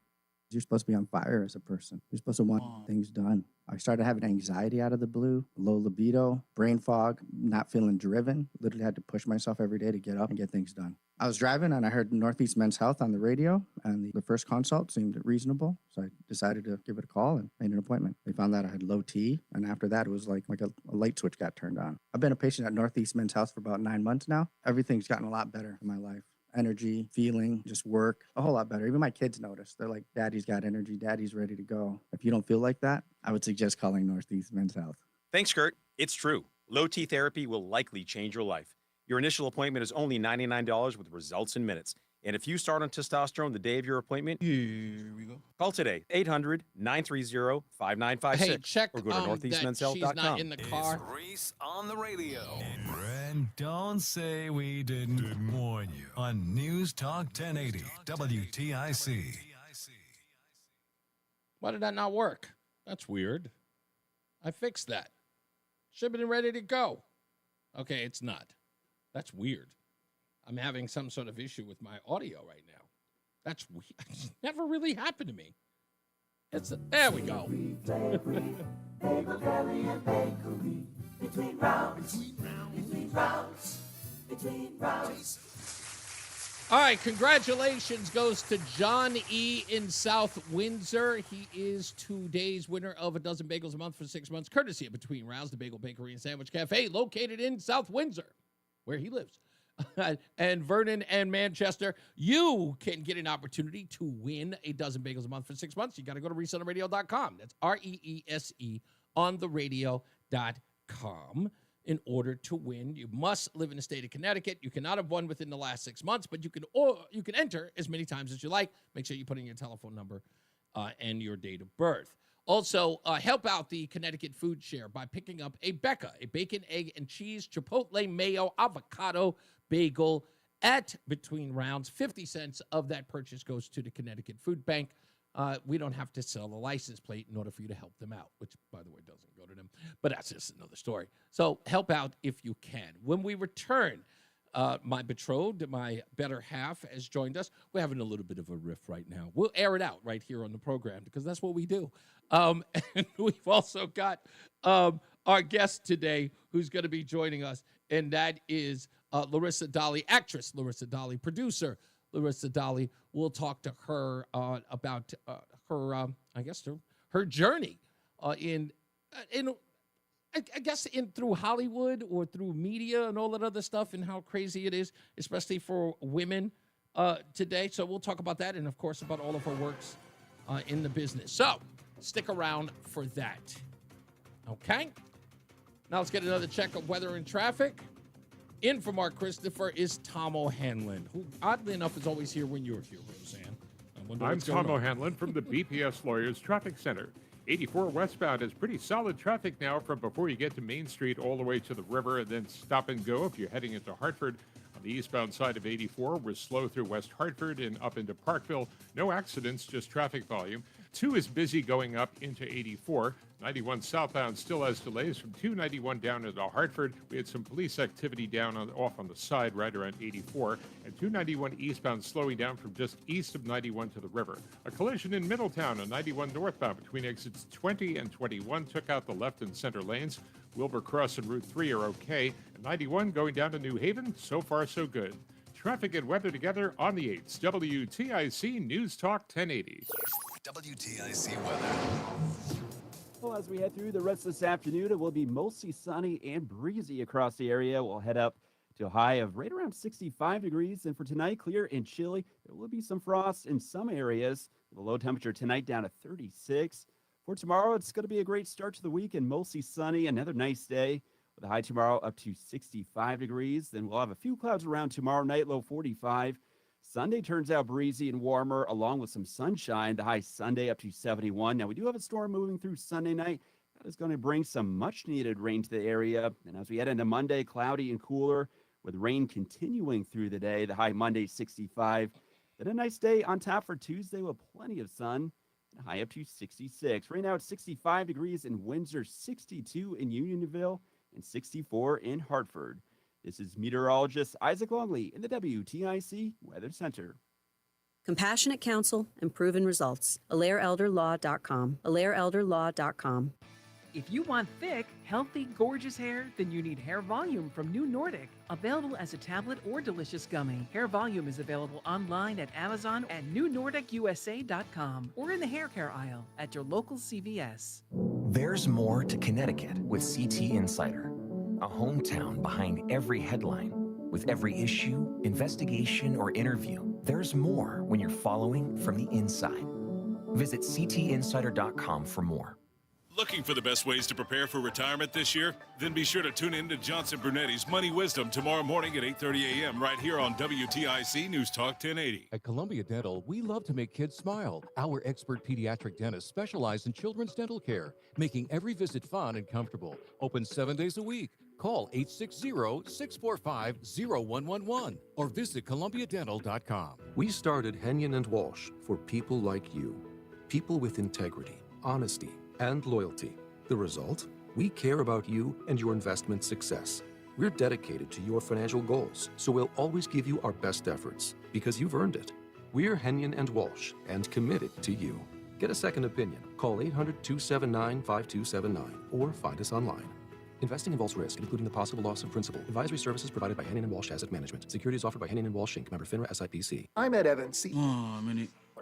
You're supposed to be on fire as a person. You're supposed to want things done. I started having anxiety out of the blue, low libido, brain fog, not feeling driven. Literally had to push myself every day to get up and get things done. I was driving and I heard Northeast Men's Health on the radio, and the first consult seemed reasonable. So I decided to give it a call and made an appointment. They found that I had low T, and after that, it was like a light switch got turned on. I've been a patient at Northeast Men's Health for about 9 months now. Everything's gotten a lot better in my life. Energy, feeling, just work, a whole lot better. Even my kids notice. They're like, Daddy's got energy, Daddy's ready to go. If you don't feel like that, I would suggest calling Northeast Men's Health. Thanks, Kurt. It's true. Low T therapy will likely change your life. Your initial appointment is only $99 with results in minutes. And if you start on testosterone the day of your appointment, here we go. Call today, 800-930-5956. Hey, check or go to that she's northeastmenshealth.com. not in the car. It's Reese on the radio. And don't say we didn't warn you on News Talk 1080 WTIC. Why did that not work? That's weird. I fixed that. Should have been ready to go. Okay, it's not. That's weird. I'm having some sort of issue with my audio right now. That's weird. It's never really happened to me. There we go. All right, congratulations goes to John E. in South Windsor. He is today's winner of a dozen bagels a month for 6 months, courtesy of Between Rounds, the Bagel Bakery and Sandwich Cafe, located in South Windsor, where he lives. And Vernon and Manchester, you can get an opportunity to win a dozen bagels a month for 6 months. You got to go to reeseontheradio.com. That's REESE on the radio.com. In order to win, you must live in the state of Connecticut. You cannot have won within the last 6 months, but you can enter as many times as you like. Make sure you put in your telephone number and your date of birth. Also, help out the Connecticut Food Share by picking up a Becca, a bacon, egg, and cheese, chipotle, mayo, avocado bagel at Between Rounds. 50 cents of that purchase goes to the Connecticut Food Bank. We don't have to sell the license plate in order for you to help them out, which, by the way, doesn't go to them. But that's just another story. So help out if you can. When we return, my betrothed, my better half, has joined us. We're having a little bit of a riff right now. We'll air it out right here on the program because that's what we do. And we've also got our guest today who's going to be joining us, and that is Larissa Dolly, actress Larissa Dolly, producer Larissa Dolly. We'll talk to her about her, her journey in through Hollywood or through media and all that other stuff, and how crazy it is, especially for women today. So we'll talk about that, and of course about all of her works in the business. So stick around for that. Okay. Now let's get another check of weather and traffic. In for Mark Christopher is Tom O'Hanlon, who oddly enough is always here when you're here, Roseanne. I'm Tom O'Hanlon from the BPS Lawyers Traffic Center. 84 westbound is pretty solid traffic now from before you get to Main Street all the way to the river, and then stop and go if you're heading into Hartford. On the eastbound side of 84, we're slow through West Hartford and up into Parkville. No accidents, just traffic volume. 2 is busy going up into 84. 91 southbound still has delays from 291 down into Hartford. We had some police activity off on the side right around 84. And 291 eastbound slowing down from just east of 91 to the river. A collision in Middletown on 91 northbound between exits 20 and 21 took out the left and center lanes. Wilbur Cross and Route 3 are okay. And 91 going down to New Haven, so far so good. Traffic and weather together on the 8s. WTIC News Talk 1080. WTIC weather. Well, as we head through the rest of this afternoon, it will be mostly sunny and breezy across the area. We'll head up to a high of right around 65 degrees. And for tonight, clear and chilly. There will be some frost in some areas. The low temperature tonight down to 36. For tomorrow, it's going to be a great start to the week and mostly sunny. Another nice day with a high tomorrow up to 65 degrees. Then we'll have a few clouds around tomorrow night, low 45. Sunday turns out breezy and warmer, along with some sunshine. The high Sunday up to 71. Now, we do have a storm moving through Sunday night. That is going to bring some much-needed rain to the area. And as we head into Monday, cloudy and cooler, with rain continuing through the day. The high Monday, 65. Then a nice day on tap for Tuesday with plenty of sun. And high up to 66. Right now, it's 65 degrees in Windsor, 62 in Unionville, and 64 in Hartford. This is meteorologist Isaac Longley in the WTIC Weather Center. Compassionate counsel and proven results. AlairElderLaw.com. AlairElderLaw.com. If you want thick, healthy, gorgeous hair, then you need Hair Volume from New Nordic. Available as a tablet or delicious gummy, Hair Volume is available online at Amazon and NewNordicUSA.com or in the hair care aisle at your local CVS. There's more to Connecticut with CT Insider, a hometown behind every headline. With every issue, investigation, or interview, there's more when you're following from the inside. Visit CTInsider.com for more. Looking for the best ways to prepare for retirement this year? Then be sure to tune in to Johnson Brunetti's Money Wisdom tomorrow morning at 8:30 a.m. right here on WTIC News Talk 1080. At Columbia Dental, we love to make kids smile. Our expert pediatric dentists specialize in children's dental care, making every visit fun and comfortable. Open 7 days a week. Call 860-645-0111 or visit columbiadental.com. We started Henyon and Walsh for people like you. People with integrity, honesty, and loyalty. The result? We care about you and your investment success. We're dedicated to your financial goals, so we'll always give you our best efforts because you've earned it. We're Henyon and Walsh and committed to you. Get a second opinion. Call 800-279-5279 or find us online. Investing involves risk, including the possible loss of principal. Advisory services provided by Henyon and Walsh Asset Management. Securities offered by Henyon and Walsh Inc. Member FINRA SIPC. I'm Ed Evans.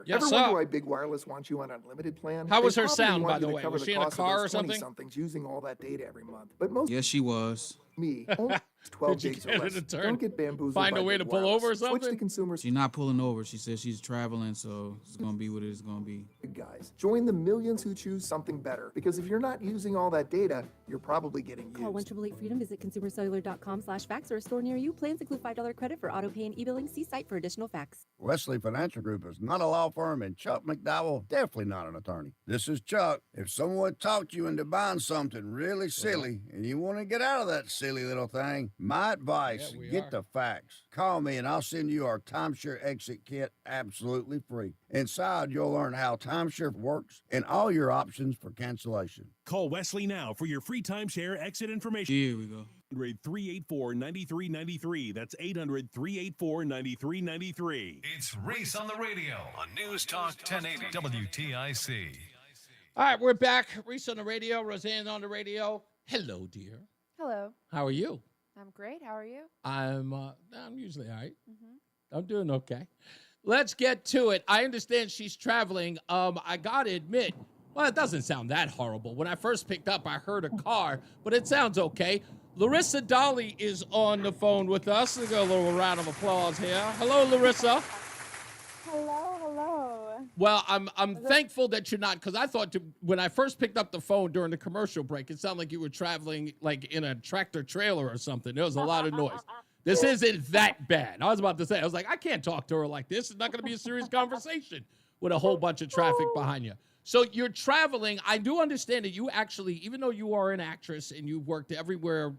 Yes, Ever sir. wonder why big wireless wants you on an unlimited plan? How was They her probably sound, want by the you to way? cover Was the she in a cost of car those or something? 20-somethings using all that data every month. But most Yes, she was. me, only 12 Did you days get or her less. to turn? Don't get bamboozled Find by a way big to pull over or wireless. Switch to something? consumers. She's not pulling over. She said she's traveling, so it's gonna be what it's gonna be. Guys, join the millions who choose something better. Because if you're not using all that data, you're probably getting used. Call 1-888-FREEDOM. Visit consumercellular.com/facts or a store near you. Plans include $5 credit for auto pay and e-billing. See site for additional facts. Wesley Financial Group is not a law firm, and Chuck McDowell definitely not an attorney. This is Chuck. If someone talked you into buying something really silly and you want to get out of that silly little thing, my advice, get the facts. Call me and I'll send you our timeshare exit kit absolutely free. Inside, you'll learn how timeshare works and all your options for cancellation. Call Wesley now for your free timeshare exit information. Here we go. 800-384-9393. That's 800-384-9393. It's Reese on the Radio on News Talk 1080 WTIC. All right, we're back. Reese on the radio, Roseanne on the radio. Hello, dear. Hello. How are you? I'm great. How are you? I'm usually all right. I'm doing okay. Let's get to it. I understand she's traveling. I got to admit, well, it doesn't sound that horrible. When I first picked up, I heard a car, but it sounds okay. Larissa Dolly is on the phone with us. Let's get a little round of applause here. Hello, Larissa. Hello, hello. Well, I'm thankful that you're not, because I thought when I first picked up the phone during the commercial break, it sounded like you were traveling like in a tractor trailer or something. There was a lot of noise. This isn't that bad. I was about to say, I was like, I can't talk to her like this. It's not going to be a serious conversation with a whole bunch of traffic behind you. So you're traveling. I do understand that you actually, even though you are an actress and you've worked everywhere,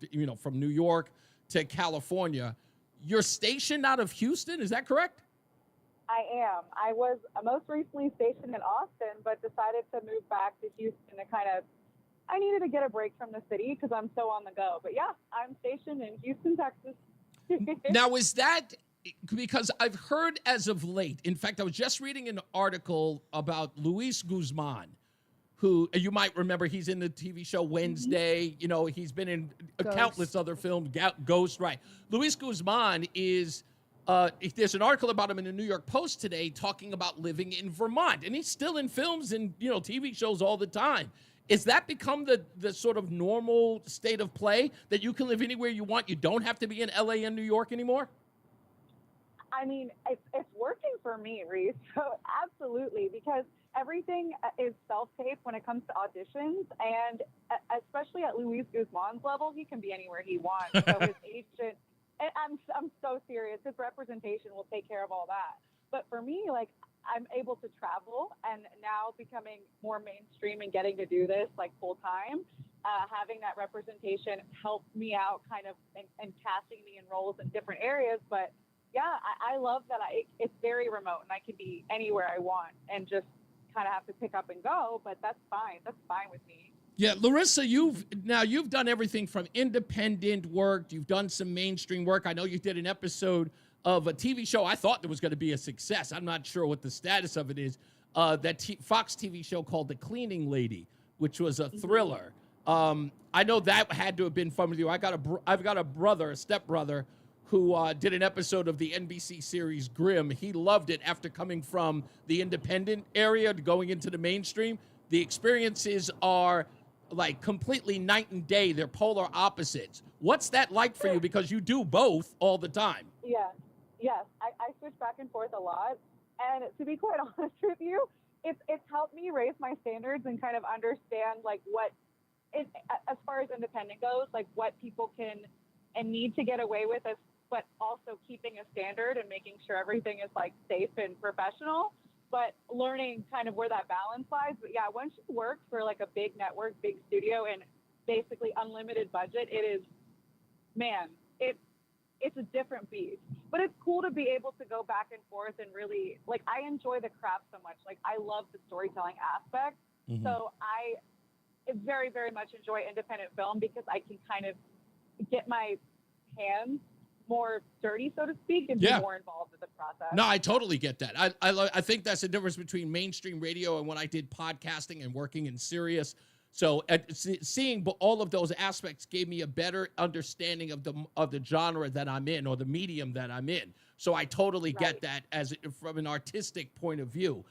you know, from New York to California, you're stationed out of Houston. Is that correct? I am. I was most recently stationed in Austin, but decided to move back to Houston to I needed to get a break from the city because I'm so on the go. But yeah, I'm stationed in Houston, Texas. Now, is that because I've heard as of late, in fact, I was just reading an article about Luis Guzman, who you might remember, he's in the TV show Wednesday. You know, he's been in countless other films, Ghost, right. Luis Guzman is... there's an article about him in the New York Post today talking about living in Vermont, and he's still in films and, you know, TV shows all the time. Is that become the sort of normal state of play that you can live anywhere you want? You don't have to be in LA and New York anymore? I mean, it's working for me, Reese. So absolutely, because everything is self-tape when it comes to auditions, and especially at Luis Guzman's level, he can be anywhere he wants. So his agent... And I'm so serious. His representation will take care of all that. But for me, like, I'm able to travel, and now becoming more mainstream and getting to do this like full time, having that representation helped me out kind of and casting me in roles in different areas. But yeah, I love that it's very remote and I can be anywhere I want and just kind of have to pick up and go. But that's fine. That's fine with me. Yeah, Larissa, you've done everything from independent work. You've done some mainstream work. I know you did an episode of a TV show I thought that was going to be a success. I'm not sure what the status of it is. That Fox TV show called The Cleaning Lady, which was a thriller. I know that had to have been fun with you. I've got a brother, a stepbrother, who did an episode of the NBC series Grimm. He loved it after coming from the independent area to going into the mainstream. The experiences are like completely night and day. They're polar opposites. What's that like for you? Because you do both all the time. Yes. I switch back and forth a lot. And to be quite honest with you, it's helped me raise my standards and kind of understand like what it, as far as independent goes, like what people can and need to get away with, but also keeping a standard and making sure everything is like safe and professional, but learning kind of where that balance lies. But yeah, once you work for like a big network, big studio, and basically unlimited budget, it is, man, it's a different beast. But it's cool to be able to go back and forth and really, like, I enjoy the craft so much. Like, I love the storytelling aspect. Mm-hmm. So I very, very much enjoy independent film because I can kind of get my hands more dirty, so to speak, and be more involved with the process. No, I totally get that. I think that's the difference between mainstream radio and when I did podcasting and working in Sirius. So seeing all of those aspects gave me a better understanding of the genre that I'm in or the medium that I'm in. So I totally get that from an artistic point of view.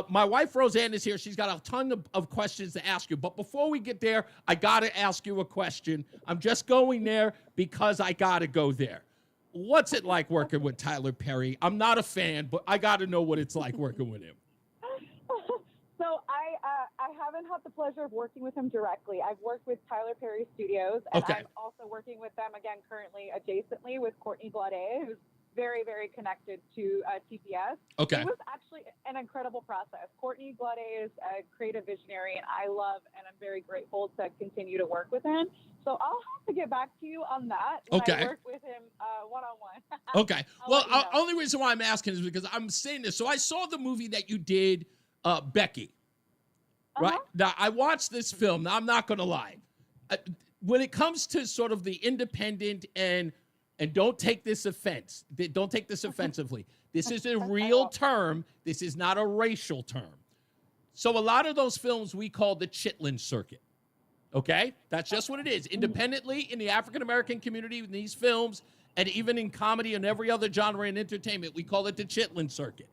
My wife, Roseanne, is here. She's got a ton of questions to ask you. But before we get there, I got to ask you a question. I'm just going there because I got to go there. What's it like working with Tyler Perry? I'm not a fan, but I got to know what it's like working with him. So I haven't had the pleasure of working with him directly. I've worked with Tyler Perry Studios, and I'm also working with them, again, currently adjacently with Courtney Glade, who's very, very connected to TPS. Okay. It was actually an incredible process. Courtney Glade is a creative visionary, and I love and I'm very grateful to continue to work with him. So I'll have to get back to you on that when I work with him one-on-one. Okay. Well, only reason why I'm asking is because I'm saying this. So I saw the movie that you did, Becky. Right? Now, I watched this film. Now, I'm not going to lie. When it comes to sort of the independent and don't take this offense. Don't take this offensively. This is a real term. This is not a racial term. So a lot of those films we call the Chitlin circuit. Okay? That's just what it is. Independently, in the African-American community, in these films, and even in comedy and every other genre in entertainment, we call it the Chitlin circuit.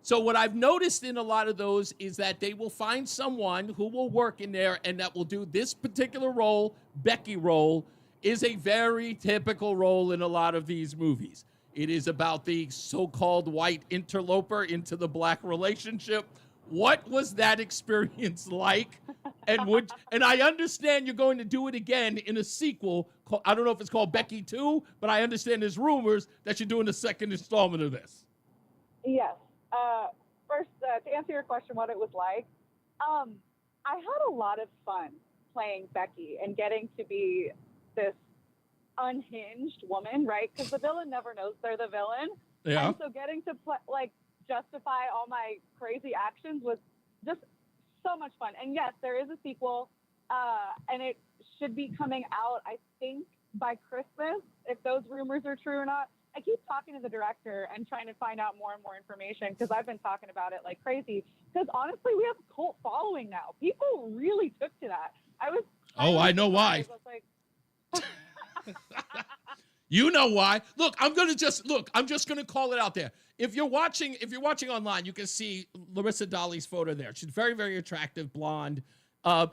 So what I've noticed in a lot of those is that they will find someone who will work in there and that will do this particular role, Becky role, is a very typical role in a lot of these movies. It is about the so-called white interloper into the black relationship. What was that experience like? And I understand you're going to do it again in a sequel. I don't know if it's called Becky 2, but I understand there's rumors that you're doing a second installment of this. Yes. First, to answer your question, what it was like, I had a lot of fun playing Becky and getting to be this unhinged woman, right? Because the villain never knows they're the villain. Yeah. And so getting to justify all my crazy actions was just so much fun. And yes, there is a sequel, and it should be coming out, I think, by Christmas, if those rumors are true or not. I keep talking to the director and trying to find out more and more information because I've been talking about it like crazy. Because honestly, we have a cult following now. People really took to that. I know why. You know why. Look, I'm just gonna call it out there. If you're watching online, you can see Larissa Dolly's photo there. She's very, very attractive, blonde.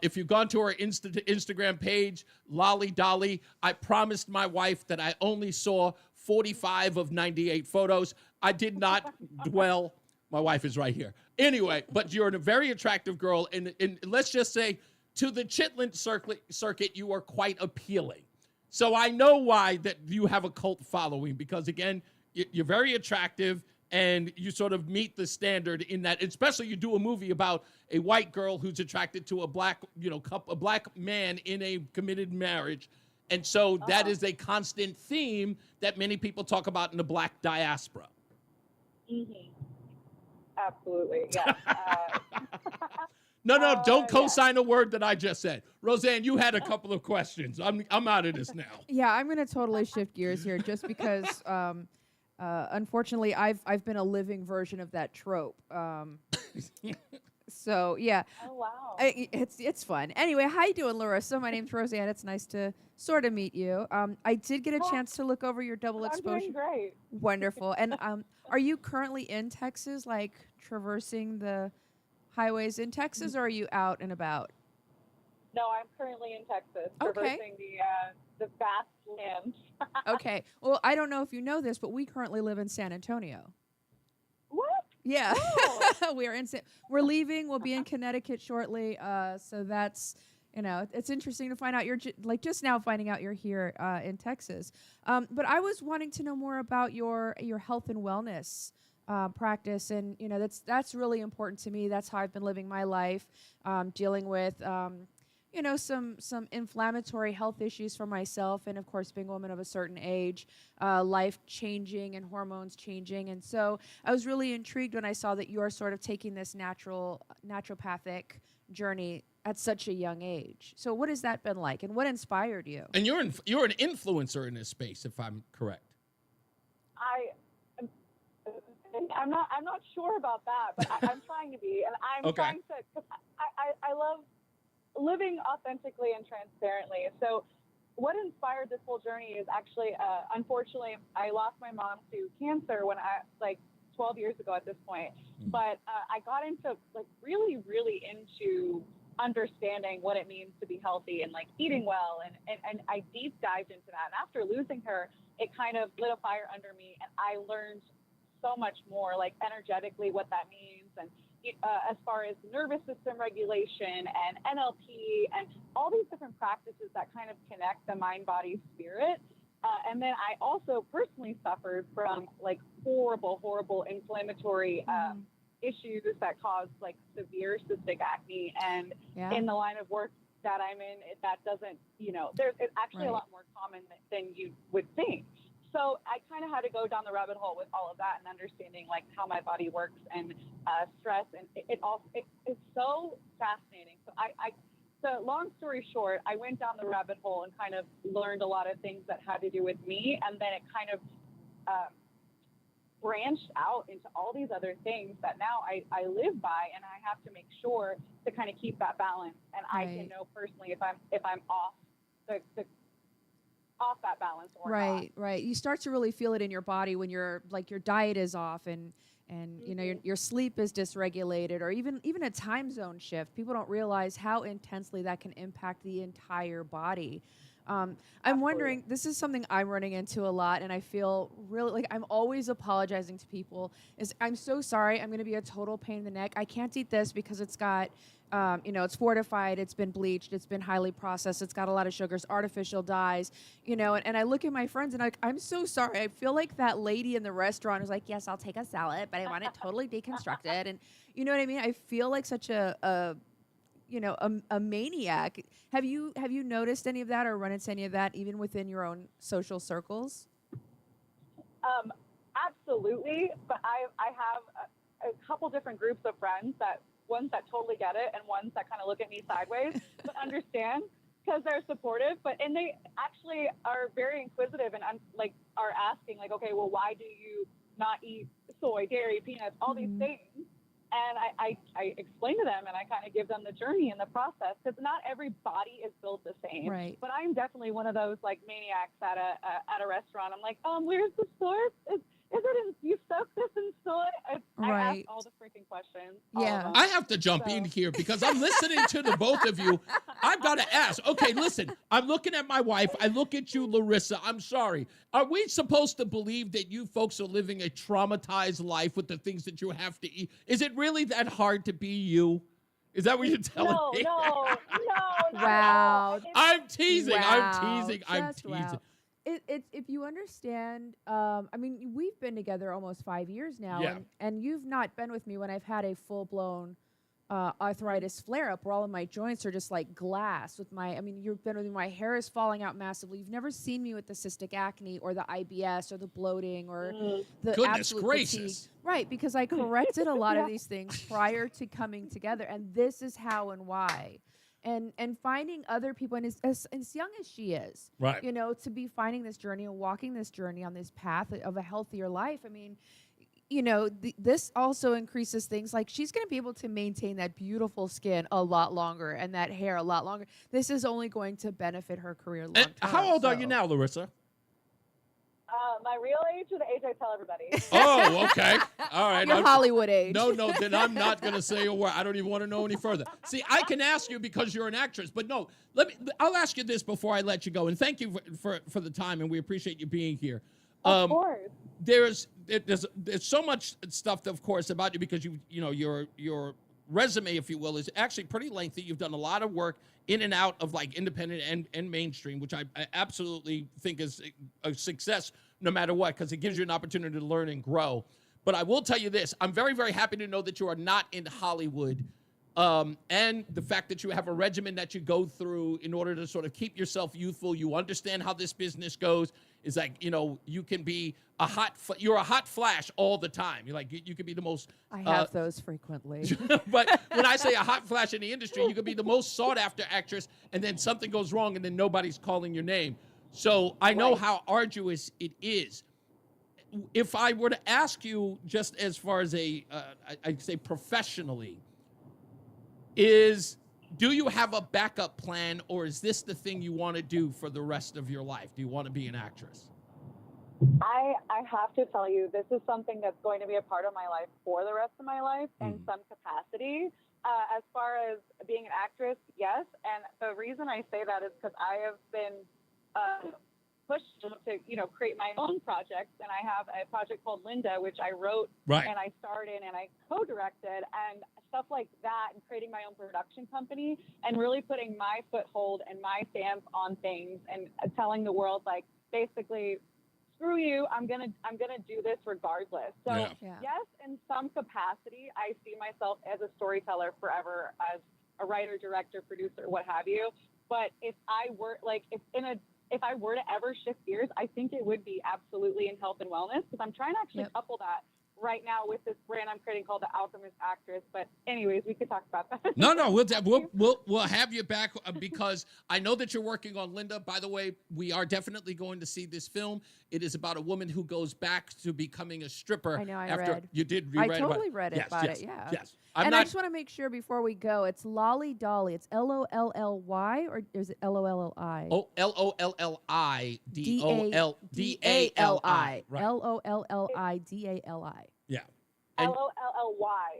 If you've gone to her Instagram page, Lolly Dolly, I promised my wife that I only saw 45 of 98 photos. I did not dwell. My wife is right here. Anyway, but you're a very attractive girl, and let's just say to the Chitlin circuit, you are quite appealing. So I know why that you have a cult following, because again, you're very attractive and you sort of meet the standard in that, especially you do a movie about a white girl who's attracted to a black man in a committed marriage. And so that is a constant theme that many people talk about in the black diaspora. Mm-hmm. Absolutely, yes. No, don't co-sign a word that I just said. Roseanne, you had a couple of questions. I'm out of this now. Yeah, I'm going to totally shift gears here just because, unfortunately, I've been a living version of that trope. So, yeah. Oh, wow. It's fun. Anyway, how you doing, Larissa? My name's Roseanne. It's nice to sort of meet you. I did get a chance to look over your double exposure. I'm doing great. Wonderful. And are you currently in Texas, like traversing the highways in Texas, or are you out and about? No, I'm currently in Texas, traversing the vast land. Okay. Well, I don't know if you know this, but we currently live in San Antonio. What? Yeah. We're leaving. We'll be in Connecticut shortly. So that's, it's interesting to find out just now finding out you're here in Texas. But I was wanting to know more about your health and wellness practice, and that's really important to me. That's how I've been living my life, dealing with some inflammatory health issues for myself, and of course being a woman of a certain age, life changing and hormones changing. And so I was really intrigued when I saw that you are sort of taking this naturopathic journey at such a young age. So what has that been like, and what inspired you? And you're an influencer in this space, if I'm correct. I'm not sure about that, but I'm trying to be, and I'm trying to, because I love living authentically and transparently. So what inspired this whole journey is actually, unfortunately, I lost my mom to cancer when 12 years ago at this point. But I got into really, really into understanding what it means to be healthy and eating well. And I deep dived into that. And after losing her, it kind of lit a fire under me. And I learned so much more, energetically what that means. And as far as nervous system regulation and NLP and all these different practices that kind of connect the mind, body, spirit. And then I also personally suffered from horrible inflammatory issues that cause severe cystic acne. And in the line of work that I'm in, that doesn't, it's actually a lot more common than you would think. So I kind of had to go down the rabbit hole with all of that and understanding how my body works and stress. And it's so fascinating. So long story short, I went down the rabbit hole and kind of learned a lot of things that had to do with me. And then it kind of branched out into all these other things that now I live by, and I have to make sure to kind of keep that balance. And I can know personally if I'm off off that balance or not. Right. You start to really feel it in your body when your diet is off and your sleep is dysregulated, or even a time zone shift. People don't realize how intensely that can impact the entire body. I'm wondering, this is something I'm running into a lot, and I feel really I'm always apologizing to people. I'm so sorry. I'm going to be a total pain in the neck. I can't eat this because it's got, it's fortified, it's been bleached, it's been highly processed, it's got a lot of sugars, artificial dyes, and I look at my friends and I'm so sorry. I feel like that lady in the restaurant who's like, yes, I'll take a salad, but I want it totally deconstructed. And you know what I mean? I feel like such a maniac. Have you noticed any of that or run into any of that even within your own social circles? Absolutely. But I have a couple different groups of friends, ones that totally get it and ones that kind of look at me sideways, but understand because they're supportive. And they actually are very inquisitive and are asking okay, well, why do you not eat soy, dairy, peanuts, all these things? And I explain to them, and I kind of give them the journey and the process, because not every body is built the same. Right. But I'm definitely one of those maniacs at a restaurant. I'm like, where's the source? Is it you soak this in soy? I ask all the freaking questions. Yeah. I have to jump in here because I'm listening to the both of you. I've got to ask. Okay, listen. I'm looking at my wife. I look at you, Larissa. I'm sorry. Are we supposed to believe that you folks are living a traumatized life with the things that you have to eat? Is it really that hard to be you? Is that what you're telling me? No. Wow. I'm teasing. Wow. I'm teasing. Wow. It's if you understand, we've been together almost 5 years now, and you've not been with me when I've had a full-blown arthritis flare-up where all of my joints are just like glass. You've been with me, my hair is falling out massively. You've never seen me with the cystic acne or the IBS or the bloating or the Goodness absolute gracious. fatigue. Right, because I corrected a lot of these things prior to coming together, and this is how and why. And finding other people, and as young as she is, right? To be finding this journey and walking this journey on this path of a healthier life. This also increases things like she's going to be able to maintain that beautiful skin a lot longer and that hair a lot longer. This is only going to benefit her career long term. How old are you now, Larissa? My real age or the age I tell everybody? Oh, okay. All right. Your Hollywood age. No, then I'm not going to say a word. I don't even want to know any further. See, I can ask you because you're an actress, but no, I'll ask you this before I let you go. And thank you for the time, and we appreciate you being here. Of course. There's so much stuff, of course, about you because your resume, if you will, is actually pretty lengthy. You've done a lot of work in and out of like independent and mainstream, which I absolutely think is a success no matter what, because it gives you an opportunity to learn and grow. But I will tell you this, I'm very, very happy to know that you are not in Hollywood. And the fact that you have a regimen that you go through in order to sort of keep yourself youthful. You understand how this business goes. Is like, you can be you're a hot flash all the time. You're like, you could be the most. I have those frequently. But when I say a hot flash in the industry, you could be the most sought after actress, and then something goes wrong, and then nobody's calling your name. So I know how arduous it is. If I were to ask you, just as far as I'd say professionally, do you have a backup plan, or is this the thing you want to do for the rest of your life? Do you want to be an actress? I have to tell you, this is something that's going to be a part of my life for the rest of my life in some capacity. As far as being an actress, yes. And the reason I say that is because I have been pushed to, create my own projects. And I have a project called Linda, which I wrote and I starred in and I co-directed, and stuff like that, and creating my own production company and really putting my foothold and my stamp on things and telling the world, like, basically, screw you, I'm gonna do this regardless. So yes, in some capacity, I see myself as a storyteller forever, as a writer, director, producer, what have you. But if I were if I were to ever shift gears, I think it would be absolutely in health and wellness, because I'm trying to actually couple that right now with this brand I'm creating called The Alchemist Actress. But anyways, we could talk about that. No, we'll have you back because I know that you're working on Linda. By the way, we are definitely going to see this film. It is about a woman who goes back to becoming a stripper. I know, after you did. I totally read about it. Yeah. Yes. I just want to make sure before we go, it's Lolly Dolly. It's Lolly, or is it Lolli? Oh, Lolli Dali. Right. Lollidali. Yeah. Lolly.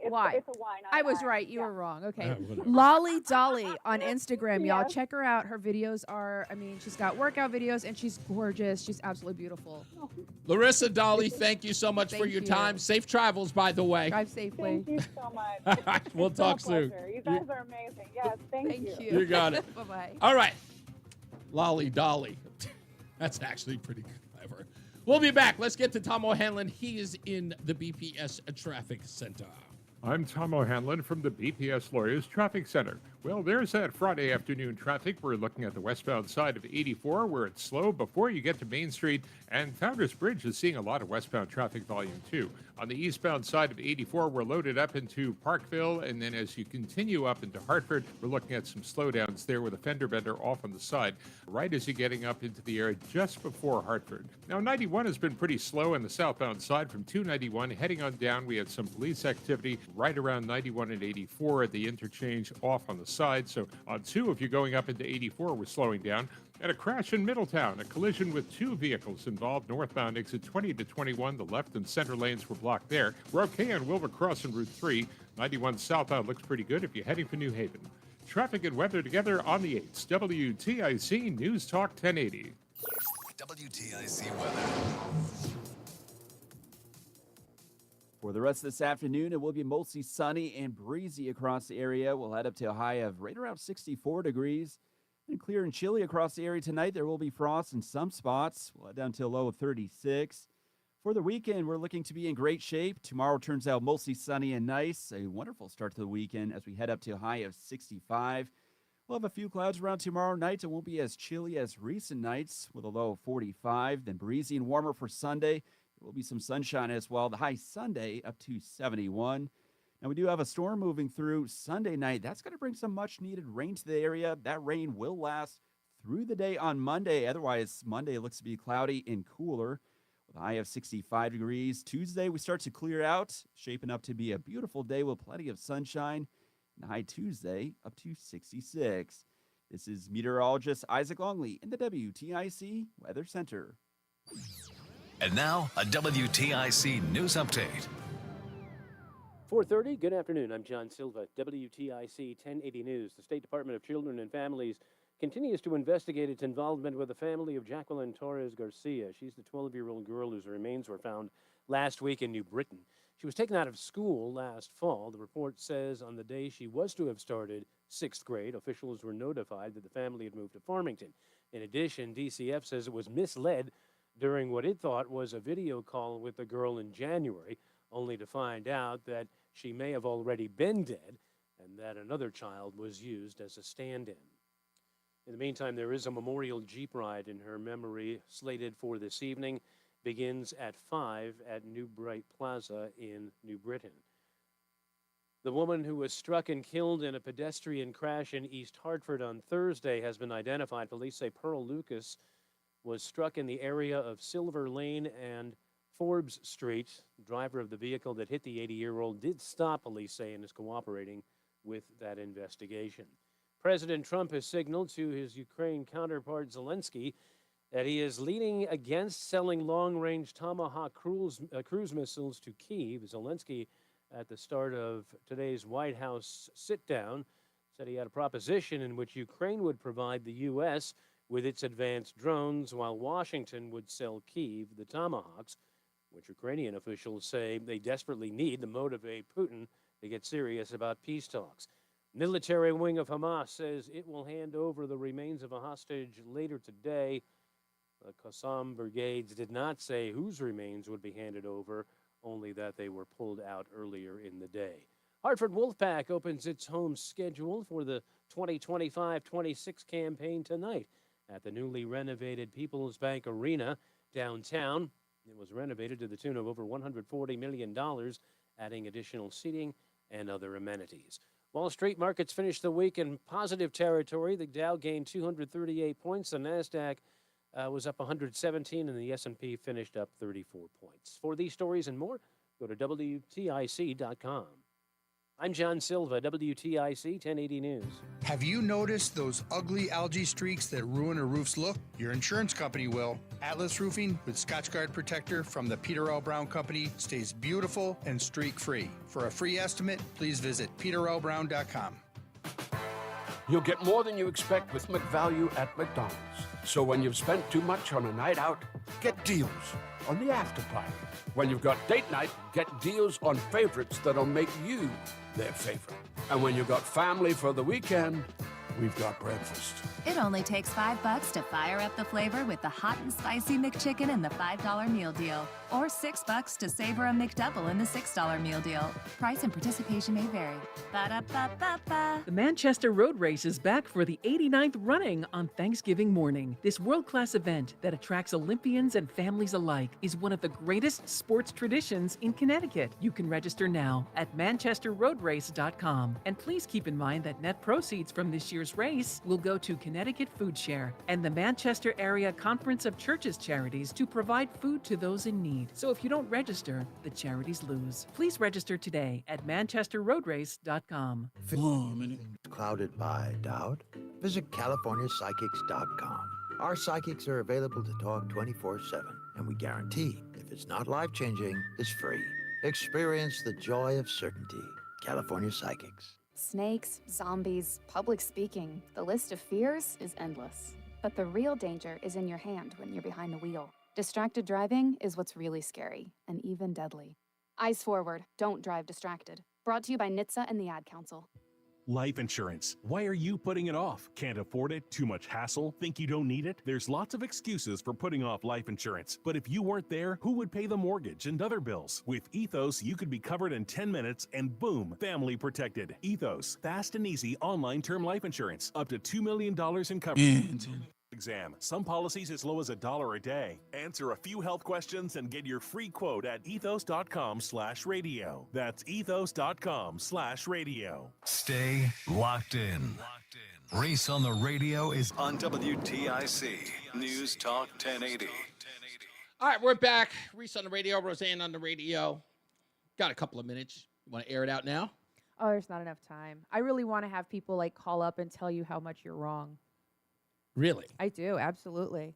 It's a Y. Not I was I. right. You were wrong. Okay. whatever. Lolly Dolly on Instagram, y'all. Check her out. Her videos are, she's got workout videos and she's gorgeous. She's absolutely beautiful. Larissa Dolly, thank you so much for your time. Safe travels, by the way. Drive safely. Thank you so much. We'll talk It's a soon. pleasure. You guys are amazing. Yes, thank you. You got it. Bye-bye. All right. Lolly Dolly. That's actually pretty clever. We'll be back. Let's get to Tom O'Hanlon. He is in the BPS Traffic Center. I'm Tom O'Hanlon from the BPS Lawyers Traffic Center. Well, there's that Friday afternoon traffic. We're looking at the westbound side of 84, where it's slow before you get to Main Street, and Founders Bridge is seeing a lot of westbound traffic volume, too. On the eastbound side of 84, we're loaded up into Parkville, and then as you continue up into Hartford, we're looking at some slowdowns there with a fender bender off on the side, right as you're getting up into the area just before Hartford. Now, 91 has been pretty slow on the southbound side from 291. Heading on down, we had some police activity right around 91 and 84 at the interchange off on the side. So on 2, if you're going up into 84, we're slowing down. And a crash in Middletown, a collision with 2 vehicles involved. Northbound exit 20 to 21, the left and center lanes were blocked there. We're okay on Wilbur Cross and Route 3. 91 southbound looks pretty good if you're heading for New Haven. Traffic and weather together on the 8s. WTIC News Talk 1080. WTIC weather. For the rest of this afternoon, it will be mostly sunny and breezy across the area. We'll head up to a high of right around 64 degrees. And clear and chilly across the area tonight. There will be frost in some spots. We'll head down to a low of 36. For the weekend, we're looking to be in great shape. Tomorrow turns out mostly sunny and nice. A wonderful start to the weekend as we head up to a high of 65. We'll have a few clouds around tomorrow night. It won't be as chilly as recent nights with a low of 45. Then breezy and warmer for Sunday. There will be some sunshine as well. The high Sunday up to 71. Now, we do have a storm moving through Sunday night. That's going to bring some much-needed rain to the area. That rain will last through the day on Monday. Otherwise, Monday looks to be cloudy and cooler with a high of 65 degrees. Tuesday, we start to clear out, shaping up to be a beautiful day with plenty of sunshine. And high Tuesday up to 66. This is meteorologist Isaac Longley in the WTIC Weather Center. And now, a WTIC news update. 4:30, good afternoon. I'm John Silva, WTIC 1080 News. The State Department of Children and Families continues to investigate its involvement with the family of Jacqueline Torres Garcia. She's the 12-year-old girl whose remains were found last week in New Britain. She was taken out of school last fall. The report says on the day she was to have started 6th grade, officials were notified that the family had moved to Farmington. In addition, DCF says it was misled during what it thought was a video call with the girl in January, only to find out that she may have already been dead and that another child was used as a stand-in. In the meantime, there is a memorial Jeep ride in her memory slated for this evening. Begins at 5 at New Bright Plaza in New Britain. The woman who was struck and killed in a pedestrian crash in East Hartford on Thursday has been identified. Police say Pearl Lucas was struck in the area of Silver Lane and Forbes Street. The driver of the vehicle that hit the 80-year-old did stop, police say, and is cooperating with that investigation. President Trump has signaled to his Ukraine counterpart Zelensky that he is leaning against selling long-range Tomahawk cruise missiles to Kyiv. Zelensky, at the start of today's White House sit-down, said he had a proposition in which Ukraine would provide the U.S. with its advanced drones, while Washington would sell Kyiv the Tomahawks, which Ukrainian officials say they desperately need to motivate Putin to get serious about peace talks. Military wing of Hamas says it will hand over the remains of a hostage later today. The Qassam brigades did not say whose remains would be handed over, only that they were pulled out earlier in the day. Hartford Wolfpack opens its home schedule for the 2025-26 campaign tonight at the newly renovated People's Bank Arena downtown. It was renovated to the tune of over $140 million, adding additional seating and other amenities. Wall Street markets finished the week in positive territory. The Dow gained 238 points. The NASDAQ was up 117, and the S&P finished up 34 points. For these stories and more, go to WTIC.com. I'm John Silva, WTIC 1080 News. Have you noticed those ugly algae streaks that ruin a roof's look? Your insurance company will. Atlas Roofing with Scotchgard Protector from the Peter L. Brown Company stays beautiful and streak-free. For a free estimate, please visit peterlbrown.com. You'll get more than you expect with McValue at McDonald's. So when you've spent too much on a night out, get deals on the after party. When you've got date night, get deals on favorites that'll make you their favorite. And when you've got family for the weekend, we've got breakfast. It only takes $5 to fire up the flavor with the hot and spicy McChicken in the $5 meal deal. Or $6 to savor a McDouble in the $6 meal deal. Price and participation may vary. Ba-da-ba-ba-ba. The Manchester Road Race is back for the 89th running on Thanksgiving morning. This world-class event that attracts Olympians and families alike is one of the greatest sports traditions in Connecticut. You can register now at manchesterroadrace.com. And please keep in mind that net proceeds from this year's race will go to Connecticut Food Share and the Manchester Area Conference of Churches Charities to provide food to those in need. So if you don't register, the charities lose. Please register today at manchesterroadrace.com. Clouded by doubt? Visit CaliforniaPsychics.com. Our psychics are available to talk 24/7, and we guarantee if it's not life-changing, it's free. Experience the joy of certainty. California Psychics. Snakes, zombies, public speaking. The list of fears is endless. But the real danger is in your hand when you're behind the wheel. Distracted driving is what's really scary and even deadly. Eyes forward, don't drive distracted. Brought to you by NHTSA and the Ad Council. Life insurance. Why are you putting it off? Can't afford it? Too much hassle? Think you don't need it? There's lots of excuses for putting off life insurance. But if you weren't there, who would pay the mortgage and other bills? With Ethos, you could be covered in 10 minutes and boom, family protected. Ethos, fast and easy online term life insurance. Up to $2 million in coverage. Exam. Some policies as low as $1 a day. Answer a few health questions and get your free quote at ethos.com/radio. That's ethos.com/radio. Stay locked in. Reese on the Radio is on WTIC News Talk 1080. All right, we're back. Reese on the radio, Roseanne on the radio. Got a couple of minutes. You want to air it out now? Oh, there's not enough time. I really want to have people like call up and tell you how much you're wrong. Really? I do, absolutely.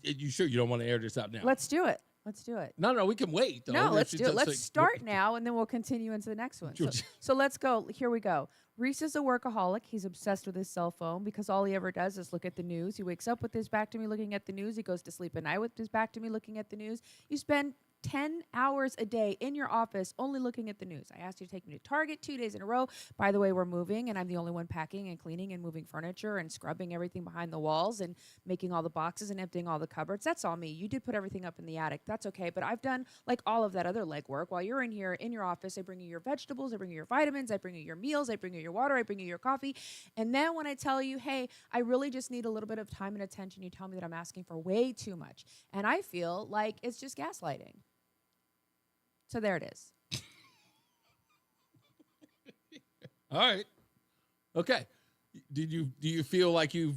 You sure you don't want to air this out now? Let's do it. Let's do it. No, we can wait. Though, No, if let's you do it. just Let's say- start now, and then we'll continue into the next one. So let's go. Here we go. Reese is a workaholic. He's obsessed with his cell phone because all he ever does is look at the news. He wakes up with his back to me looking at the news. He goes to sleep at night with his back to me looking at the news. You spend 10 hours a day in your office only looking at the news. I asked you to take me to Target 2 days in a row. By the way, we're moving, and I'm the only one packing and cleaning and moving furniture and scrubbing everything behind the walls and making all the boxes and emptying all the cupboards. That's all me. You did put everything up in the attic. That's okay. But I've done like all of that other legwork. While you're in here in your office, I bring you your vegetables, I bring you your vitamins, I bring you your meals, I bring you your water, I bring you your coffee. And then when I tell you, hey, I really just need a little bit of time and attention, you tell me that I'm asking for way too much. And I feel like it's just gaslighting. So there it is. All right. Okay. Do you feel like you've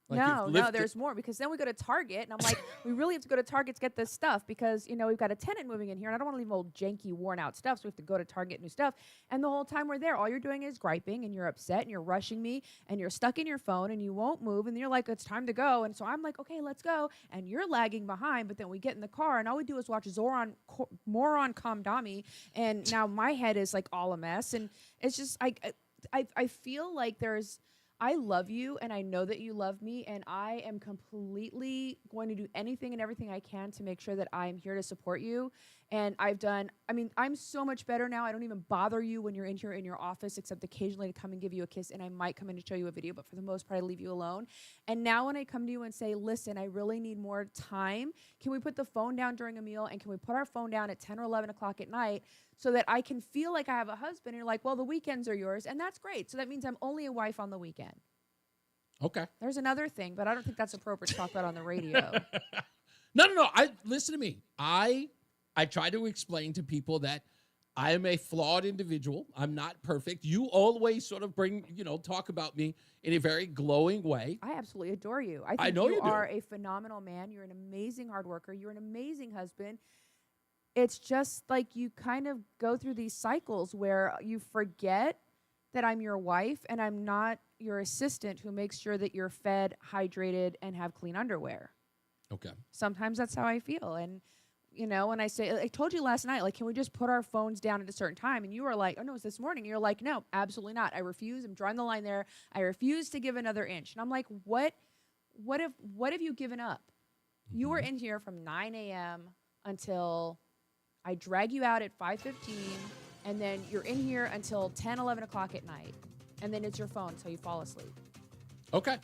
No, lifted- there's more, because then we go to Target, and I'm like, we really have to go to Target to get this stuff because, we've got a tenant moving in here, and I don't want to leave old janky, worn-out stuff, so we have to go to Target, new stuff. And the whole time we're there, all you're doing is griping, and you're upset, and you're rushing me, and you're stuck in your phone, and you won't move, and you're like, it's time to go. And so I'm like, okay, let's go. And you're lagging behind, but then we get in the car, and all we do is watch Moron Kamdami, and now my head is, like, all a mess. And it's just, I feel like I love you, and I know that you love me, and I am completely going to do anything and everything I can to make sure that I'm here to support you. And I'm so much better now. I don't even bother you when you're in here in your office, except occasionally to come and give you a kiss, and I might come in to show you a video, but for the most part, I leave you alone. And now when I come to you and say, listen, I really need more time, can we put the phone down during a meal, and can we put our phone down at 10 or 11 o'clock at night so that I can feel like I have a husband? And you're like, well, the weekends are yours, and that's great. So that means I'm only a wife on the weekend. Okay. There's another thing, but I don't think that's appropriate to talk about on the radio. No. Listen to me. I try to explain to people that I am a flawed individual. I'm not perfect. You always sort of talk about me in a very glowing way. I absolutely adore you. I think know you you do. are a phenomenal man. You're an amazing hard worker. You're an amazing husband. It's just like you kind of go through these cycles where you forget that I'm your wife and I'm not your assistant who makes sure that you're fed, hydrated, and have clean underwear. Okay. Sometimes that's how I feel. And, when I say, I told you last night, like, can we just put our phones down at a certain time? And you were like, oh, no, it's this morning. And you're like, no, absolutely not. I refuse. I'm drawing the line there. I refuse to give another inch. And I'm like, what have you given up? Mm-hmm. You were in here from 9 a.m. until I drag you out at 5:15, and then you're in here until 10, 11 o'clock at night. And then it's your phone until you fall asleep. Okay.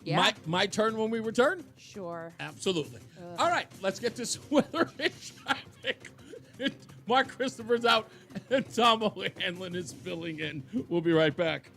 Yeah. My turn when we return? Sure. Absolutely. Ugh. All right, let's get this weather and traffic. Mark Christopher's out, and Tom O'Hanlon is filling in. We'll be right back.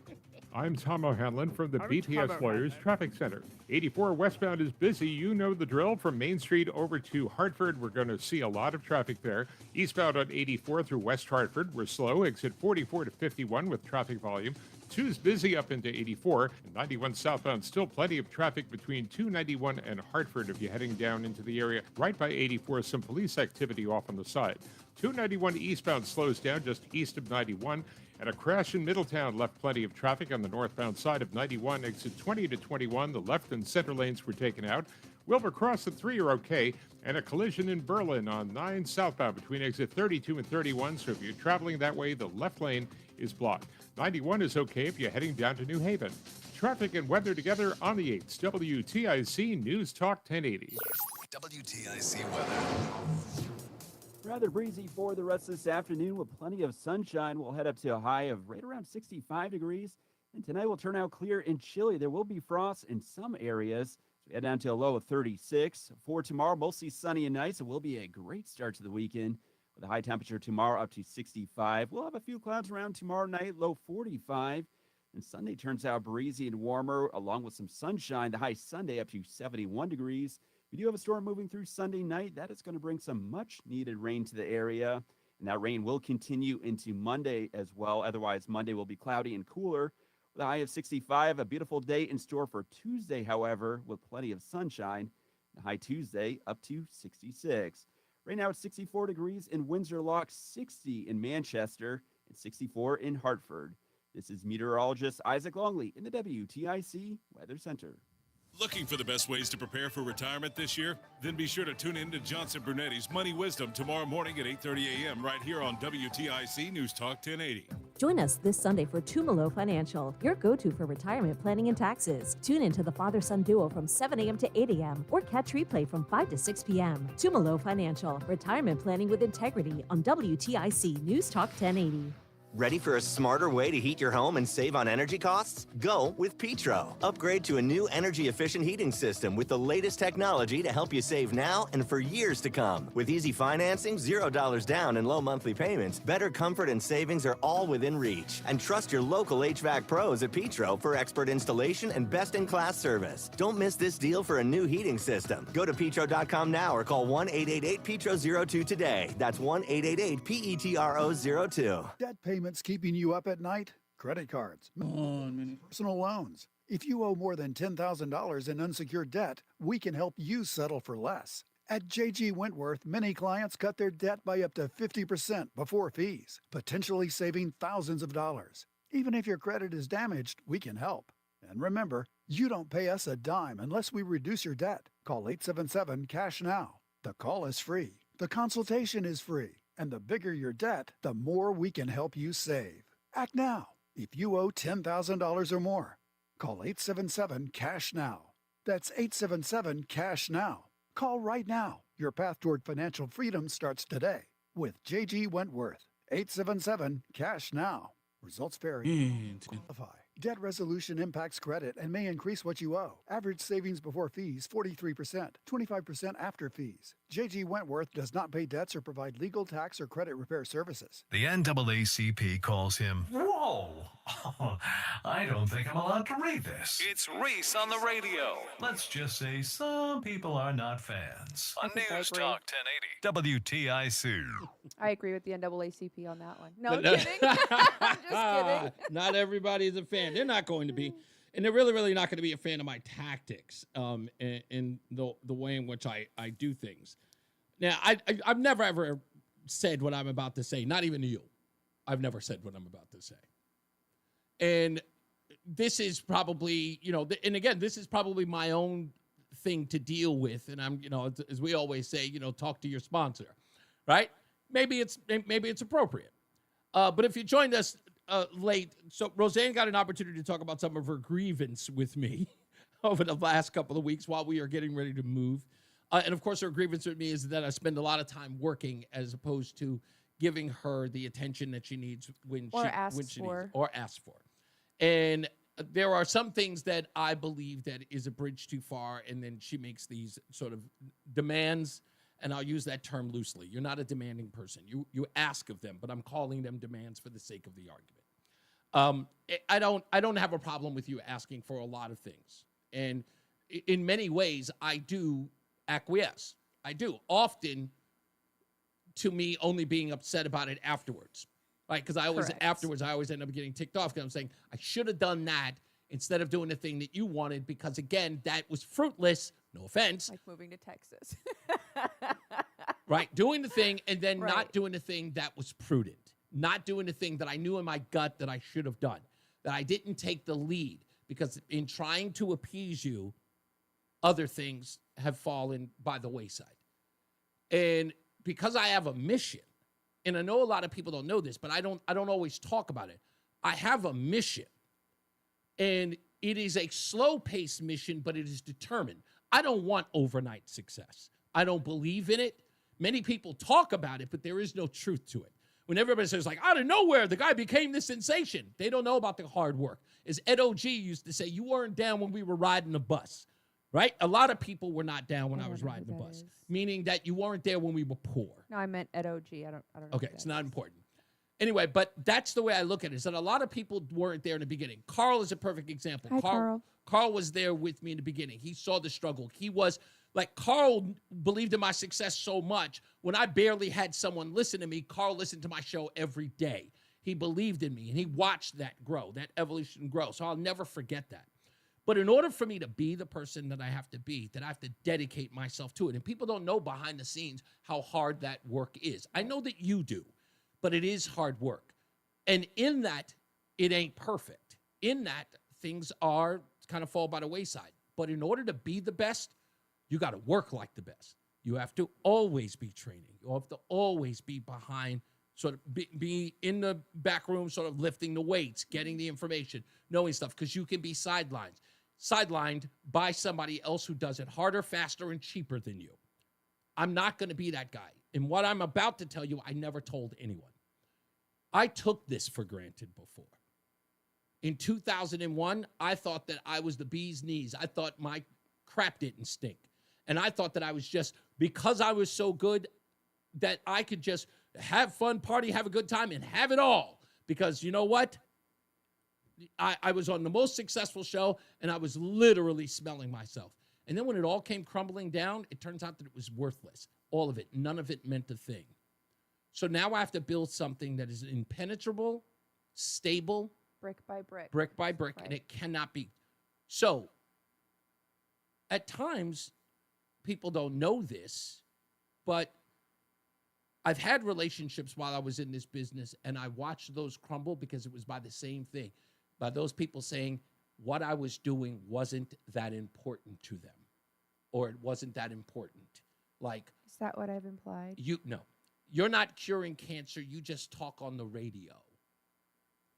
I'm Tom O'Hanlon from the BPS Lawyers Traffic Center. 84 westbound is busy. You know the drill. From Main Street over to Hartford, we're going to see a lot of traffic there. Eastbound on 84 through West Hartford, we're slow. Exit 44 to 51 with traffic volume. 2's busy up into 84. And 91 southbound, still plenty of traffic between 291 and Hartford if you're heading down into the area. Right by 84, some police activity off on the side. 291 eastbound slows down just east of 91. And a crash in Middletown left plenty of traffic on the northbound side of 91. Exit 20 to 21, the left and center lanes were taken out. Wilbur Cross and 3 are okay. And a collision in Berlin on 9 southbound between exit 32 and 31. So if you're traveling that way, the left lane is blocked. 91 is okay if you're heading down to New Haven. Traffic and weather together on the 8th. WTIC News Talk 1080. WTIC weather. Rather breezy for the rest of this afternoon with plenty of sunshine. We'll head up to a high of right around 65 degrees. And tonight will turn out clear and chilly. There will be frost in some areas. So we head down to a low of 36. For tomorrow, mostly sunny and nice. It will be a great start to the weekend with a high temperature tomorrow up to 65. We'll have a few clouds around tomorrow night, low 45. And Sunday turns out breezy and warmer along with some sunshine. The high Sunday up to 71 degrees. We do have a storm moving through Sunday night. That is going to bring some much-needed rain to the area, and that rain will continue into Monday as well. Otherwise, Monday will be cloudy and cooler with a high of 65. A beautiful day in store for Tuesday, however, with plenty of sunshine. The high Tuesday up to 66. Right now, it's 64 degrees in Windsor Loch, 60 in Manchester, and 64 in Hartford. This is meteorologist Isaac Longley in the WTIC Weather Center. Looking for the best ways to prepare for retirement this year? Then be sure to tune in to Johnson Brunetti's Money Wisdom tomorrow morning at 8:30 a.m. right here on WTIC News Talk 1080. Join us this Sunday for Tumalo Financial, your go-to for retirement planning and taxes. Tune in to the father-son duo from 7 a.m. to 8 a.m. or catch replay from 5 to 6 p.m. Tumalo Financial, retirement planning with integrity on WTIC News Talk 1080. Ready for a smarter way to heat your home and save on energy costs? Go with Petro. Upgrade to a new energy-efficient heating system with the latest technology to help you save now and for years to come. With easy financing, $0 down, and low monthly payments, better comfort and savings are all within reach. And trust your local HVAC pros at Petro for expert installation and best-in-class service. Don't miss this deal for a new heating system. Go to petro.com now or call 1-888-PETRO02 today. That's 1-888-PETRO02. Debt payments keeping you up at night? Credit cards, personal loans. If you owe more than $10,000 in unsecured debt, we can help you settle for less. At J.G. Wentworth, many clients cut their debt by up to 50% before fees, potentially saving thousands of dollars. Even if your credit is damaged, we can help. And remember, you don't pay us a dime unless we reduce your debt. Call 877-CASH-NOW. The call is free. The consultation is free. And the bigger your debt, the more we can help you save. Act now. If you owe $10,000 or more, call 877-CASH-NOW. That's 877-CASH-NOW. Call right now. Your path toward financial freedom starts today with J.G. Wentworth. 877-CASH-NOW. Results vary. Qualify. Debt resolution impacts credit and may increase what you owe. Average savings before fees, 43%, 25% after fees. J.G. Wentworth does not pay debts or provide legal, tax, or credit repair services. The NAACP calls him, whoa, I don't think I'm allowed to read this. It's Reese on the Radio. Let's just say some people are not fans. On News Talk 1080, WTIC. I agree with the NAACP on that one. No, I'm kidding. I'm just kidding. Not everybody is a fan. They're not going to be. And they're really, really not going to be a fan of my tactics and the way in which I do things. Now, I've never, ever said what I'm about to say, not even to you. I've never said what I'm about to say. And this is probably, and again, this is probably my own thing to deal with. And I'm, as we always say, talk to your sponsor, right? Maybe it's appropriate. But if you joined us late, so Roseanne got an opportunity to talk about some of her grievance with me over the last couple of weeks while we are getting ready to move. And of course, her grievance with me is that I spend a lot of time working as opposed to giving her the attention that she needs when she needs or asks for. And there are some things that I believe that is a bridge too far, and then she makes these sort of demands, and I'll use that term loosely. You're not a demanding person. You ask of them, but I'm calling them demands for the sake of the argument. I don't have a problem with you asking for a lot of things, and in many ways, I do acquiesce. I do often. To me, only being upset about it afterwards, right? Because I always end up getting ticked off because I'm saying I should have done that instead of doing the thing that you wanted. Because again, that was fruitless. No offense. Like moving to Texas. Right, doing the thing and then not doing the thing that was prudent. Not doing the thing that I knew in my gut that I should have done. That I didn't take the lead because in trying to appease you, other things have fallen by the wayside. And because I have a mission, and I know a lot of people don't know this, but I don't always talk about it. I have a mission, and it is a slow-paced mission, but it is determined. I don't want overnight success. I don't believe in it. Many people talk about it, but there is no truth to it. When everybody says, like, out of nowhere, the guy became this sensation, they don't know about the hard work. As Ed O.G. used to say, you weren't down when we were riding the bus. Right? A lot of people were not down when I was riding the bus, meaning that you weren't there when we were poor. No, I meant Ed O.G. I don't know. Okay, it's not important. Anyway, but that's the way I look at it, is that a lot of people weren't there in the beginning. Carl is a perfect example. Hi, Carl. Carl was there with me in the beginning. He saw the struggle. He was, like, Carl believed in my success so much. When I barely had someone listen to me, Carl listened to my show every day. He believed in me, and he watched that grow, that evolution grow. So I'll never forget that. But in order for me to be the person that I have to be, that I have to dedicate myself to it. And people don't know behind the scenes how hard that work is. I know that you do, but it is hard work. And in that, it ain't perfect. In that, things are kind of fall by the wayside. But in order to be the best, you got to work like the best. You have to always be training. You have to always be behind, sort of be in the back room, sort of lifting the weights, getting the information, knowing stuff, because you can be sidelined by somebody else who does it harder, faster, and cheaper than you. I'm not going to be that guy. And what I'm about to tell you, I never told anyone. I took this for granted before. In 2001, I thought that I was the bee's knees. I thought my crap didn't stink. And I thought that I was just, because I was so good, that I could just have fun, party, have a good time, and have it all. Because you know what? I was on the most successful show, and I was literally smelling myself. And then when it all came crumbling down, it turns out that it was worthless. All of it. None of it meant a thing. So now I have to build something that is impenetrable, stable, brick by brick, right. And it cannot be. So at times, people don't know this, but I've had relationships while I was in this business, and I watched those crumble because it was by the same thing, by those people saying what I was doing wasn't that important to them, or it wasn't that important. Like, is that what I've implied? No, you're not curing cancer. You just talk on the radio.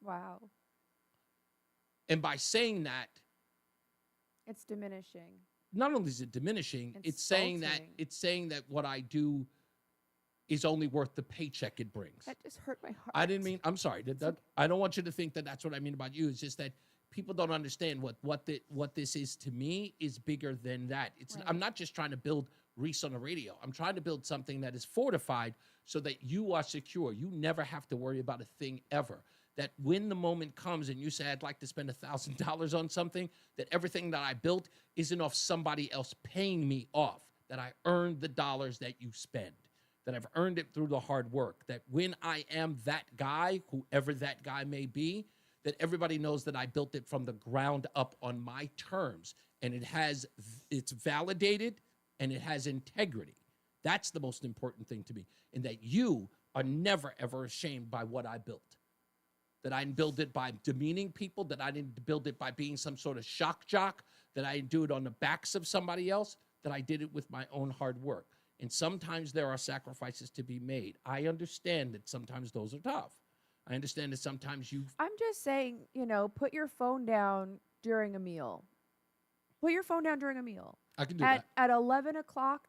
Wow. And by saying that, it's diminishing. Not only is it diminishing, it's saying that what I do is only worth the paycheck it brings. That just hurt my heart. I didn't mean, I'm sorry. I don't want you to think that that's what I mean about you. It's just that people don't understand what this is to me is bigger than that. Right. I'm not just trying to build Reese on the Radio. I'm trying to build something that is fortified so that you are secure. You never have to worry about a thing ever. That when the moment comes and you say, I'd like to spend $1,000 on something, that everything that I built isn't off somebody else paying me off, that I earned the dollars that you spend, that I've earned it through the hard work, that when I am that guy, whoever that guy may be, that everybody knows that I built it from the ground up on my terms, and it's validated and it has integrity. That's the most important thing to me, and that you are never, ever ashamed by what I built. That I didn't build it by demeaning people, that I didn't build it by being some sort of shock jock, that I didn't do it on the backs of somebody else, that I did it with my own hard work. And sometimes there are sacrifices to be made. I understand that sometimes those are tough. I understand that sometimes I'm just saying, put your phone down during a meal. Put your phone down during a meal. I can do that. At 11 o'clock,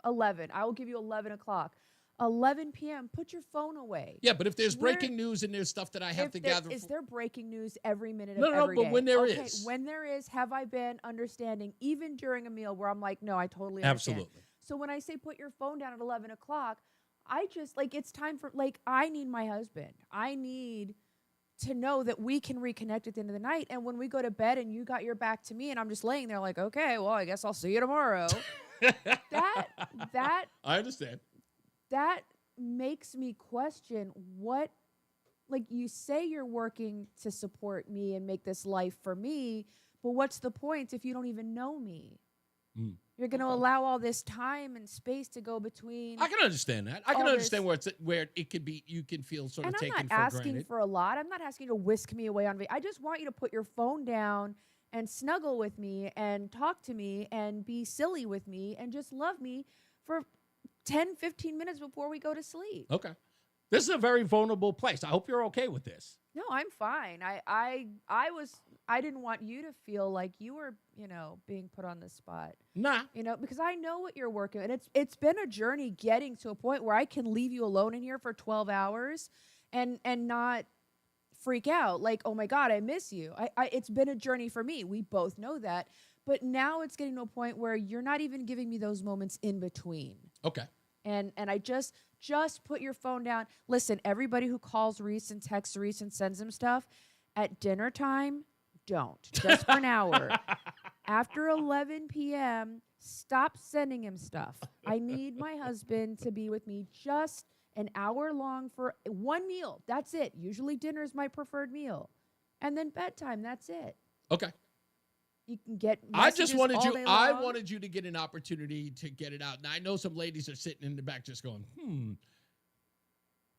11, I will give you 11 o'clock. 11 p.m., put your phone away. Yeah, but if there's breaking news and there's stuff that I have to gather. Is there breaking news every minute of every day? No, but when there is. When there is, have I been understanding, even during a meal where I'm like, no, I totally understand. Absolutely. So when I say put your phone down at 11 o'clock, I just, it's time for, I need my husband. I need to know that we can reconnect at the end of the night. And when we go to bed and you got your back to me and I'm just laying there like, okay, well, I guess I'll see you tomorrow. that I understand. That makes me question what, you say you're working to support me and make this life for me, but what's the point if you don't even know me? You're going to allow all this time and space to go between. I can understand that. I can understand where it could be, you can feel sort of taken for granted. I'm not asking for a lot. I'm not asking you to whisk me away on vacation. I just want you to put your phone down and snuggle with me and talk to me and be silly with me and just love me for 10, 15 minutes before we go to sleep. Okay. This is a very vulnerable place. I hope you're okay with this. No, I'm fine. I didn't want you to feel like you were, being put on the spot. Nah. Because I know what you're working with. And it's been a journey getting to a point where I can leave you alone in here for 12 hours and not freak out like, oh my God, I miss you. It's been a journey for me. We both know that. But now it's getting to a point where you're not even giving me those moments in between. Okay. And I just put your phone down. Listen, everybody who calls Reese and texts Reese and sends him stuff at dinner time, don't. Just for an hour. After 11 p.m., stop sending him stuff. I need my husband to be with me just an hour long for one meal. That's it. Usually dinner is my preferred meal. And then bedtime, that's it. Okay. You can get I wanted you to get an opportunity to get it out. Now, I know some ladies are sitting in the back just going,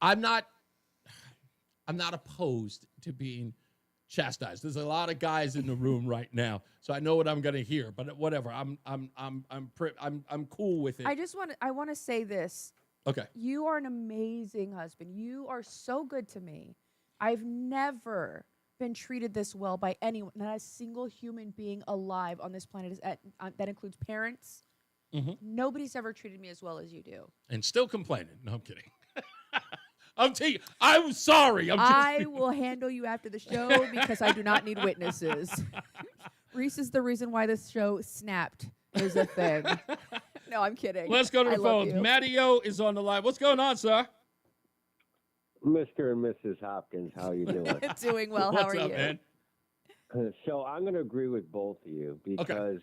I'm not opposed to being chastised. There's a lot of guys in the room right now, so I know what I'm going to hear. But whatever, I'm cool with it. I want to say this. Okay. You are an amazing husband. You are so good to me. I've never been treated this well by anyone, not a single human being alive on this planet. That includes parents. Mm-hmm. Nobody's ever treated me as well as you do. And still complaining. No, I'm kidding. I'm sorry. I will handle you after the show because I do not need witnesses. Reese is the reason why this show snapped is a thing. No, I'm kidding. Let's go to the phones. Matteo is on the line. What's going on, sir? Mr. and Mrs. Hopkins, how are you doing? Doing well. How are What's up, you? man? So I'm going to agree with both of you because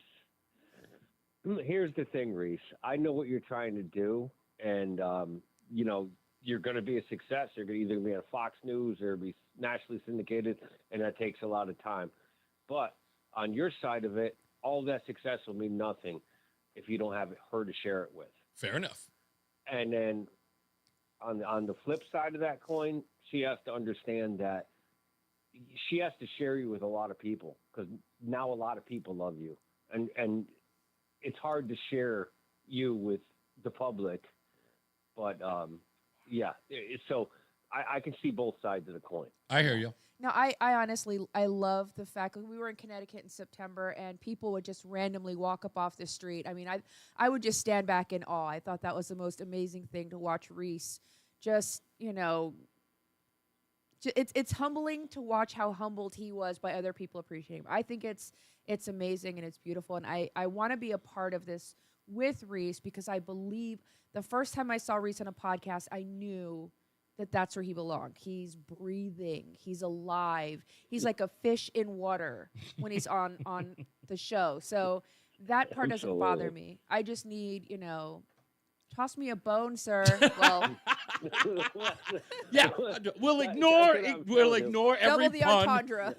here's the thing, Reese. I know what you're trying to do, and you're going to be a success. You're going to either be on Fox News or be nationally syndicated, and that takes a lot of time. But on your side of it, all that success will mean nothing if you don't have her to share it with. Fair enough. And then on the flip side of that coin, she has to understand that she has to share you with a lot of people because now a lot of people love you. And it's hard to share you with the public. But, so I can see both sides of the coin. I hear you. No, I honestly, I love the fact that we were in Connecticut in September and people would just randomly walk up off the street. I mean, I would just stand back in awe. I thought that was the most amazing thing to watch Reese. Just, it's humbling to watch how humbled he was by other people appreciating him. I think it's amazing and it's beautiful. And I want to be a part of this with Reese because I believe the first time I saw Reese on a podcast, I knew that's where he belonged. He's breathing. He's alive. He's like a fish in water when he's on the show. So that part doesn't bother me. I just need, toss me a bone, sir. Well, yeah, we'll ignore every double the pun. entendre.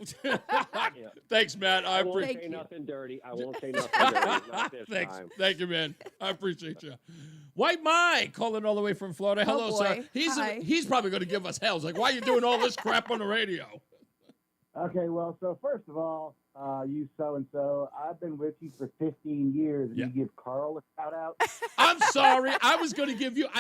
Thanks, Matt. I won't appreciate say nothing dirty. I won't say nothing dirty. Not this Thanks. time. Thank you, man. I appreciate you. White Mike calling all the way from Florida. Hello, sir. He's probably going to give us hell. He's like, why are you doing all this crap on the radio? Okay, well, so first of all, you so-and-so, I've been with you for 15 years, and you give Carl a shout-out? I'm sorry. I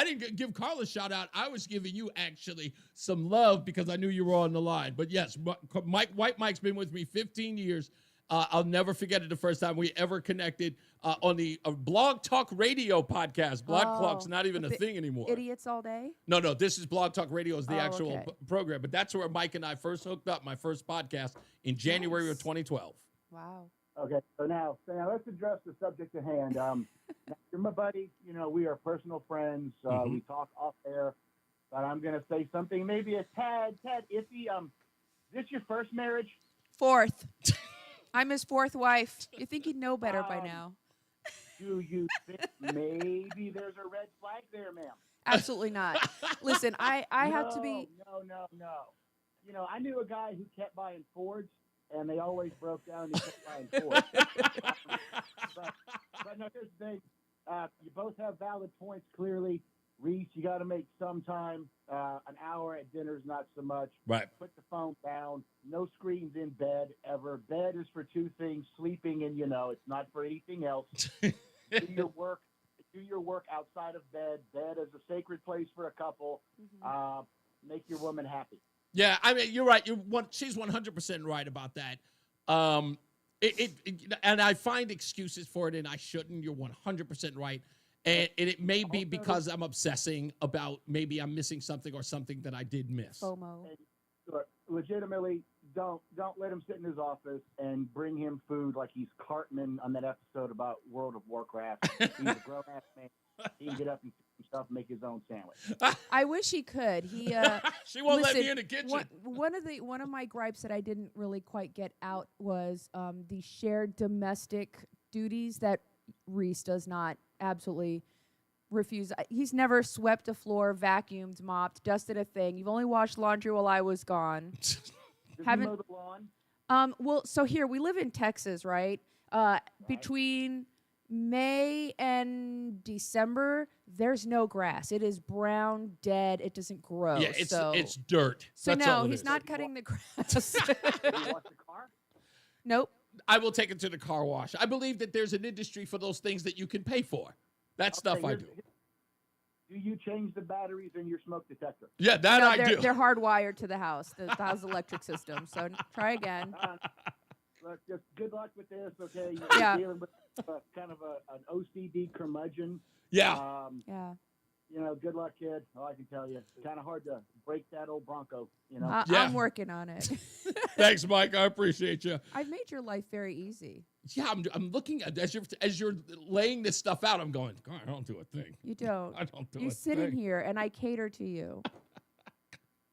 didn't give Carl a shout-out. I was giving you, actually, some love because I knew you were on the line. But, yes, White Mike's been with me 15 years. I'll never forget it the first time we ever connected on the Blog Talk Radio podcast. Blog Talk's not even a thing anymore. Idiots all day? No, this is Blog Talk Radio is the actual program. But that's where Mike and I first hooked up, my first podcast in January of 2012. Wow. Okay, so now let's address the subject at hand. You're my buddy. We are personal friends. We talk off air. But I'm going to say something maybe a tad iffy. Is this your first marriage? Fourth. I'm his fourth wife. You think he'd know better by now? Do you think maybe there's a red flag there, ma'am? Absolutely not. Listen, I have to be. No. I knew a guy who kept buying Fords, and they always broke down. And he kept buying Fords. but no, here's the thing. You both have valid points. Clearly, Reese, you got to make some time. An hour at dinner's not so much. Right. Put the phone down. No screens in bed ever. Bed is for two things: sleeping and it's not for anything else. Do your work outside of bed. Bed is a sacred place for a couple. Make your woman happy. Yeah, I mean, you're right. She's 100% right about that. And I find excuses for it, and I shouldn't. You're 100% right. And it may be because I'm obsessing about maybe I'm missing something or something that I did miss. FOMO. Legitimately, don't let him sit in his office and bring him food like he's Cartman on that episode about World of Warcraft. He's a grown-ass man. He can get up and himself and make his own sandwich. I wish he could. She won't let me in the kitchen. One of my gripes that I didn't really quite get out was the shared domestic duties that Reese does not absolutely refuse. He's never swept a floor, vacuumed, mopped, dusted a thing. You've only washed laundry while I was gone. Does he mow the lawn? Well, so here we live in Texas, right? Between May and December, there's no grass. It is brown, dead. It doesn't grow. Yeah, it's dirt. So That's all no, it he's is. not cutting the grass. Do you want the car? Nope. I will take it to the car wash. I believe that there's an industry for those things that you can pay for. That stuff I do. Do you change the batteries in your smoke detector? Yeah, that No, I do. They're hardwired to the house, the house electric system. So try again. Look, just good luck with this, okay? You're Yeah. dealing with kind of an OCD curmudgeon. Yeah. Yeah. You know, good luck, kid. All I can tell you, it's kind of hard to break that old Bronco. You know. I'm working on it. Thanks, Mike. I appreciate you. I've made your life very easy. Yeah, I'm looking at as you're laying this stuff out. I'm going, God, I don't do a thing. You don't. I don't do You a sit thing. in here and I cater to you.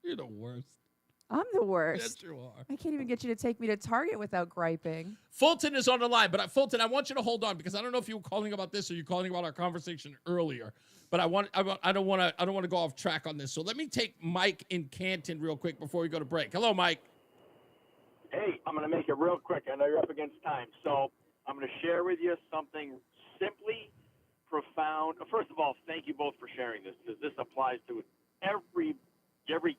You're the worst. I'm the worst. Yes, you are. I can't even get you to take me to Target without griping. Fulton is on the line, but Fulton, I want you to hold on because I don't know if you were calling about this or you're calling about our conversation earlier. But I don't want to go off track on this. So let me take Mike in Canton real quick before we go to break. Hello, Mike. Hey, I'm going to make it real quick. I know you're up against time. So I'm going to share with you something simply profound. First of all, thank you both for sharing this because this applies to every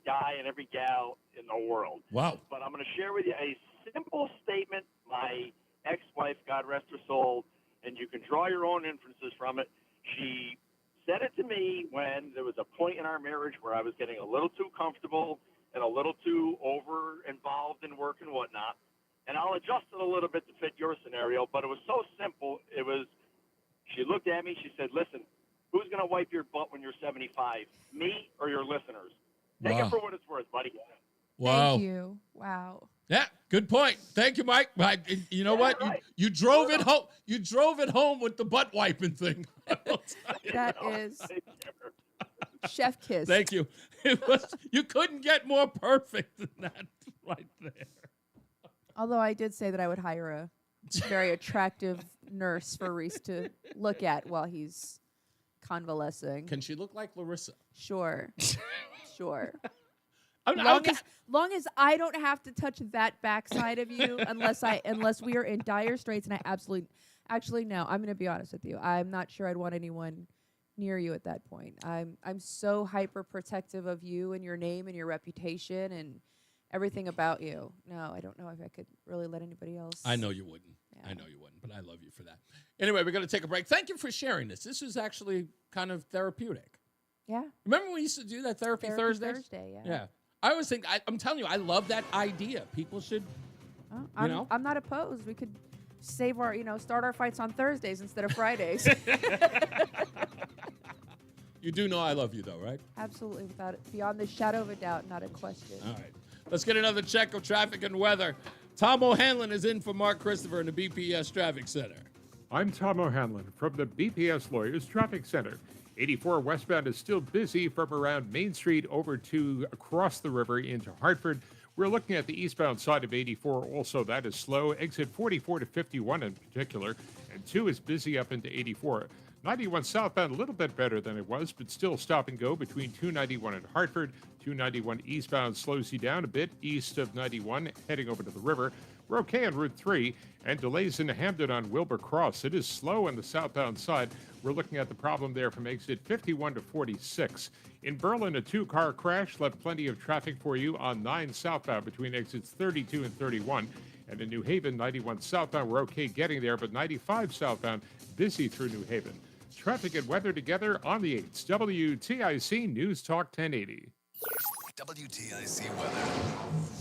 guy and every gal in the world. Wow. But I'm going to share with you a simple statement my ex-wife, God rest her soul, and you can draw your own inferences from it. She said it to me when there was a point in our marriage where I was getting a little too comfortable and a little too over-involved in work and whatnot. And I'll adjust it a little bit to fit your scenario, but it was so simple. She looked at me, she said, listen, who's going to wipe your butt when you're 75, me or your listeners? Take Wow. it for what it's worth, buddy. Wow. Thank you. Wow. Yeah, good point. Thank you, Mike. You know what? right. You drove it home. You drove it home with the butt wiping thing. That is chef kiss. Thank you. You couldn't get more perfect than that right there. Although I did say that I would hire a very attractive nurse for Reese to look at while he's convalescing. Can she look like Larissa? Sure. Sure. Okay. Long as I don't have to touch that backside of you unless we are in dire straits, and I actually no, I'm gonna be honest with you. I'm not sure I'd want anyone near you at that point. I'm so hyper protective of you and your name and your reputation and everything about you. No, I don't know if I could really let anybody else. I know you wouldn't. I know you wouldn't, but I love you for that. Anyway, we're going to take a break. Thank you for sharing this. This is actually kind of therapeutic. Yeah. Remember when we used to do that Therapy Thursdays? Thursday, yeah. Yeah. I always think, I'm telling you, I love that idea. People should, I'm not opposed. We could save our, start our fights on Thursdays instead of Fridays. You do know I love you, though, right? Absolutely, beyond the shadow of a doubt, not a question. All right. Let's get another check of traffic and weather. Tom O'Hanlon is in for Mark Christopher in the BPS Traffic Center. I'm Tom O'Hanlon from the BPS Lawyers Traffic Center. 84 westbound is still busy from around Main Street over to across the river into Hartford. We're looking at the eastbound side of 84. Also, that is slow. Exit 44 to 51 in particular. And 2 is busy up into 84. 91 southbound, a little bit better than it was, but still stop and go between 291 and Hartford. 291 eastbound slows you down a bit east of 91, heading over to the river. We're okay on Route 3, and delays in Hamden on Wilbur Cross. It is slow on the southbound side. We're looking at the problem there from exit 51 to 46. In Berlin, a 2-car crash left plenty of traffic for you on 9 southbound between exits 32 and 31. And in New Haven, 91 southbound, we're okay getting there, but 95 southbound, busy through New Haven. Traffic and weather together on the 8s. WTIC News Talk 1080. WTIC weather.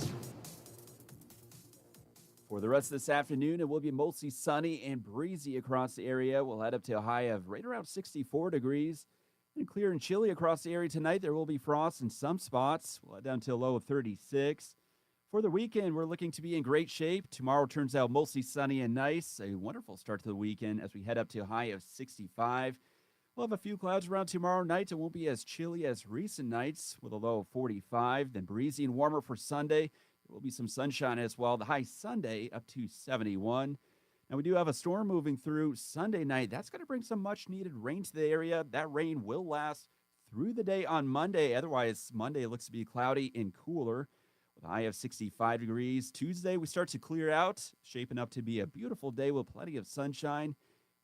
For the rest of this afternoon, it will be mostly sunny and breezy across the area. We'll head up to a high of right around 64 degrees. And clear and chilly across the area tonight. There will be frost in some spots. We'll head down to a low of 36. For the weekend, we're looking to be in great shape. Tomorrow turns out mostly sunny and nice. A wonderful start to the weekend as we head up to a high of 65. We'll have a few clouds around tomorrow night. It won't be as chilly as recent nights with a low of 45. Then breezy and warmer for Sunday. There will be some sunshine as well. The high Sunday up to 71. Now, we do have a storm moving through Sunday night. That's going to bring some much-needed rain to the area. That rain will last through the day on Monday. Otherwise, Monday looks to be cloudy and cooler with a high of 65 degrees. Tuesday, we start to clear out, shaping up to be a beautiful day with plenty of sunshine.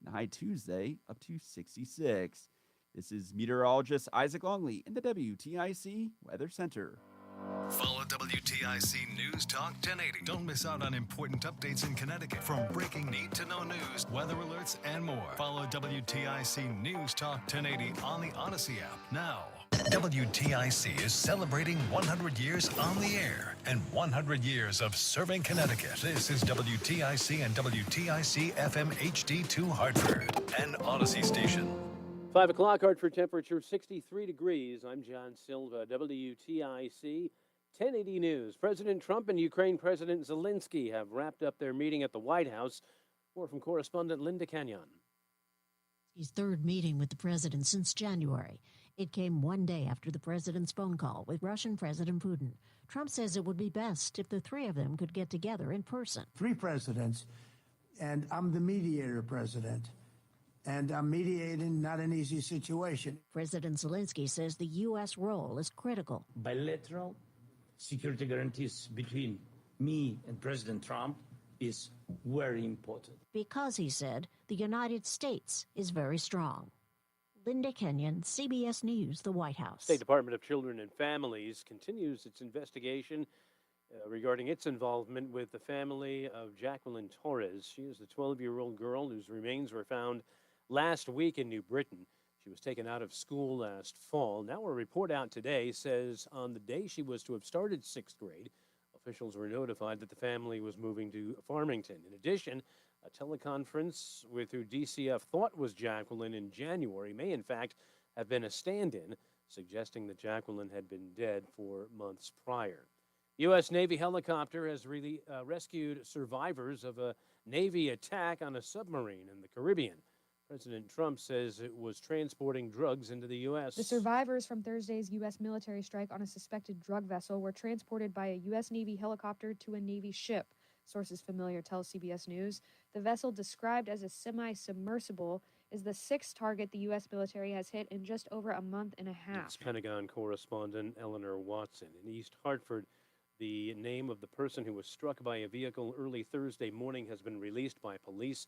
and high Tuesday up to 66. This is meteorologist Isaac Longley in the WTIC Weather Center. Follow WTIC News Talk 1080. Don't miss out on important updates in Connecticut, from breaking need-to-know news, weather alerts, and more. Follow WTIC News Talk 1080 on the Odyssey app now. WTIC is celebrating 100 years on the air and 100 years of serving Connecticut. This is WTIC and WTIC FM HD2 Hartford, an Odyssey station. 5 o'clock, Hartford temperature 63 degrees. I'm John Silva, WTIC 1080 News. President Trump and Ukraine President Zelensky have wrapped up their meeting at the White House. More from correspondent Linda Canyon. His third meeting with the president since January. It came one day after the president's phone call with Russian President Putin. Trump says it would be best if the three of them could get together in person. Three presidents, and I'm the mediator president. And I'm mediating not an easy situation. President Zelensky says the U.S. role is critical. Bilateral security guarantees between me and President Trump is very important. Because, he said, the United States is very strong. Linda Kenyon, CBS News, the White House. State Department of Children and Families continues its investigation regarding its involvement with the family of Jacqueline Torres. She is the 12-year-old girl whose remains were found last week in New Britain. She was taken out of school last fall. Now a report out today says on the day she was to have started 6th grade, officials were notified that the family was moving to Farmington. In addition, a teleconference with who DCF thought was Jacqueline in January may in fact have been a stand-in, suggesting that Jacqueline had been dead for months prior. U.S. Navy helicopter has rescued survivors of a Navy attack on a submarine in the Caribbean. President Trump says it was transporting drugs into the U.S. The survivors from Thursday's U.S. military strike on a suspected drug vessel were transported by a U.S. Navy helicopter to a Navy ship. Sources familiar tell CBS News. The vessel, described as a semi-submersible, is the sixth target the U.S. military has hit in just over a month and a half. It's Pentagon correspondent Eleanor Watson. In East Hartford, the name of the person who was struck by a vehicle early Thursday morning has been released by police.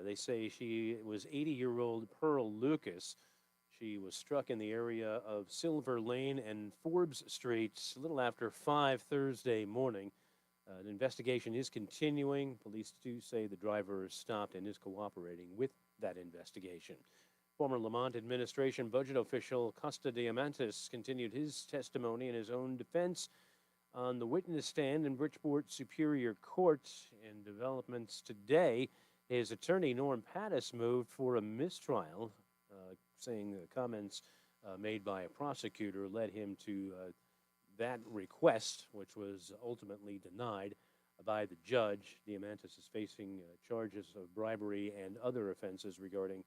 They say she was 80-year-old Pearl Lucas. She was struck in the area of Silver Lane and Forbes Streets a little after 5 Thursday morning. An investigation is continuing. Police do say the driver is stopped and is cooperating with that investigation. Former Lamont administration budget official Costa Diamantis continued his testimony in his own defense on the witness stand in Bridgeport Superior Court. In developments today, his attorney, Norm Pattis, moved for a mistrial, saying the comments made by a prosecutor led him to that request, which was ultimately denied by the judge. Diamantis is facing charges of bribery and other offenses regarding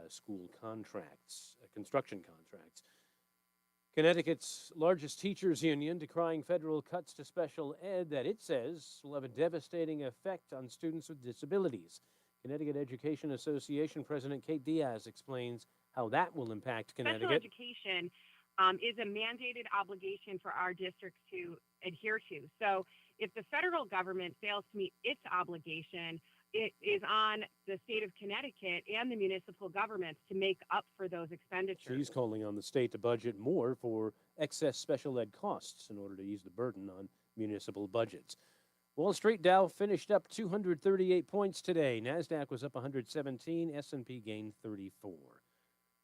school contracts, construction contracts. Connecticut's largest teachers union decrying federal cuts to special ed that it says will have a devastating effect on students with disabilities. Connecticut Education Association President Kate Diaz explains how that will impact Connecticut. Special education is a mandated obligation for our districts to adhere to. So if the federal government fails to meet its obligation, it is on the state of Connecticut and the municipal governments to make up for those expenditures. She's calling on the state to budget more for excess special ed costs in order to ease the burden on municipal budgets. Wall Street Dow finished up 238 points today. NASDAQ was up 117. S&P gained 34.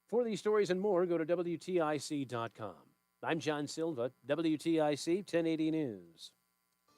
For these stories and more, go to WTIC.com. I'm John Silva, WTIC 1080 News.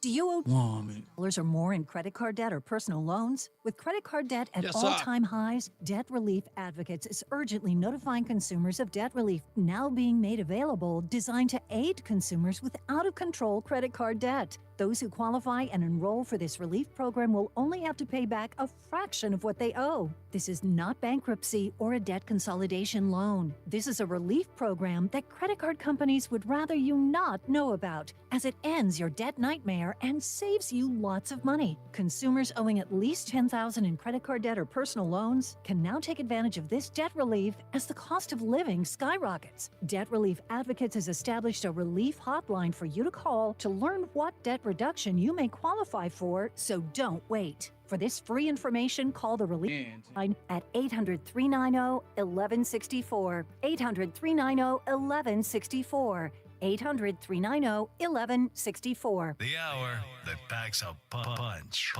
Do you owe $1 or more in credit card debt or personal loans? With credit card debt at all-time highs, Debt Relief Advocates is urgently notifying consumers of debt relief now being made available, designed to aid consumers with out-of-control credit card debt. Those who qualify and enroll for this relief program will only have to pay back a fraction of what they owe. This is not bankruptcy or a debt consolidation loan. This is a relief program that credit card companies would rather you not know about, as it ends your debt nightmare and saves you lots of money. Consumers owing at least $10,000 in credit card debt or personal loans can now take advantage of this debt relief as the cost of living skyrockets. Debt Relief Advocates has established a relief hotline for you to call to learn what debt reduction you may qualify for, so don't wait. For this free information, call the relief line at 800-390-1164. 800-390-1164. 800-390-1164. The hour that packs a punch.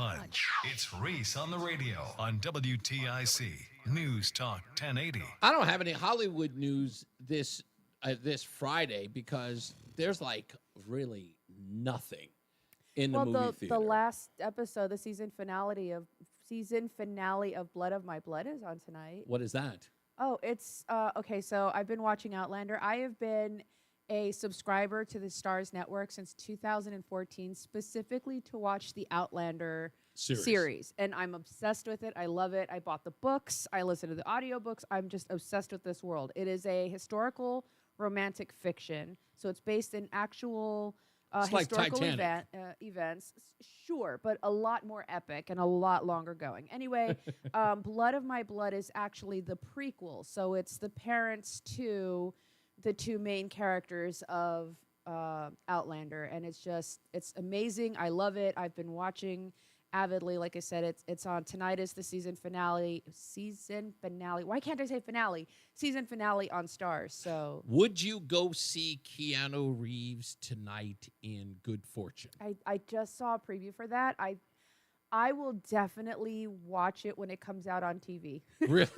It's Reese on the radio on WTIC News Talk 1080. I don't have any Hollywood news this Friday because there's like really nothing in the movie theater. The last episode, the season finale of Blood of My Blood is on tonight. What is that? Oh, it's okay. So I've been watching Outlander. I have been a subscriber to the Starz Network since 2014, specifically to watch the Outlander series. And I'm obsessed with it. I love it. I bought the books. I listen to the audiobooks. I'm just obsessed with this world. It is a historical romantic fiction. So it's based in actual historical events. Sure, but a lot more epic and a lot longer going. Anyway, Blood of My Blood is actually the prequel. So it's the parents to the two main characters of Outlander, and it's amazing. I love it. I've been watching avidly. Like I said, it's on tonight. Is the season finale. Why can't I say finale? Season finale on Starz. So would you go see Keanu Reeves tonight in Good Fortune? I just saw a preview for that. I will definitely watch it when it comes out on TV. Really?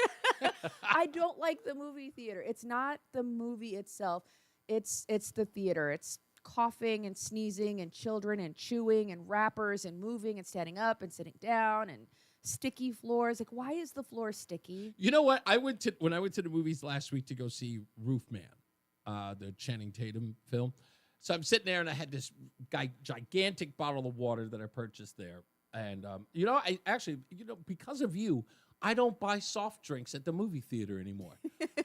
I don't like the movie theater. It's not the movie itself. It's the theater. It's coughing and sneezing and children and chewing and rappers and moving and standing up and sitting down and sticky floors. Like, why is the floor sticky? You know what? When I went to the movies last week to go see Roofman, the Channing Tatum film. So I'm sitting there and I had this gigantic bottle of water that I purchased there. And, I actually, because of you, I don't buy soft drinks at the movie theater anymore.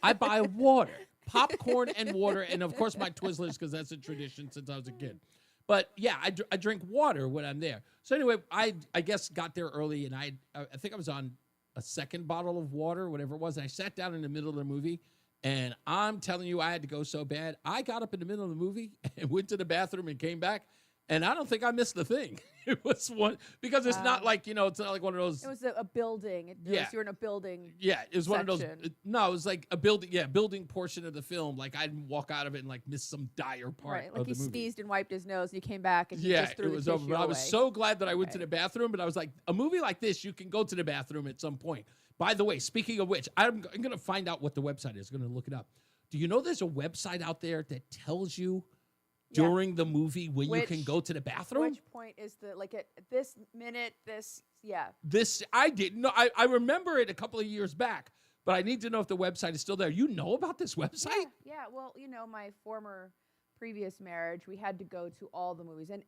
I buy water, popcorn and water, and of course my Twizzlers because that's a tradition since I was a kid. But yeah, I drink water when I'm there. So anyway, I guess got there early, and I think I was on a second bottle of water, whatever it was. And I sat down in the middle of the movie, and I'm telling you, I had to go so bad. I got up in the middle of the movie and went to the bathroom and came back. And I don't think I missed the thing. It was one because it's not like it's not like one of those. It was a building. You're in a building. Yeah, it was section. one of those. No, it was like a building. Yeah, building portion of the film. Like I didn't walk out of it and like miss some dire part Right, like of the he movie. sneezed and wiped his nose, and he came back and he just threw it was the over. tissue But I was away. so glad that I went to the bathroom. But I was like, a movie like this, you can go to the bathroom at some point. By the way, speaking of which, I'm going to find out what the website is. I'm going to look it up. Do you know there's a website out there that tells you during the movie when you can go to the bathroom? Which point is at this minute, This, I didn't know. I remember it a couple of years back, but I need to know if the website is still there. You know about this website? Yeah, well, my former previous marriage, we had to go to all the movies. And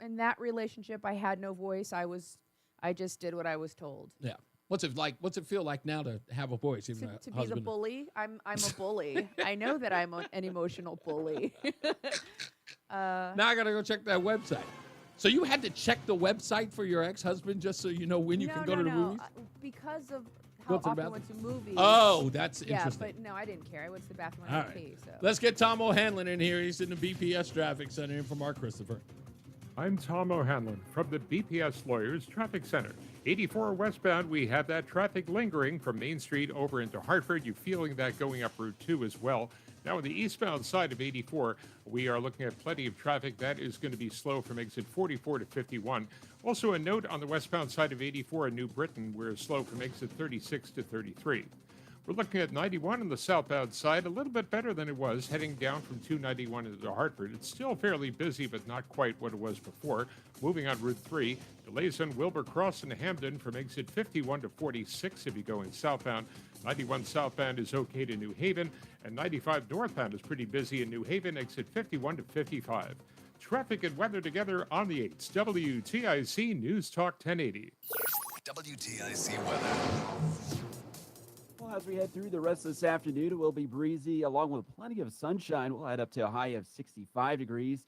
in that relationship, I had no voice. I just did what I was told. Yeah. What's it like? What's it feel like now to have a voice? Even To be the bully? I'm a bully. I know that I'm an emotional bully. Now I got to go check that website. So you had to check the website for your ex-husband just so you know when you can go to the movies? Because of how often I went to movies. Oh, that's interesting. Yeah, but no, I didn't care. I went to the bathroom All on right. pee. So. Let's get Tom O'Hanlon in here. He's in the BPS Traffic Center in for Mark Christopher. I'm Tom O'Hanlon from the BPS Lawyers Traffic Center. 84 westbound, we have that traffic lingering from Main Street over into Hartford. You're feeling that going up Route 2 as well. Now, on the eastbound side of 84, we are looking at plenty of traffic. That is going to be slow from exit 44 to 51. Also, a note on the westbound side of 84 in New Britain, we're slow from exit 36 to 33. We're looking at 91 on the southbound side, a little bit better than it was, heading down from 291 into Hartford. It's still fairly busy, but not quite what it was before. Moving on Route 3, delays on Wilbur Cross and Hamden from exit 51 to 46 if you're going southbound. 91 southbound is okay to New Haven, and 95 northbound is pretty busy in New Haven, exit 51 to 55. Traffic and weather together on the 8s. WTIC News Talk 1080. WTIC weather. Well, as we head through the rest of this afternoon, it will be breezy along with plenty of sunshine. We'll head up to a high of 65 degrees.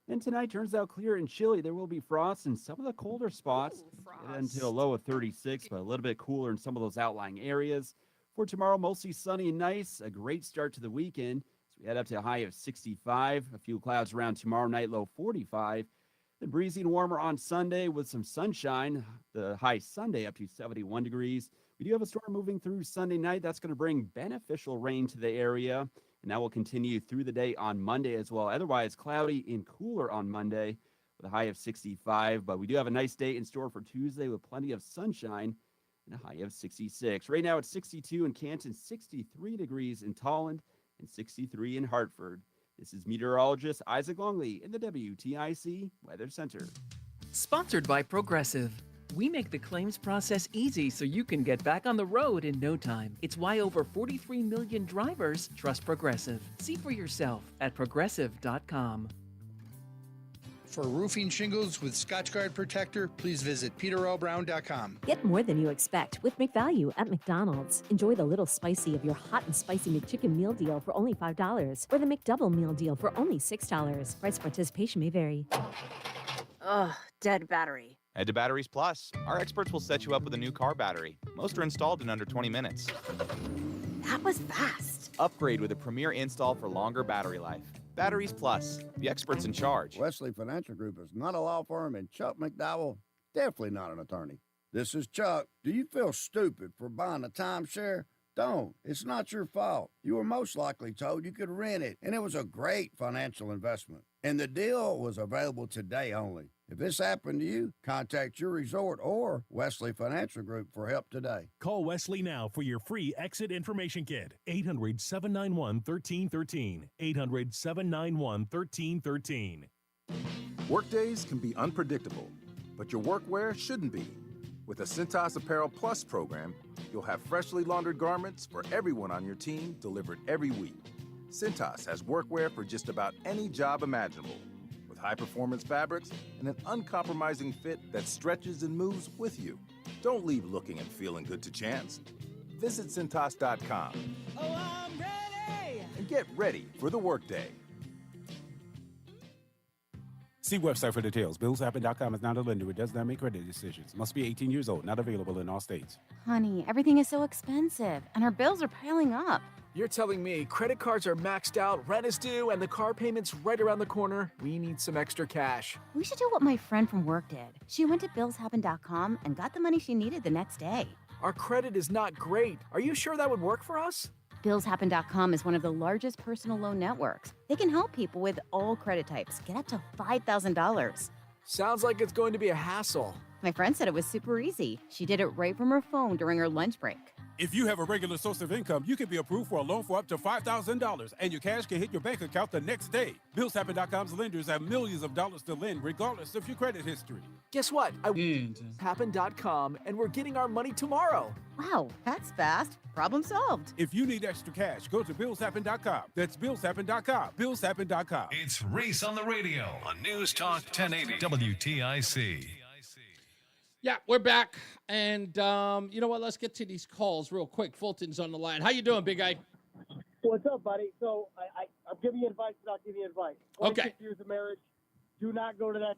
And tonight turns out clear and chilly. There will be frost in some of the colder spots. Get into a low of 36, but a little bit cooler in some of those outlying areas. For tomorrow, mostly sunny and nice. A great start to the weekend. So we head up to a high of 65. A few clouds around tomorrow night, low 45. Then breezy and warmer on Sunday with some sunshine. The high Sunday up to 71 degrees. We do have a storm moving through Sunday night. That's going to bring beneficial rain to the area, and that will continue through the day on Monday as well. Otherwise, cloudy and cooler on Monday with a high of 65. But we do have a nice day in store for Tuesday with plenty of sunshine and a high of 66. Right now it's 62 in Canton, 63 degrees in Tolland, and 63 in Hartford. This is meteorologist Isaac Longley in the WTIC Weather Center. Sponsored by Progressive. We make the claims process easy so you can get back on the road in no time. It's why over 43 million drivers trust Progressive. See for yourself at progressive.com. For roofing shingles with Scotchgard Protector, please visit peterlbrown.com. Get more than you expect with McValue at McDonald's. Enjoy the little spicy of your hot and spicy McChicken meal deal for only $5 or the McDouble meal deal for only $6. Price participation may vary. Ugh, dead battery. Head to Batteries Plus. Our experts will set you up with a new car battery. Most are installed in under 20 minutes. That was fast. Upgrade with a premier install for longer battery life. Batteries Plus, the experts in charge. Wesley Financial Group is not a law firm, and Chuck McDowell, definitely not an attorney. This is Chuck. Do you feel stupid for buying a timeshare? Don't. It's not your fault. You were most likely told you could rent it, and it was a great financial investment. And the deal was available today only. If this happened to you, contact your resort or Wesley Financial Group for help today. Call Wesley now for your free exit information kit. 800-791-1313. 800-791-1313. Workdays can be unpredictable, but your workwear shouldn't be. With the Cintas Apparel Plus program, you'll have freshly laundered garments for everyone on your team delivered every week. Cintas has workwear for just about any job imaginable, with high-performance fabrics and an uncompromising fit that stretches and moves with you. Don't leave looking and feeling good to chance. Visit Cintas.com. Oh, I'm ready! And get ready for the workday. See website for details. BillsHappen.com is not a lender. It does not make credit decisions. Must be 18 years old. Not available in all states. Honey, everything is so expensive, and our bills are piling up. You're telling me credit cards are maxed out, rent is due, and the car payment's right around the corner? We need some extra cash. We should do what my friend from work did. She went to BillsHappen.com and got the money she needed the next day. Our credit is not great. Are you sure that would work for us? BillsHappen.com is one of the largest personal loan networks. They can help people with all credit types get up to $5,000. Sounds like it's going to be a hassle. My friend said it was super easy. She did it right from her phone during her lunch break. If you have a regular source of income, you can be approved for a loan for up to $5,000, and your cash can hit your bank account the next day. BillsHappen.com's lenders have millions of dollars to lend, regardless of your credit history. Guess what? Happen.com, and we're getting our money tomorrow. Wow, that's fast. Problem solved. If you need extra cash, go to BillsHappen.com. That's BillsHappen.com. BillsHappen.com. It's Reese on the Radio on NewsTalk 1080 WTIC. Yeah, we're back, and you know what? Let's get to these calls real quick. Fulton's on the line. How you doing, big guy? What's up, buddy? So I'm giving you advice without giving you advice. 26 years of marriage. Do not go to that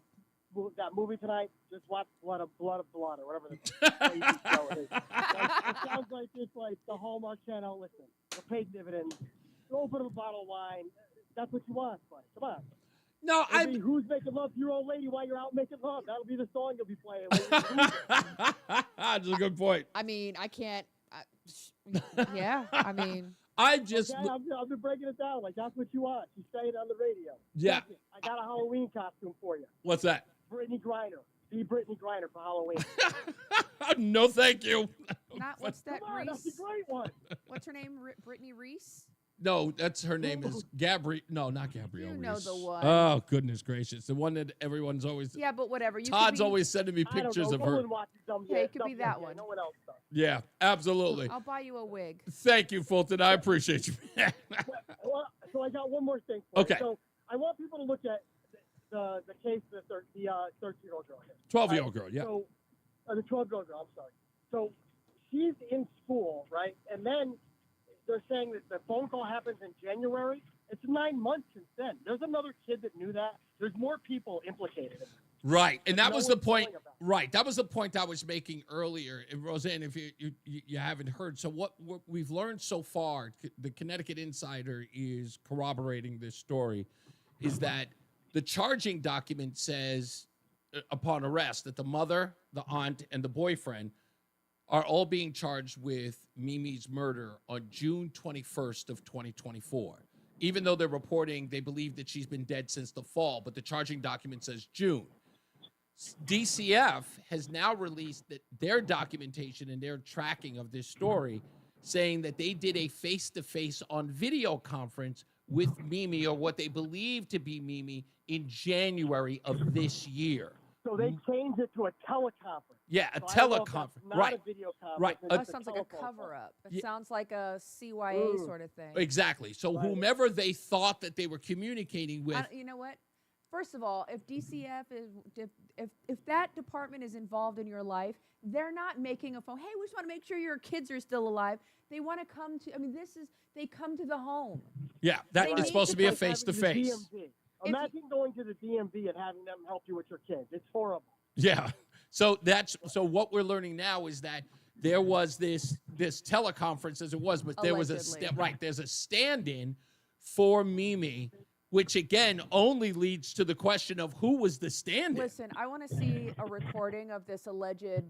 movie tonight. Just watch Blood of Blood, or whatever the crazy show it is. It sounds like it's like the Hallmark Channel. Listen, they'll pay dividends. Go open up a bottle of wine. That's what you want, buddy. Come on. No, I mean, who's making love to your old lady while you're out making love? That'll be the song you'll be playing. That's a good point. I mean, I can't. Yeah, I mean. I've been breaking it down. Like, that's what you want. You say it on the radio. Yeah. Second, I got a Halloween costume for you. What's that? Brittany Griner. Be Brittany Griner for Halloween. No, thank you. What's that, Come on, Reese? that's a great one. What's her name? Brittany Reese? No, that's her name is Gabrielle. No, not Gabrielle. You know Reese. the one. Oh, goodness gracious. The one that everyone's always. Yeah, but whatever. Todd's always sending me pictures of her. Yeah, it could be that one. No one else does. Yeah, absolutely. I'll buy you a wig. Thank you, Fulton. I appreciate you. Well, so I got one more thing for Okay. you. So I want people to look at the case of the 13-year-old girl here. 12-year-old girl, yeah. So, the 12-year-old girl, I'm sorry. So she's in school, right? And then they're saying that the phone call happens in January. It's 9 months since then. There's another kid that knew that. There's more people implicated in it. Right, and that was the point. knowing about Right, that was the point I was making earlier. And Roseanne, if you haven't heard, so what we've learned so far, the Connecticut Insider is corroborating this story, is that the charging document says upon arrest that the mother, the aunt, and the boyfriend are all being charged with Mimi's murder on June 21st of 2024. Even though they're reporting they believe that she's been dead since the fall, but the charging document says June. DCF has now released their documentation and their tracking of this story, saying that they did a face-to-face on video conference with Mimi, or what they believe to be Mimi, in January of this year. So they changed it to a teleconference. Yeah, a So I don't know if teleconference. that's not Right. a video conference. Right. It's That a sounds like a telephone cover-up. It Yeah. sounds like a CYA sort of thing. Exactly. So Right. whomever they thought that they were communicating with, You know what? First of all, if DCF is if that department is involved in your life, they're not making a phone. Hey, we just want to make sure your kids are still alive. They want to come to. I mean, they come to the home. yeah, that They is need supposed to be a It's like having the face-to-face. DMV. Imagine going to the DMV and having them help you with your kids. It's horrible. Yeah. So what we're learning now is that there was this teleconference as it was, but there was Allegedly. there's a stand-in for Mimi, which again only leads to the question of who was the stand-in. Listen, I want to see a recording of this alleged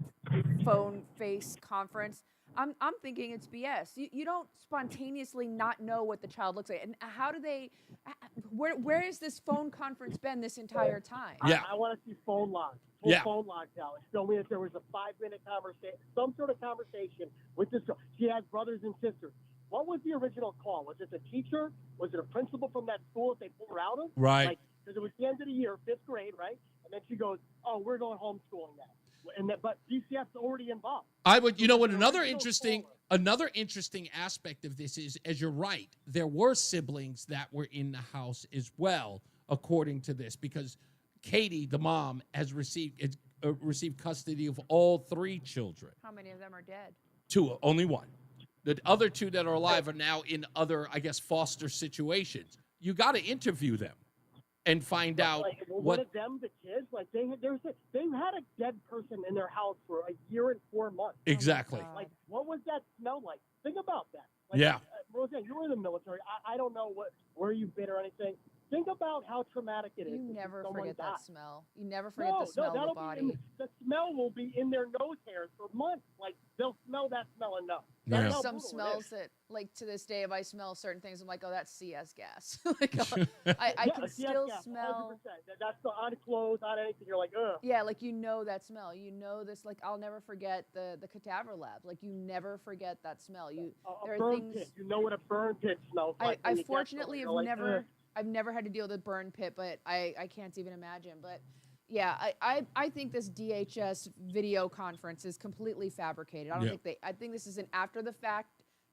phone face conference. I'm thinking it's BS. You don't spontaneously not know what the child looks like. And how do they, where has this phone conference been this entire time? Yeah. I want to see phone logs. Phone logs out. Show me if there was a 5-minute conversation, some sort of conversation with this girl. She has brothers and sisters. What was the original call? Was it the teacher? Was it a principal from that school that they pulled her out of? Right. Because it was the end of the year, 5th grade, right? And then she goes, "Oh, we're going homeschooling now." But DCF's already involved. I would, you know what, another interesting aspect of this is, as you're right, there were siblings that were in the house as well, according to this, because Katie, the mom, has received custody of all 3 children. How many of them are dead? 2, only 1. The other 2 that are alive are now in other, I guess, foster situations. You got to interview them and find out One of them, the kids, they had a dead person in their house for a year and 4 months. Exactly. What was that smell like? Think about that. Yeah. Roseanne, you were in the military. I don't know where you've been or anything. Think about how traumatic it is. You never someone forget dies. that smell. You never forget the smell of the that'll body. the smell will be in their nose hairs for months. They'll smell that smell and know. Yeah. There's That's how some brutal it smells is. that, to this day, if I smell certain things, I'm like, oh, that's CS gas. I can still smell. 100%. That's on clothes, on anything. You're like, ugh. Yeah, that smell. This. I'll never forget the cadaver lab. You never forget that smell. There A are burn things. pit. You know what a burn pit smells like. I when you get fortunately them. have You're like, never. ugh. I've never had to deal with a burn pit, but I can't even imagine. But yeah, I think this DHS video conference is completely fabricated. I think this is an after the fact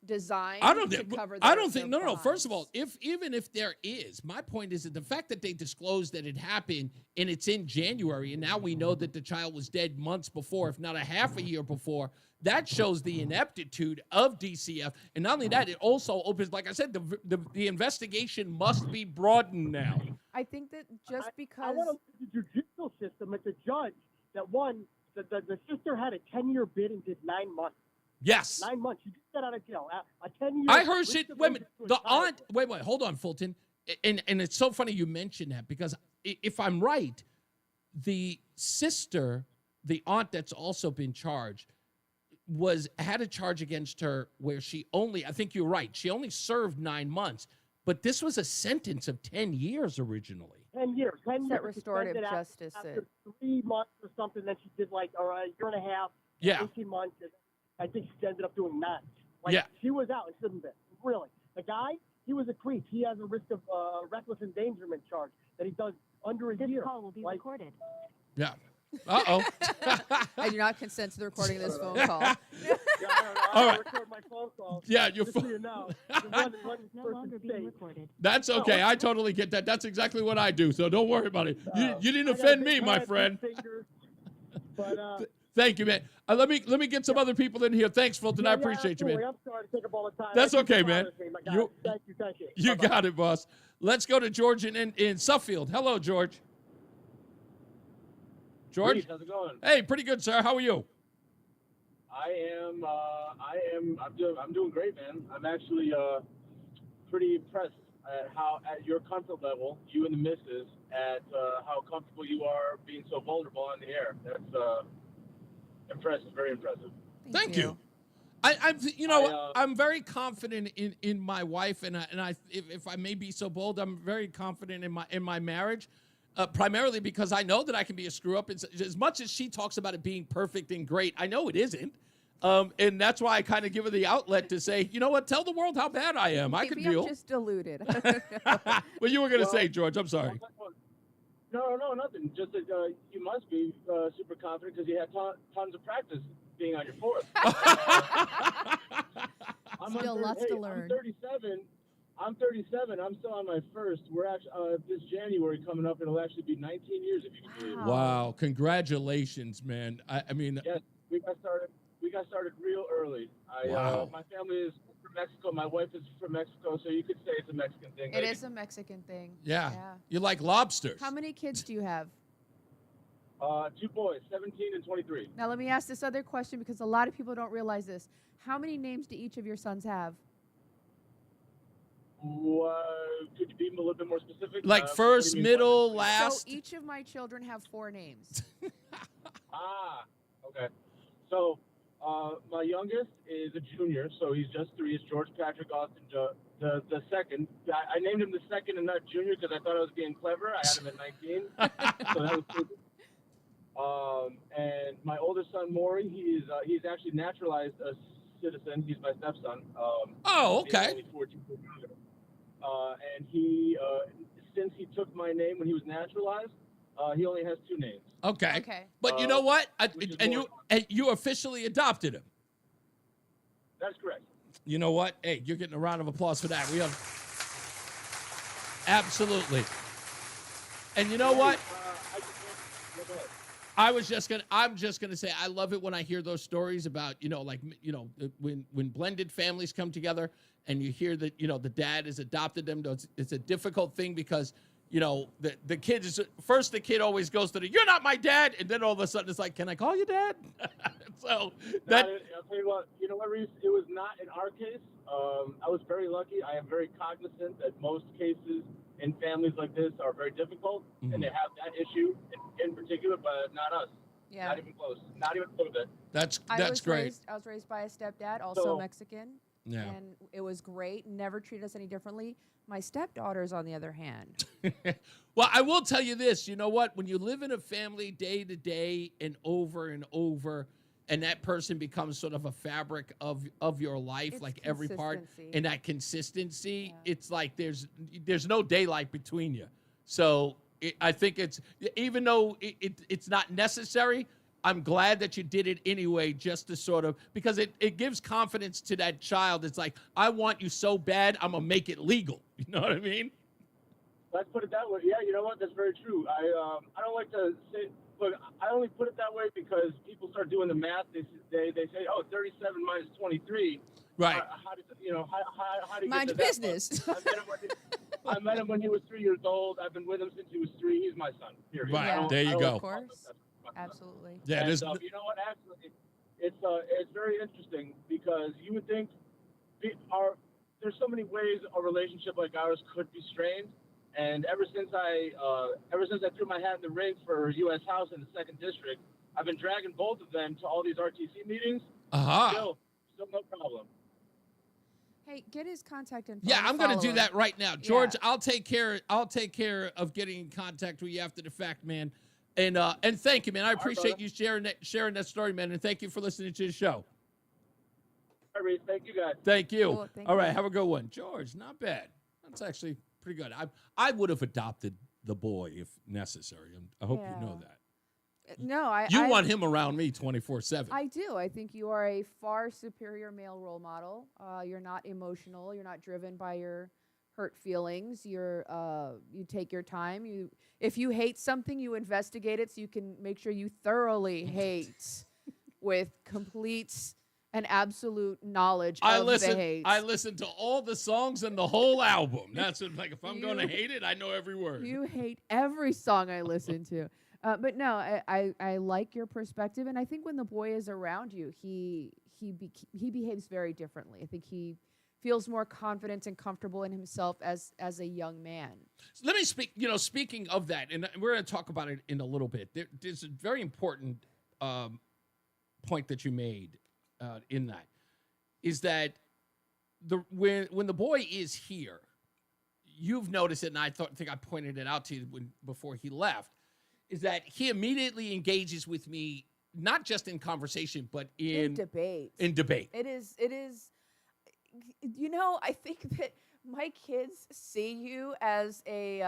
design. I don't to think. cover I their- don't think. their No. First of crimes. all, even if there is, my point is that the fact that they disclosed that it happened and it's in January, and now we know that the child was dead months before, if not a half a year before, that shows the ineptitude of DCF. And not only that, it also opens, like I said, the investigation must be broadened now. I think that just I because want to look at the judicial system. It's a judge that won. The sister had a 10-year bid and did 9 months. Yes. 9 months. You just got out of jail. A 10-year. I heard shit. Wait a minute. The aunt. Wait. Hold on, Fulton. And it's so funny you mentioned that, because if I'm right, the sister, the aunt that's also been charged, had a charge against her where she only, I think you're right, she only served 9 months, but this was a sentence of 10 years originally. 10 years. 10 That years. restorative Suspended justice After 3 months or something, then she did a year and a half. Yeah. 18 months. And I think she ended up doing 9. Yeah. She was out and shouldn't have been. Really. The guy, he was a creep. He has a risk of reckless endangerment charge that he does under a year. This call will be recorded. Yeah. Uh-oh. I do not consent to the recording of this phone call. I All right. record my phone calls. Yeah, your Just so phone. you know. One No person longer being state. recorded. That's okay. I totally get that. That's exactly what I do, so don't worry about it. You didn't I got offend big me, my hands, friend. big fingers, but Thank you, man. Let me get some other people in here. Thanks, Fulton. I appreciate you, man. I'm sorry to take up all the time. That's That just okay, man. bothers me, my guy. You- Thank you. You Bye-bye. got it, boss. Let's go to George in Suffield. Hello, George. George? Reese, how's it going? Hey, pretty good, sir. How are you? I'm doing great, man. I'm actually pretty impressed at your comfort level, you and the missus, at how comfortable you are being so vulnerable on the air. That's impressive, very impressive. Thank you. I'm very confident in my wife, and if I may be so bold, I'm very confident in my marriage, primarily because I know that I can be a screw up. As much as she talks about it being perfect and great, I know it isn't. And that's why I kind of give her the outlet to say, you know what, tell the world how bad I am. I can deal. I'm just deluded. What you were going to say, George? I'm sorry. No, nothing. Just that you must be super confident because you had tons of practice being on your fourth. Still lots to learn. I'm 37. I'm still on my first. We're actually this January coming up. It'll actually be 19 years if you can believe it. Wow! Congratulations, man. I mean, yes, we got started real early. Wow. My family is from Mexico. My wife is from Mexico, so you could say it's a Mexican thing. It is a Mexican thing. Yeah. You like lobsters. How many kids do you have? 2 boys, 17 and 23. Now let me ask this other question because a lot of people don't realize this. How many names do each of your sons have? Could you be a little bit more specific? Like first, middle, last? So each of my children have 4 names. Okay. So my youngest is a junior, so he's just 3. It's George Patrick Austin, the second. I named him the second and not junior because I thought I was being clever. I had him at 19, so that was stupid. And my oldest son, Maury, he's actually naturalized a citizen. He's my stepson. Oh, okay. He's only 14 years younger. And he, since he took my name when he was naturalized, he only has 2 names. Okay. But you know what? You officially adopted him. That's correct. You know what? Hey, you're getting a round of applause for that. We have absolutely. And you know what? I'm just gonna say I love it when I hear those stories about, when blended families come together and you hear that, the dad has adopted them. It's a difficult thing because, the kid is first, the kid always goes to you're not my dad. And then all of a sudden it's like, can I call you dad? So that. I'll tell you what, Reese, it was not in our case. I was very lucky. I am very cognizant that most cases in families like this are very difficult, and they have that issue in particular, but not us. Yeah. Not even close. Not even a little bit. That's great. I was raised by a stepdad, also Mexican. Yeah. And it was great. Never treated us any differently. My stepdaughters, on the other hand. Well, I will tell you this. You know what? When you live in a family day to day and over, and that person becomes sort of a fabric of your life, It's like every part, consistency. and that consistency, it's like there's no daylight between you. So I think even though it's not necessary, I'm glad that you did it anyway, just to sort of, because it gives confidence to that child. It's like, I want you so bad, I'm going to make it legal. You know what I mean? Let's put it that way. Yeah, you know what? That's very true. I don't like to say, look, I only put it that way because people start doing the math. They say, oh, 37 minus 23. Right. How do you Mind get your to that business. I met him when he was 3 years old. I've been with him since he was 3. He's my son. Period. Right. There you go. Of course. Absolutely. Yeah. And, you know what? Actually, it's very interesting because you would think there's so many ways a relationship like ours could be strained. And ever since I threw my hat in the ring for U.S. House in the 2nd District, I've been dragging both of them to all these RTC meetings. Still no problem. Hey, get his contact info. Yeah, I'm going to do him. that right now, George. Yeah. I'll take care of getting in contact with you after the fact, man. And thank you, man. I appreciate you sharing that story, man. And thank you for listening to the show. All right, thank you, guys. Thank you. Cool, thank all you. right, have a good one, George. Not bad. That's actually pretty good. I would have adopted the boy if necessary. I hope you know that. No, I want him around me 24/7. I do. I think you are a far superior male role model. You're not emotional. You're not driven by your hurt feelings. You take your time. If you hate something, you investigate it so you can make sure you thoroughly hate with complete and absolute knowledge of the hate. I listen to all the songs and the whole album. That's it. Like, if I'm going to hate it, I know every word. You hate every song I listen to. But no, I like your perspective, and I think when the boy is around you, he behaves very differently. I think he feels more confident and comfortable in himself as a young man. So let me speak, speaking of that, and we're going to talk about it in a little bit. There's a very important point that you made in that, is that when the boy is here, you've noticed it, and I think I pointed it out to you before he left, is that he immediately engages with me, not just in conversation, but in debate. In debate. It is. I think that my kids see you as in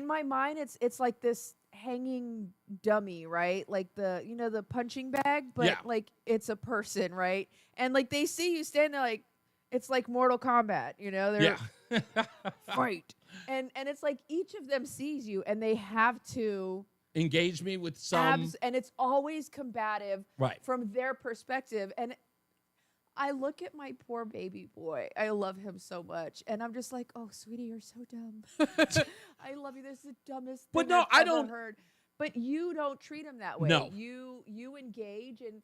my mind, it's like this hanging dummy, right? Like the punching bag, but like it's a person, right? And like they see you stand there, like it's like Mortal Kombat, they're fight. And it's like each of them sees you and they have to engage me with some, and it's always combative, right, from their perspective. And I look at my poor baby boy. I love him so much. And I'm just like, oh, sweetie, you're so dumb. I love you. This is the dumbest thing I've ever heard. But you don't treat him that way. No. You engage, and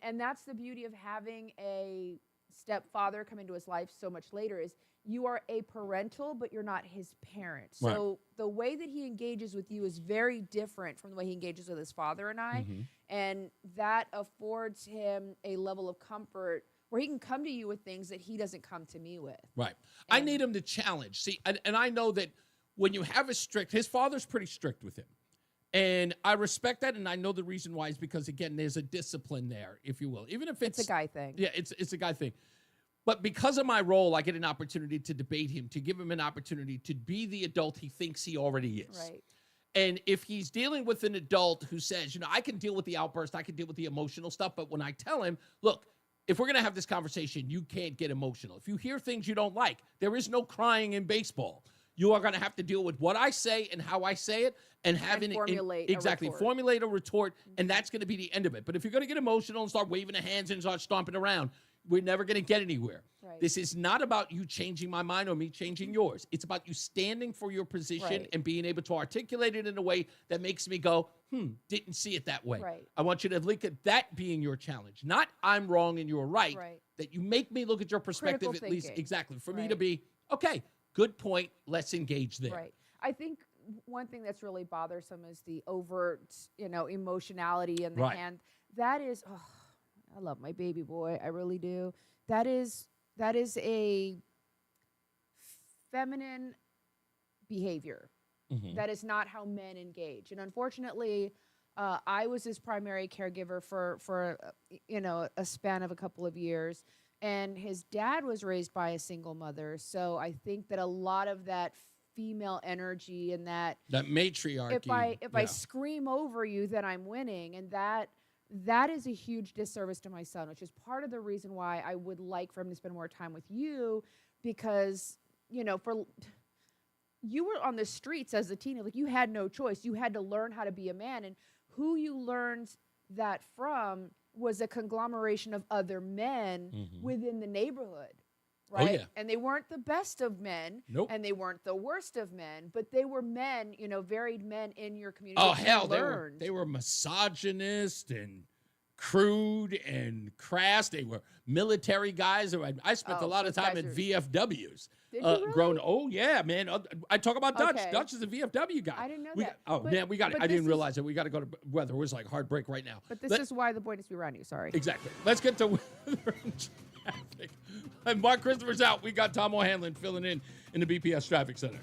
and that's the beauty of having a stepfather come into his life so much later, is you are a parental, but you're not his parent. So the way that he engages with you is very different from the way he engages with his father and I. Mm-hmm. And that affords him a level of comfort where he can come to you with things that he doesn't come to me with. Right. I need him to challenge. See, and I know that when you have his father's pretty strict with him. And I respect that, and I know the reason why is because, again, there's a discipline there, if you will. Even if it's a guy thing. Yeah, it's a guy thing. But because of my role, I get an opportunity to debate him, to give him an opportunity to be the adult he thinks he already is. Right. And if he's dealing with an adult who says, I can deal with the outburst, I can deal with the emotional stuff, but when I tell him, look, if we're going to have this conversation, you can't get emotional. If you hear things you don't like, there is no crying in baseball. You are going to have to deal with what I say and how I say it, and formulate formulate a retort, and that's going to be the end of it. But if you're going to get emotional and start waving the hands and start stomping around, we're never going to get anywhere. Right. This is not about you changing my mind or me changing yours. It's about you standing for your position and being able to articulate it in a way that makes me go, didn't see it that way. Right. I want you to look at that being your challenge. Not I'm wrong and you're right. That you make me look at your perspective Critical at least. thinking. Exactly. For me to be, okay, good point. Let's engage there. Right. I think one thing that's really bothersome is the overt, emotionality in the hand. That is, I love my baby boy. I really do. That is a feminine behavior. Mm-hmm. That is not how men engage. And unfortunately, I was his primary caregiver for a span of a couple of years. And his dad was raised by a single mother. So I think that a lot of that female energy and that matriarchy. If I scream over you, then I'm winning. And that is a huge disservice to my son, which is part of the reason why I would like for him to spend more time with you, because, you were on the streets as a teenager. Like, you had no choice. You had to learn how to be a man. And who you learned that from was a conglomeration of other men within the neighborhood. Right. Oh, yeah. And they weren't the best of men. Nope. And they weren't the worst of men, but they were men, varied men in your community. Oh, hell, they were misogynist and crude and crass. They were military guys. I spent a lot of time at VFWs. Did you really? Growing. Oh, yeah, man. I talk about Dutch. Okay. Dutch is a VFW guy. I didn't know that. Man, we got it. I didn't realize it. We got to go to weather. It was like heartbreak right now. But this is why the boy needs to be around you. Sorry. Exactly. Let's get to weather and traffic. And Mark Christopher's out. We got Tom O'Hanlon filling in the BPS Traffic Center.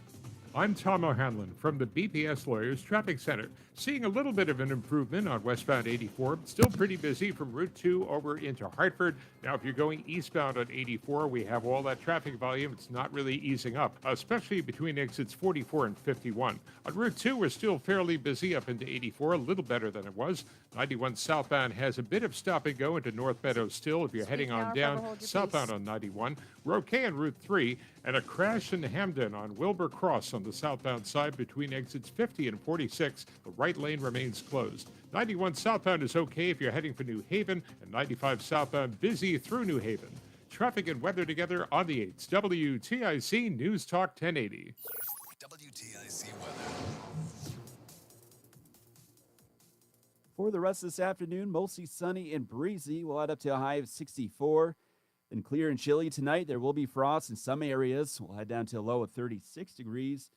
I'm Tom O'Hanlon from the BPS Lawyers Traffic Center. Seeing a little bit of an improvement on westbound 84. Still pretty busy from Route 2 over into Hartford. Now, if you're going eastbound on 84, we have all that traffic volume. It's not really easing up, especially between exits 44 and 51. On Route 2, we're still fairly busy up into 84, a little better than it was. 91 southbound has a bit of stop and go into North Meadows still if you're heading on down southbound on 91. Roquet on Route 3, and a crash in Hamden on Wilbur Cross on the southbound side between exits 50 and 46. The right lane remains closed. 91 southbound is okay if you're heading for New Haven, and 95 southbound busy through New Haven. Traffic and weather together on the 8s. WTIC News Talk 1080. WTIC weather. For the rest of this afternoon, mostly sunny and breezy. We'll add up to a high of 64. Then clear and chilly tonight. There will be frost in some areas. We'll head down to a low of 36 degrees.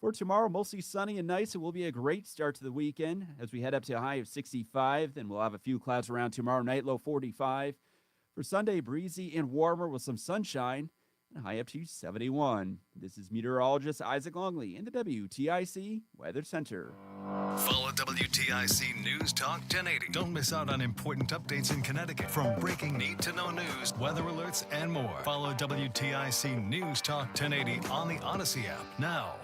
For tomorrow, mostly sunny and nice. It will be a great start to the weekend as we head up to a high of 65. Then we'll have a few clouds around tomorrow night, low 45. For Sunday, breezy and warmer with some sunshine and high up to 71. This is meteorologist Isaac Longley in the WTIC Weather Center. Follow WTIC News Talk 1080. Don't miss out on important updates in Connecticut, from breaking need-to-know news, weather alerts, and more. Follow WTIC News Talk 1080 on the Odyssey app now.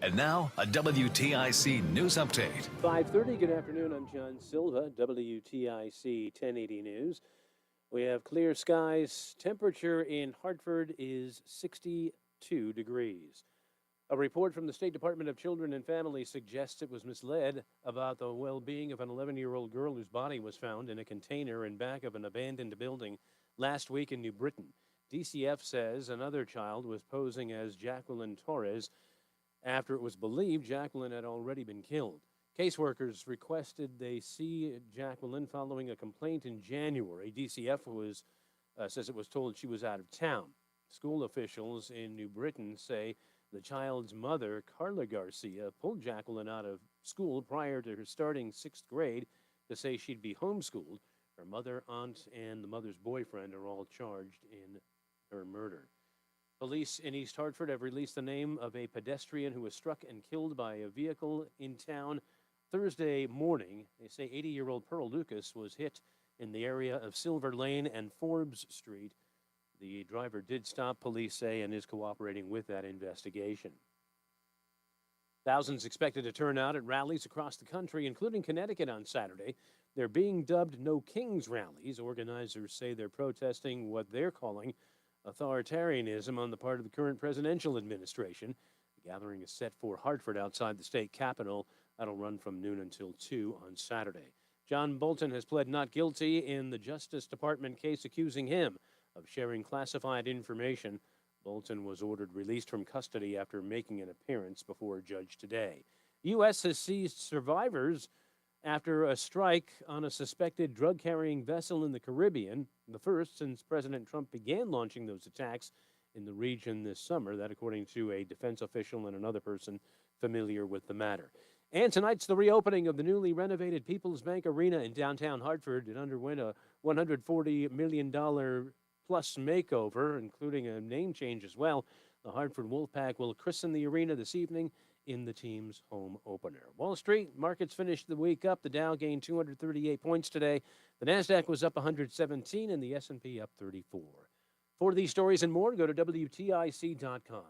And now, a WTIC news update. 5:30, good afternoon. I'm John Silva, WTIC 1080 News. We have clear skies. Temperature in Hartford is 62 degrees. A report from the State Department of Children and Families suggests it was misled about the well-being of an 11-year-old girl whose body was found in a container in back of an abandoned building last week in New Britain. DCF says another child was posing as Jacqueline Torres after it was believed Jacqueline had already been killed. Caseworkers requested they see Jacqueline following a complaint in January. DCF says it was told she was out of town. School officials in New Britain say the child's mother, Carla Garcia, pulled Jacqueline out of school prior to her starting 6th grade to say she'd be homeschooled. Her mother, aunt, and the mother's boyfriend are all charged in her murder. Police in East Hartford have released the name of a pedestrian who was struck and killed by a vehicle in town Thursday morning. They say 80-year-old Pearl Lucas was hit in the area of Silver Lane and Forbes Street. The driver did stop, police say, and is cooperating with that investigation. Thousands expected to turn out at rallies across the country, including Connecticut on Saturday. They're being dubbed No Kings rallies. Organizers say they're protesting what they're calling authoritarianism on the part of the current presidential administration. The gathering is set for Hartford outside the state capitol. That'll run from noon until 2 on Saturday. John Bolton has pled not guilty in the Justice Department case accusing him of sharing classified information. Bolton was ordered released from custody after making an appearance before a judge today. U.S. has seized survivors after a strike on a suspected drug-carrying vessel in the Caribbean, the first since President Trump began launching those attacks in the region this summer. That, according to a defense official and another person familiar with the matter. And tonight's the reopening of the newly renovated People's Bank Arena in downtown Hartford. It underwent a $140 million plus makeover, including a name change as well. The Hartford Wolfpack will christen the arena this evening in the team's home opener. Wall Street markets finished the week up. The Dow gained 238 points today. The NASDAQ was up 117 and the S&P up 34. For these stories and more, go to WTIC.com.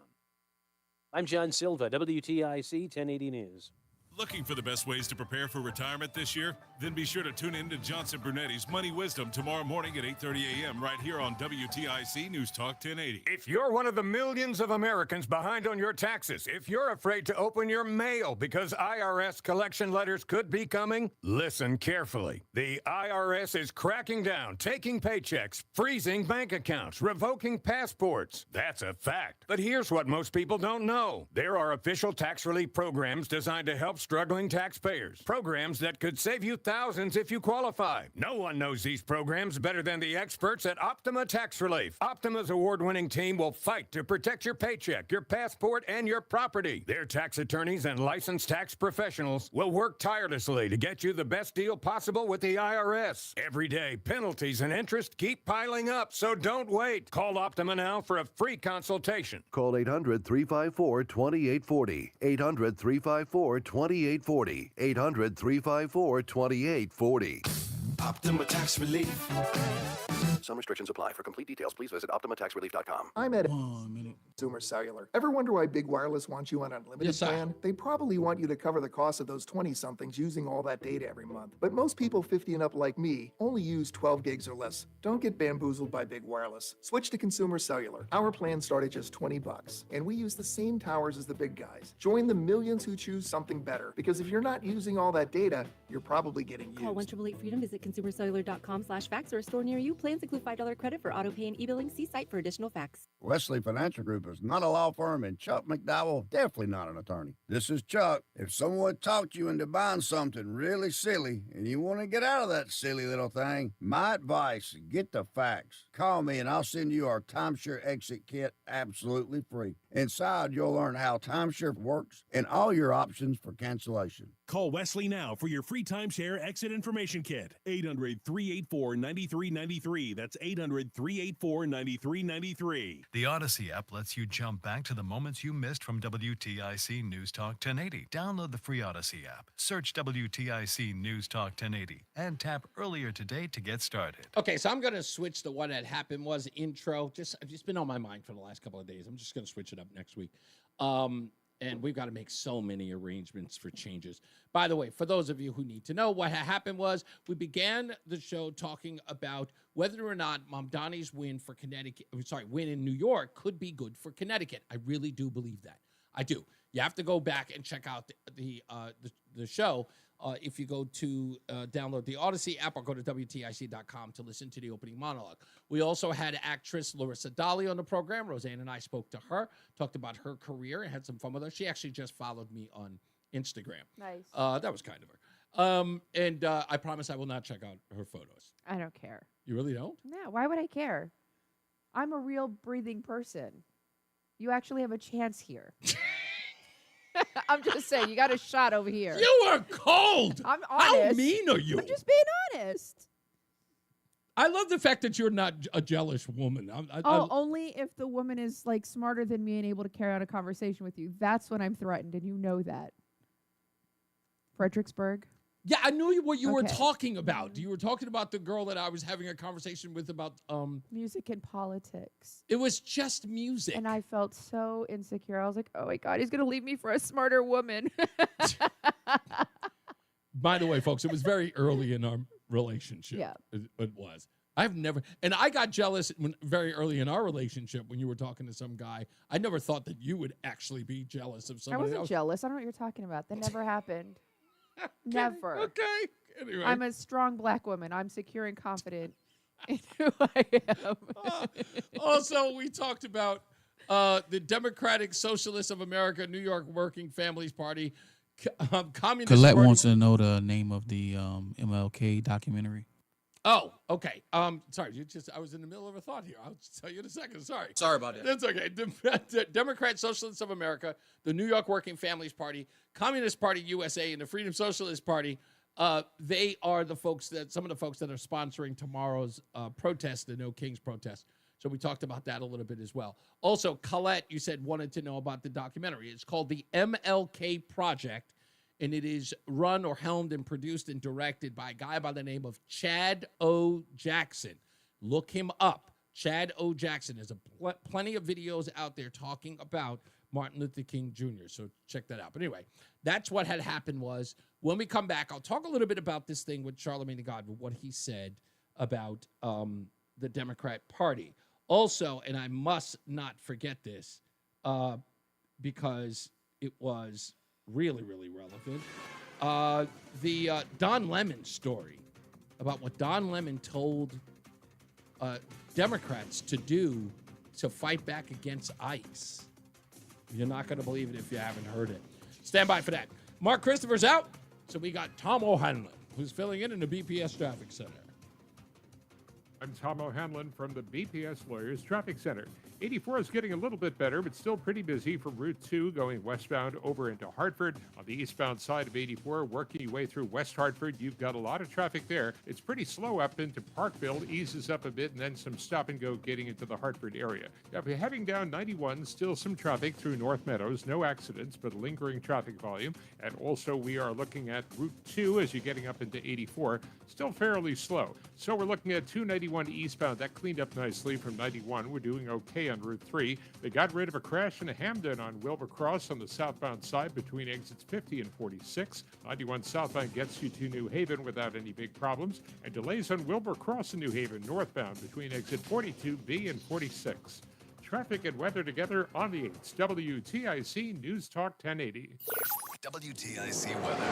I'm John Silva, WTIC 1080 News. Looking for the best ways to prepare for retirement this year? Then be sure to tune in to Johnson Brunetti's Money Wisdom tomorrow morning at 8:30 a.m. right here on WTIC News Talk 1080. If you're one of the millions of Americans behind on your taxes, if you're afraid to open your mail because IRS collection letters could be coming, listen carefully. The IRS is cracking down, taking paychecks, freezing bank accounts, revoking passports. That's a fact. But here's what most people don't know. There are official tax relief programs designed to help struggling taxpayers. Programs that could save you thousands if you qualify. No one knows these programs better than the experts at Optima Tax Relief. Optima's award-winning team will fight to protect your paycheck, your passport, and your property. Their tax attorneys and licensed tax professionals will work tirelessly to get you the best deal possible with the IRS. Every day, penalties and interest keep piling up, so don't wait. Call Optima now for a free consultation. Call 800-354-2840. 800-354-2840. 800-354-2840. Optima Tax Relief. Some restrictions apply. For complete details, please visit OptimaTaxRelief.com. I'm at Consumer Cellular. Ever wonder why Big Wireless wants you on an unlimited plan? They probably want you to cover the cost of those 20-somethings using all that data every month. But most people 50 and up like me only use 12 gigs or less. Don't get bamboozled by Big Wireless. Switch to Consumer Cellular. Our plans start at just $20, and we use the same towers as the big guys. Join the millions who choose something better, because if you're not using all that data, you're probably getting used. Call 1-888-FREEDOM, visit consumercellular.com/facts or a store near you. Plans include $5 credit for auto pay and e-billing. See site for additional facts. Wesley Financial Group is not a law firm, and Chuck McDowell definitely not an attorney. This is Chuck. If someone talked you into buying something really silly and you want to get out of that silly little thing, my advice, get the facts. Call me and I'll send you our timeshare exit kit absolutely free. Inside, you'll learn how timeshare works and all your options for cancellation. Call Wesley now for your free timeshare exit information kit. 800-384-9393. That's 800-384-9393. The Odyssey app lets you jump back to the moments you missed from WTIC News Talk 1080. Download the free Odyssey app, search WTIC News Talk 1080, and tap earlier today to get started. Okay, so I'm going to switch to what had happened was intro. It's been on my mind for the last couple of days. I'm just going to switch it up next week. And we've got to make so many arrangements for changes. By the way, for those of you who need to know, what happened was we began the show talking about whether or not Mamdani's win in New York could be good for Connecticut. I really do believe that. I do. You have to go back and check out the show. If you go to download the Odyssey app or go to WTIC.com to listen to the opening monologue. We also had actress Larissa Dolly on the program. Roseanne and I spoke to her, talked about her career, and had some fun with her. She actually just followed me on Instagram. Nice. That was kind of her. And I promise I will not check out her photos. I don't care. You really don't? No, why would I care? I'm a real breathing person. You actually have a chance here. I'm just saying, you got a shot over here. You are cold. I'm honest. How mean are you? I'm just being honest. I love the fact that you're not a jealous woman. Only if the woman is like smarter than me and able to carry on a conversation with you. That's when I'm threatened, and you know that. Fredericksburg. Yeah, I knew what you were talking about. You were talking about the girl that I was having a conversation with about music and politics. It was just music. And I felt so insecure. I was like, oh my God, he's going to leave me for a smarter woman. By the way, folks, it was very early in our relationship. Yeah. It was. I've never, and I got jealous very early in our relationship when you were talking to some guy. I never thought that you would actually be jealous of somebody else. I wasn't jealous. I don't know what you're talking about. That never happened. Never. Okay. Anyway. I'm a strong black woman. I'm secure and confident in who I am. Also, we talked about the Democratic Socialists of America, New York Working Families Party, Communist Colette Party. wants to know the name of the MLK documentary. Oh, okay. Sorry, I was in the middle of a thought here. I'll tell you in a second. Sorry about that. That's okay. The Democrat Socialists of America, the New York Working Families Party, Communist Party USA, and the Freedom Socialist Party. They are some of the folks that are sponsoring tomorrow's protest, the No Kings protest. So we talked about that a little bit as well. Also, Colette, you said wanted to know about the documentary. It's called The MLK Project. And it is run or helmed and produced and directed by a guy by the name of Chad O. Jackson. Look him up. Chad O. Jackson. There's plenty of videos out there talking about Martin Luther King Jr., so check that out. But anyway, that's what had happened was, when we come back, I'll talk a little bit about this thing with Charlamagne Tha God, what he said about the Democrat Party. Also, and I must not forget this, because it was really, really relevant. The Don Lemon story about what Don Lemon told Democrats to do to fight back against ICE. You're not going to believe it if you haven't heard it. Stand by for that. Mark Christopher's out, so we got Tom O'Hanlon, who's filling in the BPS Traffic Center. I'm Tom O'Hanlon from the BPS Lawyers Traffic Center. 84 is getting a little bit better, but still pretty busy from Route 2 going westbound over into Hartford. On the eastbound side of 84, working your way through West Hartford, you've got a lot of traffic there. It's pretty slow up into Parkville, eases up a bit, and then some stop and go getting into the Hartford area. Now, if you're heading down 91, still some traffic through North Meadows. No accidents, but lingering traffic volume. And also, we are looking at Route 2 as you're getting up into 84. Still fairly slow. So we're looking at 291 eastbound. That cleaned up nicely from 91. We're doing okay on Route 3. They got rid of a crash in Hamden on Wilbur Cross on the southbound side between exits 50 and 46. 91 southbound gets you to New Haven without any big problems. And delays on Wilbur Cross in New Haven northbound between exit 42B and 46. Traffic and weather together on the 8th. WTIC News Talk 1080. WTIC weather.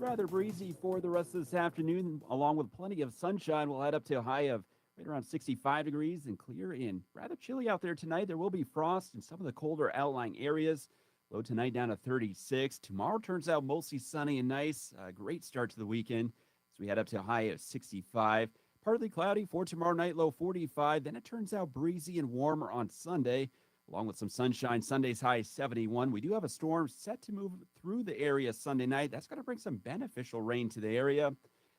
rather breezy for the rest of this afternoon, along with plenty of sunshine. We'll head up to a high of right around 65 degrees and clear and rather chilly out there tonight. There will be frost in some of the colder outlying areas. Low tonight down to 36. Tomorrow turns out mostly sunny and nice. Great start to the weekend as we head up to a high of 65. Partly cloudy for tomorrow night, low 45. Then it turns out breezy and warmer on Sunday, along with some sunshine. Sunday's high 71. We do have a storm set to move through the area Sunday night. That's going to bring some beneficial rain to the area.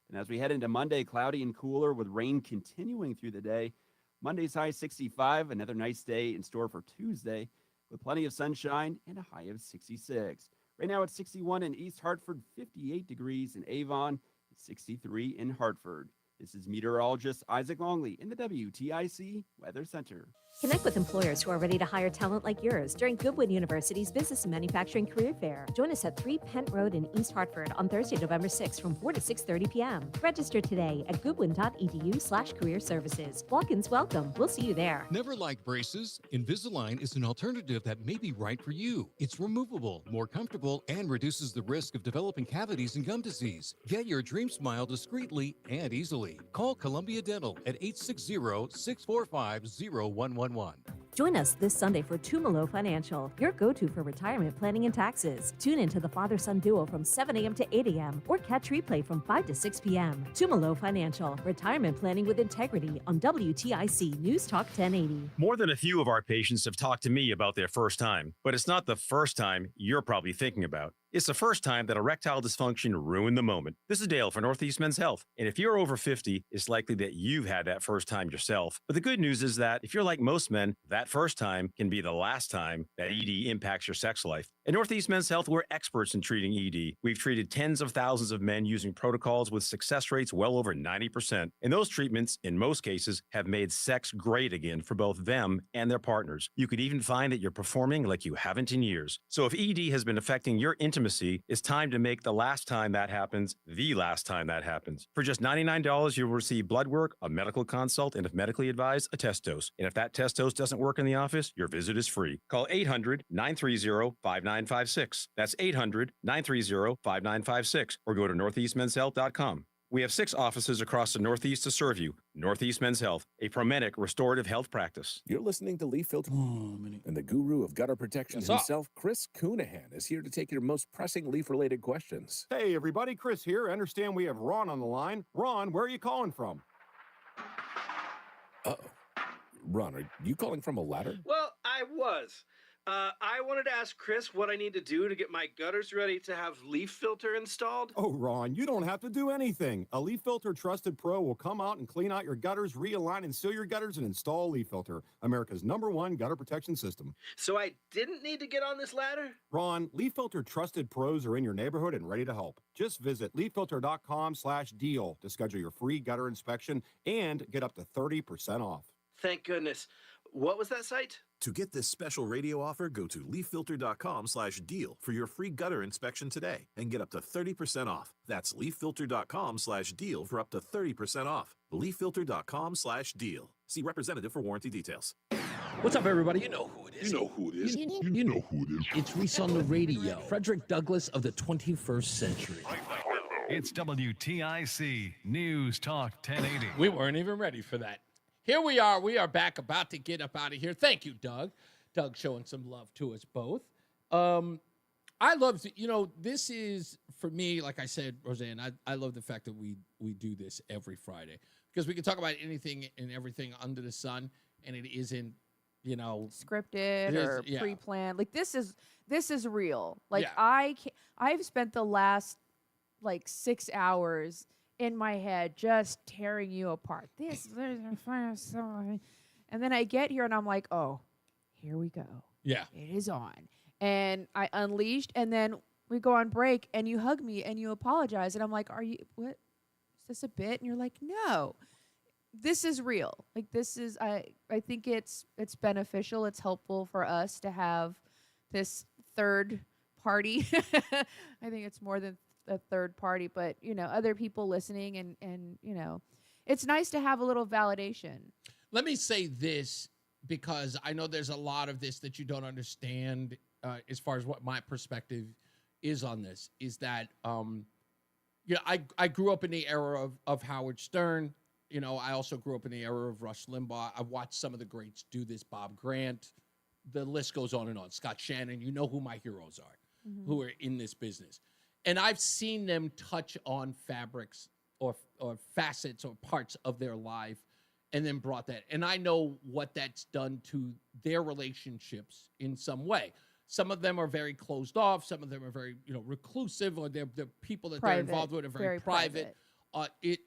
And as we head into Monday, cloudy and cooler with rain continuing through the day. Monday's high 65. Another nice day in store for Tuesday, with plenty of sunshine and a high of 66. Right now it's 61 in East Hartford, 58 degrees in Avon, 63 in Hartford. This is meteorologist Isaac Longley in the WTIC Weather Center. Connect with employers who are ready to hire talent like yours during Goodwin University's Business and Manufacturing Career Fair. Join us at 3 Pent Road in East Hartford on Thursday, November 6th from 4 to 6:30 p.m. Register today at goodwin.edu/career services. Walk-ins welcome. We'll see you there. Never like braces? Invisalign is an alternative that may be right for you. It's removable, more comfortable, and reduces the risk of developing cavities and gum disease. Get your dream smile discreetly and easily. Call Columbia Dental at 860-645-0111. Join us this Sunday for Tumalo Financial, your go-to for retirement planning and taxes. Tune in to the father-son duo from 7 a.m. to 8 a.m. or catch replay from 5 to 6 p.m. Tumalo Financial, retirement planning with integrity on WTIC News Talk 1080. More than a few of our patients have talked to me about their first time, but it's not the first time you're probably thinking about. It's the first time that erectile dysfunction ruined the moment. This is Dale for Northeast Men's Health. And if you're over 50, it's likely that you've had that first time yourself. But the good news is that if you're like most men, that first time can be the last time that ED impacts your sex life. At Northeast Men's Health, we're experts in treating ED. We've treated tens of thousands of men using protocols with success rates well over 90%. And those treatments, in most cases, have made sex great again for both them and their partners. You could even find that you're performing like you haven't in years. So if ED has been affecting your intimacy, it's time to make the last time that happens the last time that happens. For just $99, you'll receive blood work, a medical consult, and if medically advised, a test dose. And if that test dose doesn't work in the office, your visit is free. Call 800-930-5956. That's 800-930-5956. Or go to northeastmenshealth.com. We have 6 offices across the Northeast to serve you. Northeast Men's Health, a Promedic restorative health practice. You're listening to Leaf Filter, and the guru of gutter protection himself, Chris Coonahan, is here to take your most pressing leaf-related questions. Hey, everybody, Chris here. I understand we have Ron on the line. Ron, where are you calling from? Uh-oh. Ron, are you calling from a ladder? Well, I was. I wanted to ask Chris what I need to do to get my gutters ready to have Leaf Filter installed. Oh, Ron, you don't have to do anything. A Leaf Filter Trusted Pro will come out and clean out your gutters, realign and seal your gutters, and install Leaf Filter, America's #1 gutter protection system. So I didn't need to get on this ladder? Ron, Leaf Filter Trusted Pros are in your neighborhood and ready to help. Just visit leaffilter.com/deal to schedule your free gutter inspection and get up to 30% off. Thank goodness. What was that site? To get this special radio offer, go to leaffilter.com/deal for your free gutter inspection today and get up to 30% off. That's leaffilter.com/deal for up to 30% off. leaffilter.com/deal. See representative for warranty details. What's up, everybody? You know who it is. You know who it is. You know who it is. It's Reese on the Radio. Frederick Douglass of the 21st century. It's WTIC News Talk 1080. We weren't even ready for that. Here we are. We are back, about to get up out of here. Thank you, Doug. Doug showing some love to us both. I love, this is, for me, like I said, Roseanne, I love the fact that we do this every Friday. Because we can talk about anything and everything under the sun, and it isn't, scripted or pre-planned. Like, this is real. Like, Yeah. I've spent the last, 6 hours in my head just tearing you apart. And then I get here and I'm like, oh, here we go. Yeah. It is on. And I unleashed, and then we go on break and you hug me and you apologize. And I'm like, what? Is this a bit? And you're like, no, this is real. Like, this is, I think it's beneficial. It's helpful for us to have this third party. I think it's more than a third party, but other people listening, and it's nice to have a little validation. Let me say this, because I know there's a lot of this that you don't understand as far as what my perspective is on this, is that I grew up in the era of Howard Stern. I also grew up in the era of Rush Limbaugh. I watched some of the greats do this, Bob Grant. The list goes on and on. Scott Shannon, you know who my heroes are, who are in this business. And I've seen them touch on fabrics or facets or parts of their life and then brought that. And I know what that's done to their relationships in some way. Some of them are very closed off. Some of them are very, reclusive, or the people that they're involved with are very private.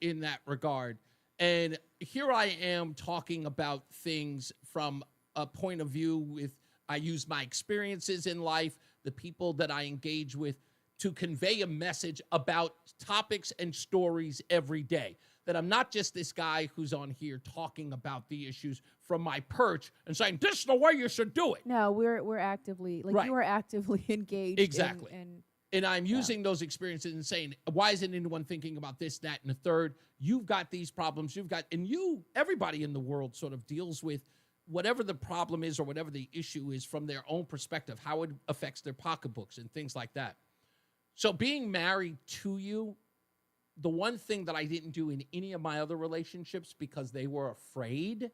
In that regard. And here I am talking about things from a point of view with, I use my experiences in life, the people that I engage with, to convey a message about topics and stories every day. That I'm not just this guy who's on here talking about the issues from my perch and saying, this is the way you should do it. No, we're actively, you are actively engaged. Exactly. And I'm using those experiences and saying, why isn't anyone thinking about this, that, and the third? You've got these problems. Everybody in the world sort of deals with whatever the problem is or whatever the issue is from their own perspective, how it affects their pocketbooks and things like that. So being married to you, the one thing that I didn't do in any of my other relationships because they were afraid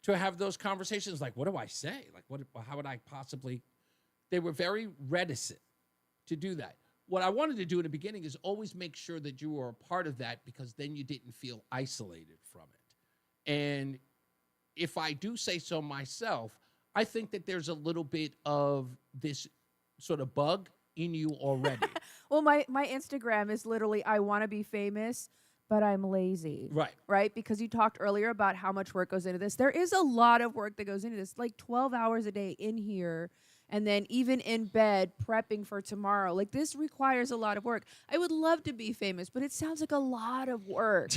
to have those conversations, like, what do I say? Like, how would I possibly? They were very reticent to do that. What I wanted to do in the beginning is always make sure that you were a part of that, because then you didn't feel isolated from it. And if I do say so myself, I think that there's a little bit of this sort of bug in you already. Well, my Instagram is literally, I want to be famous, but I'm lazy. Right? Because you talked earlier about how much work goes into this. There is a lot of work that goes into this, like 12 hours a day in here. And then even in bed, prepping for tomorrow. Like, this requires a lot of work. I would love to be famous, but it sounds like a lot of work.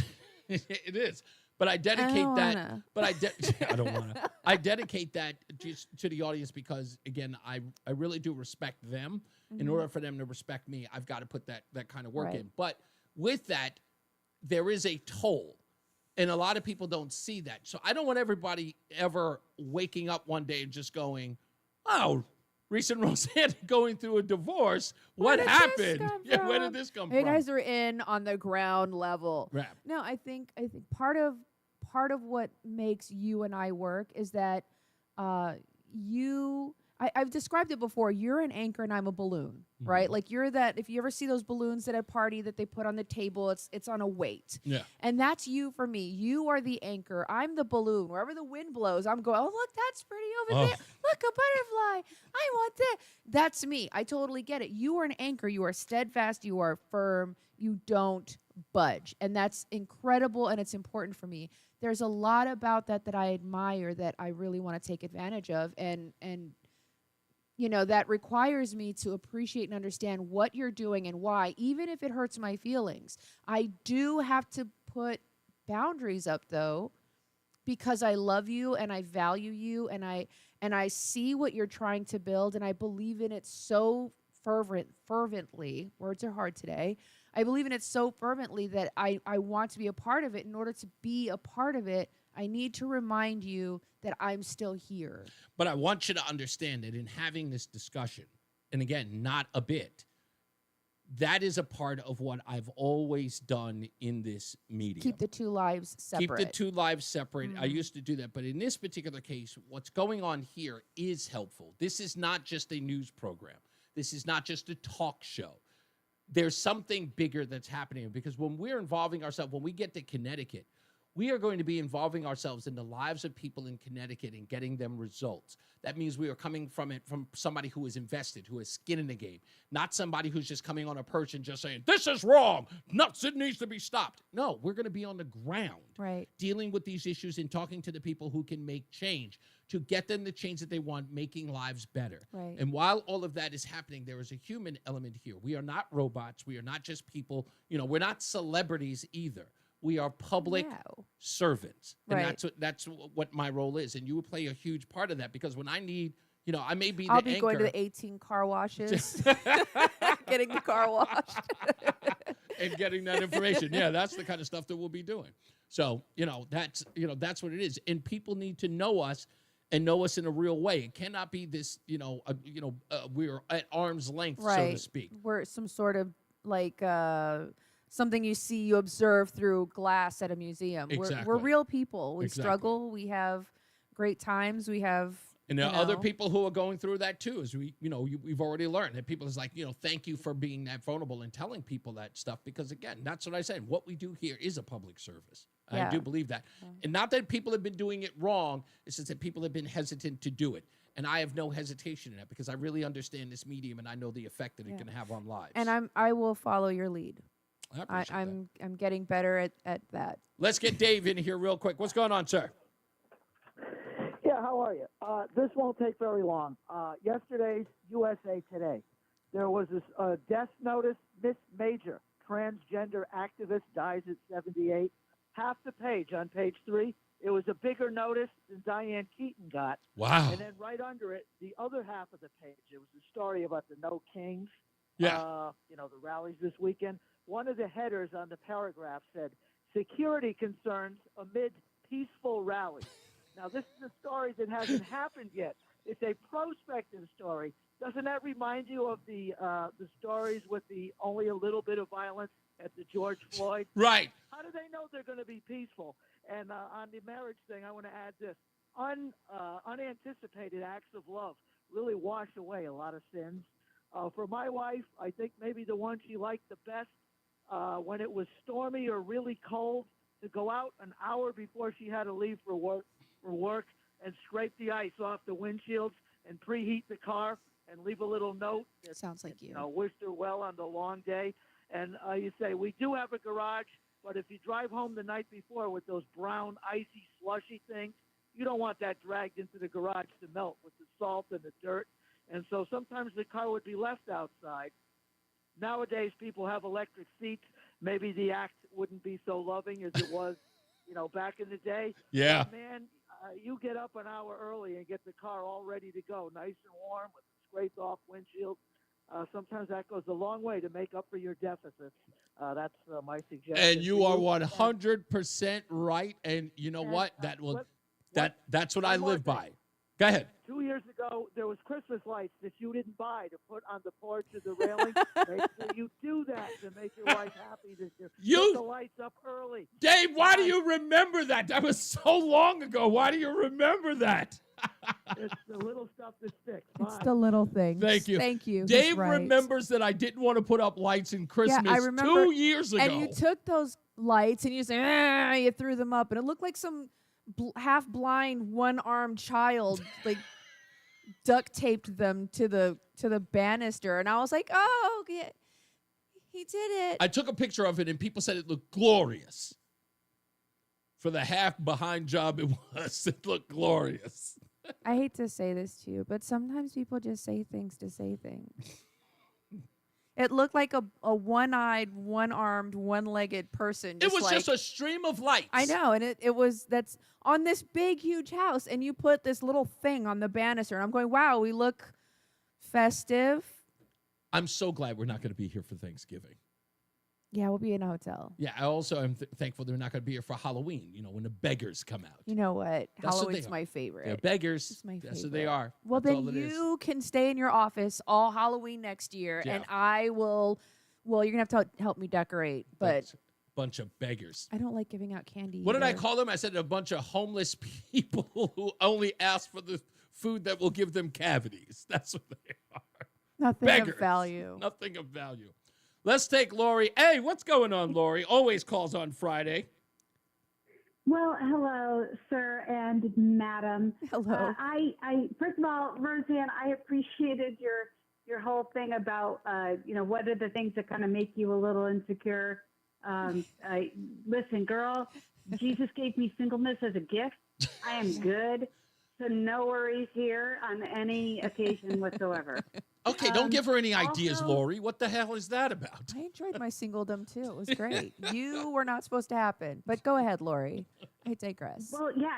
It is. But I dedicate that. But I don't want to. I dedicate that just to the audience because, again, I really do respect them. In order for them to respect me, I've got to put that kind of work in. But with that, there is a toll. And a lot of people don't see that. So I don't want everybody ever waking up one day and just going, oh, Reese and Roseanne going through a divorce. What happened? Where did this come from? You guys are in on the ground level. Right. No, I think part of what makes you and I work is that I've described it before. You're an anchor and I'm a balloon, right? Like, you're that. If you ever see those balloons at a party that they put on the table, it's on a weight. Yeah. And that's you for me. You are the anchor. I'm the balloon. Wherever the wind blows, I'm going, oh, look, that's pretty over there. Look, a butterfly. I want that. That's me. I totally get it. You are an anchor. You are steadfast. You are firm. You don't budge. And that's incredible, and it's important for me. There's a lot about that I admire, that I really want to take advantage of, and that requires me to appreciate and understand what you're doing and why, even if it hurts my feelings. I do have to put boundaries up, though, because I love you and I value you, and I see what you're trying to build, and I believe in it so fervently. Words are hard today. I believe in it so fervently that I want to be a part of it. In order to be a part of it, I need to remind you that I'm still here. But I want you to understand that in having this discussion, and again, not a bit, that is a part of what I've always done in this medium. Keep the two lives separate. Keep the two lives separate. I used to do that. But in this particular case, what's going on here is helpful. This is not just a news program. This is not just a talk show. There's something bigger that's happening, because when we're involving ourselves, when we get to Connecticut, we are going to be involving ourselves in the lives of people in Connecticut and getting them results. That means we are coming from it from somebody who is invested, who has skin in the game, not somebody who's just coming on a perch and just saying, this is wrong, nuts, it needs to be stopped. No, we're going to be on the ground, dealing with these issues and talking to the people who can make change to get them the change that they want, making lives better. Right. And while all of that is happening, there is a human element here. We are not robots. We are not just people. We're not celebrities either. We are public servants. And that's what my role is. And you will play a huge part of that, because when I need, I may be the anchor. I'll be going to the 18 car washes, getting the car washed. And getting that information. Yeah, that's the kind of stuff that we'll be doing. So, that's what it is. And people need to know us and know us in a real way. It cannot be this, we're at arm's length, so to speak. We're some sort of something you see, you observe through glass at a museum. Exactly. We're real people. We Exactly. struggle. We have great times. We have. And there are other people who are going through that too, as we've already learned that people is like, thank you for being that vulnerable and telling people that stuff. Because again, that's what I said. What we do here is a public service. Yeah. I do believe that. And not that people have been doing it wrong. It's just that people have been hesitant to do it. And I have no hesitation in that because I really understand this medium and I know the effect that it can have on lives. And I will follow your lead. I appreciate I'm getting better at that. Let's get Dave in here real quick. What's going on, sir? Yeah, how are you? This won't take very long. Yesterday's USA Today, there was this death notice, Miss Major, transgender activist, dies at 78. Half the page on page 3, it was a bigger notice than Diane Keaton got. Wow. And then right under it, the other half of the page, it was a story about the No Kings, Yeah. the rallies this weekend. One of the headers on the paragraph said, security concerns amid peaceful rally. Now, this is a story that hasn't happened yet. It's a prospective story. Doesn't that remind you of the stories with the only a little bit of violence at the George Floyd? Right. How do they know they're going to be peaceful? And on the marriage thing, I want to add this. Unanticipated acts of love really wash away a lot of sins. For my wife, I think maybe the one she liked the best when it was stormy or really cold, to go out an hour before she had to leave for work and scrape the ice off the windshields and preheat the car and leave a little note. Sounds like you. Wished her well on the long day. And you say, we do have a garage, but if you drive home the night before with those brown, icy, slushy things, you don't want that dragged into the garage to melt with the salt and the dirt. And so sometimes the car would be left outside. Nowadays, people have electric seats. Maybe the act wouldn't be so loving as it was, back in the day. Yeah. But man, you get up an hour early and get the car all ready to go, nice and warm with a scraped off windshield. Sometimes that goes a long way to make up for your deficits. That's my suggestion. And you are 100% right. And you know what? That's what I live by. Go ahead. 2 years ago, there was Christmas lights that you didn't buy to put on the porch of the railing. Make sure you do that to make your wife happy this year. Put the lights up early. Dave, why do you remember that? That was so long ago. Why do you remember that? It's the little stuff that sticks. It's the little things. Thank you. Thank you. Dave He's right. remembers that I didn't want to put up lights in Christmas I remember, 2 years ago. And you took those lights and you say, you threw them up, and it looked like some half-blind, one-armed child like duct taped them to the banister, and I was like, oh, yeah, he did it. I took a picture of it, and people said it looked glorious. For the half-behind job it was, it looked glorious. I hate to say this to you, but sometimes people just say things to say things. It looked like a one-eyed, one-armed, one-legged person. It was just a stream of lights. I know, and that's on this big, huge house, and you put this little thing on the banister, and I'm going, wow, we look festive. I'm so glad we're not going to be here for Thanksgiving. Yeah, we'll be in a hotel. Yeah, I also am thankful they're not going to be here for Halloween, when the beggars come out. You know what? That's Halloween's my favorite. They're beggars. It's my favorite. That's what they are. Well, That's then all it is. you can stay in your office all Halloween next year, Yeah. and I will. Well, you're going to have to help me decorate, but That's a bunch of beggars. I don't like giving out candy. What did I either. call them? I said a bunch of homeless people who only ask for the food that will give them cavities. That's what they are. Nothing Beggars. of value. Nothing of value. Let's take Lori. Hey, what's going on, Lori? Always calls on Friday. Well, hello, sir and madam. Hello. I first of all, Roseanne, I appreciated your whole thing about what are the things that kind of make you a little insecure. Listen, girl, Jesus gave me singleness as a gift. I am good, so no worries here on any occasion whatsoever. Okay, don't give her any also- ideas, Lori. What the hell is that about? I enjoyed my singledom too. It was great. You were not supposed to happen, but go ahead, Lori. I digress. Well, yeah,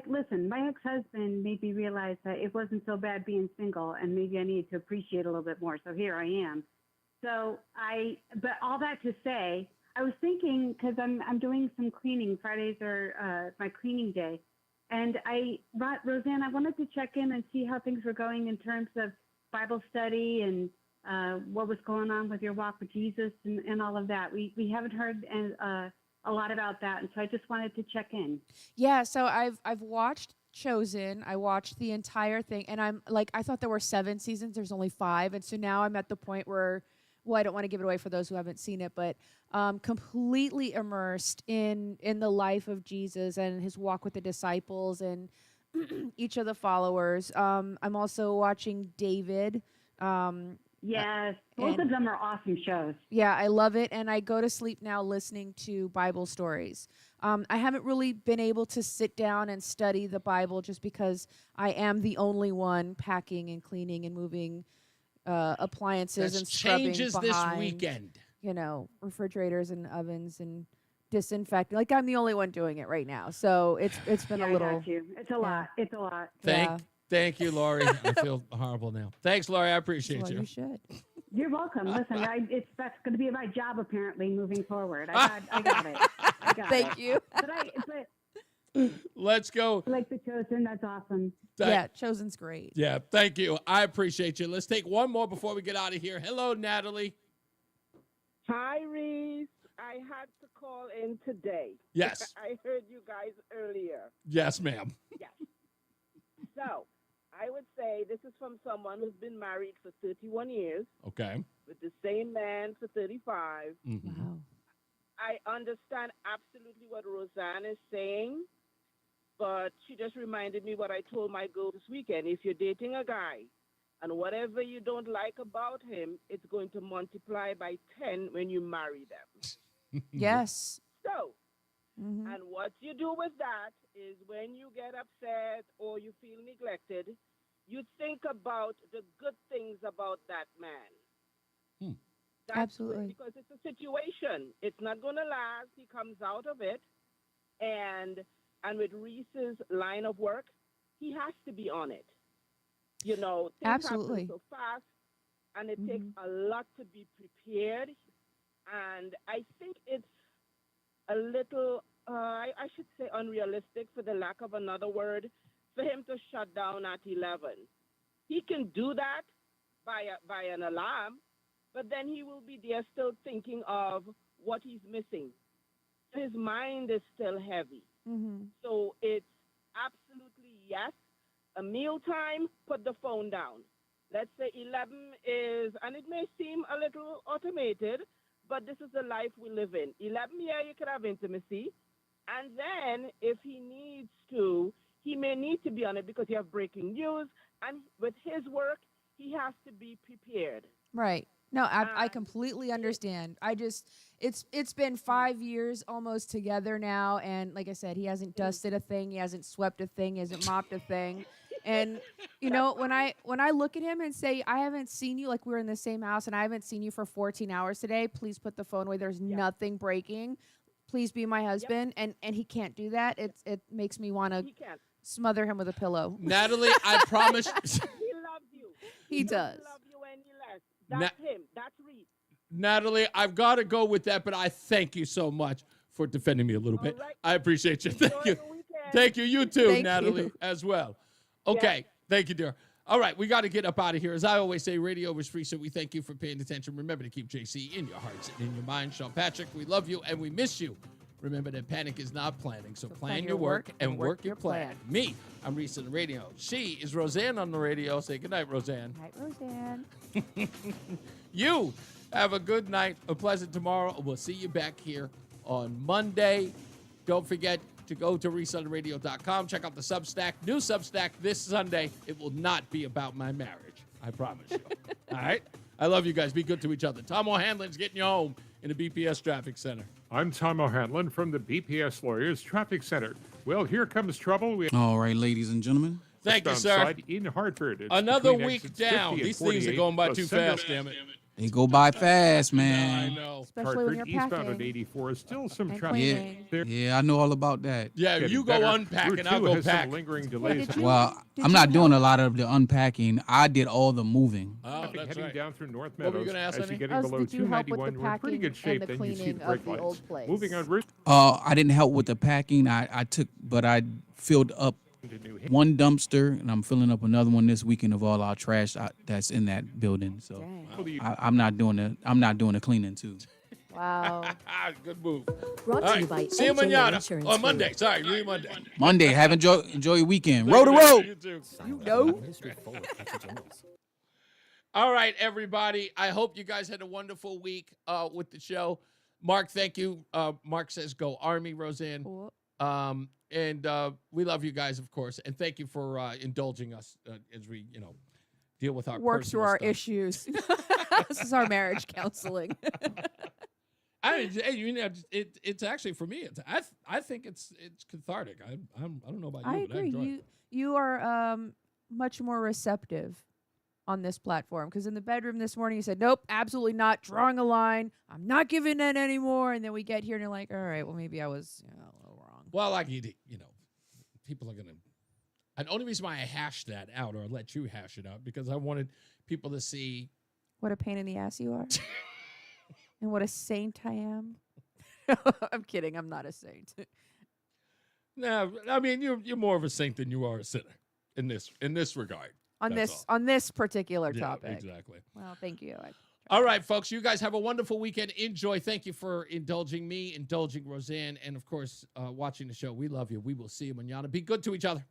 listen, my ex-husband made me realize that it wasn't so bad being single, and maybe I needed to appreciate a little bit more. So here I am. But all that to say, I was thinking, because I'm doing some cleaning. Fridays are my cleaning day. And Roseanne, I wanted to check in and see how things were going in terms of Bible study and what was going on with your walk with Jesus and all of that. We haven't heard a lot about that, and so I just wanted to check in. Yeah, so I've watched Chosen. I watched the entire thing, and I'm like, I thought there were 7 seasons. There's only 5, and so now I'm at the point where, well, I don't want to give it away for those who haven't seen it, but completely immersed in the life of Jesus and his walk with the disciples and each of the followers. I'm also watching David. Yes, both of them are awesome shows. Yeah, I love it, and I go to sleep now listening to Bible stories. I haven't really been able to sit down and study the Bible just because I am the only one packing and cleaning and moving appliances and scrubbing changes behind, this weekend. You know, refrigerators and ovens and disinfecting. Like, I'm the only one doing it right now, so it's been a little. I got you. It's a lot. It's a lot. Thank you, Laurie. I feel horrible now. Thanks, Laurie. I appreciate you. You should. You're welcome. Listen, that's going to be my job apparently moving forward. I got it. Thank you. But let's go. I like the Chosen. That's awesome. Yeah, Chosen's great. Yeah, thank you. I appreciate you. Let's take one more before we get out of here. Hello, Natalie. Hi, Reese. I had to call in today. Yes. I heard you guys earlier. Yes, ma'am. Yes. So, I would say this is from someone who's been married for 31 years. Okay. With the same man for 35. Mm-hmm. Wow. I understand absolutely what Roseanne is saying, but she just reminded me what I told my girl this weekend. If you're dating a guy and whatever you don't like about him, it's going to multiply by 10 when you marry them. Yes. So, and what you do with that is when you get upset or you feel neglected, you think about the good things about that man. That's Absolutely. good, because it's a situation. It's not going to last. He comes out of it. And with Reese's line of work, he has to be on it. You know, things Absolutely. happen so fast, and it takes a lot to be prepared. And I think it's a little, I should say unrealistic, for the lack of another word, for him to shut down at 11. He can do that by an alarm, but then he will be there still thinking of what he's missing. His mind is still heavy. So it's absolutely yes. A mealtime, put the phone down. Let's say 11 is, and it may seem a little automated, but this is the life we live in. 11, yeah, you could have intimacy. And then if he needs to, he may need to be on it because you have breaking news. And with his work, he has to be prepared. Right. No, I completely understand. It's been 5 years almost together now. And like I said, he hasn't dusted a thing. He hasn't swept a thing. He hasn't mopped a thing. And, you know, when I look at him and say, I haven't seen you, like we're in the same house and I haven't seen you for 14 hours today, please put the phone away. There's nothing breaking. Please be my husband. And he can't do that. It makes me want to smother him with a pillow. Natalie, I promise. He loves you. He does. Love you any less. That's him. That's Reese. Natalie, I've got to go with that, but I thank you so much for defending me a little bit. Right. I appreciate you. Thank you. Thank you. You too, Thank Natalie, you. as well. Okay. Thank you, dear. All right, we got to get up out of here. As I always say, radio is free, so we thank you for paying attention. Remember to keep JC in your hearts and in your mind. Sean Patrick, we love you and we miss you. Remember that panic is not planning, so plan your work and work your plan. Me, I'm Reese on the radio. She is Roseanne on the radio. Say goodnight, Roseanne. Night, Roseanne. You have a good night, a pleasant tomorrow. We'll see you back here on Monday. Don't forget to go to reesonthenradio.com. Check out the Substack. New Substack this Sunday. It will not be about my marriage. I promise you. All right? I love you guys. Be good to each other. Tom O'Hanlon's getting you home in the BPS Traffic Center. I'm Tom O'Hanlon from the BPS Lawyers Traffic Center. Well, here comes trouble. All right, ladies and gentlemen. Thank you, Westbound sir. side in Hartford. It's Another between week exits down. 50 and These things are 48. going by too Ascendo- fast, damn it. They go by fast, man. I know. Especially when Hartford you're eastbound packing. at 84. Still some and traffic. cleaning. There. Yeah, I know all about that. Yeah, Getting you go better. unpack Route and I'll 2 go has some pack. lingering delays. did you- Well, Did I'm you not doing help? a lot of the unpacking. I did all the moving. Oh, Traffic that's heading right. down through North What were you Meadows. gonna ask, As honey? you're getting Oh, below did you help with the 291, we're in pretty good packing and shape. the Then you see cleaning the of brake the lights. old place? Moving on route. I didn't help with the packing. I took, but I filled up one dumpster, and I'm filling up another one this weekend of all our trash that's in that building. So I'm not doing the cleaning too. Wow. Good move. Brought to you by See you NJR mañana. Insurance Or Group. Monday. Sorry, really Monday. Monday, enjoy your weekend. Row to row. You too. All right, everybody. I hope you guys had a wonderful week with the show. Mark, thank you. Mark says go Army, Roseanne. And we love you guys, of course. And thank you for indulging us as we, deal with our work through personal our stuff. issues. This is our marriage counseling. It's actually for me. I think it's cathartic. I don't know about you. I but I agree. enjoy it. You are much more receptive on this platform, because in the bedroom this morning you said, nope, absolutely not, drawing a line, I'm not giving in anymore, and then we get here and you're like, all right, well, maybe I was a little wrong. Well, like people are gonna. And the only reason why I hashed that out or let you hash it out because I wanted people to see what a pain in the ass you are, and what a saint I am. I'm kidding. I'm not a saint. No, I mean you're more of a saint than you are a sinner in this regard. On this particular topic. Exactly. Well, thank you. All right, folks, you guys have a wonderful weekend. Enjoy. Thank you for indulging me, indulging Roseanne, and, of course, watching the show. We love you. We will see you mañana. Be good to each other.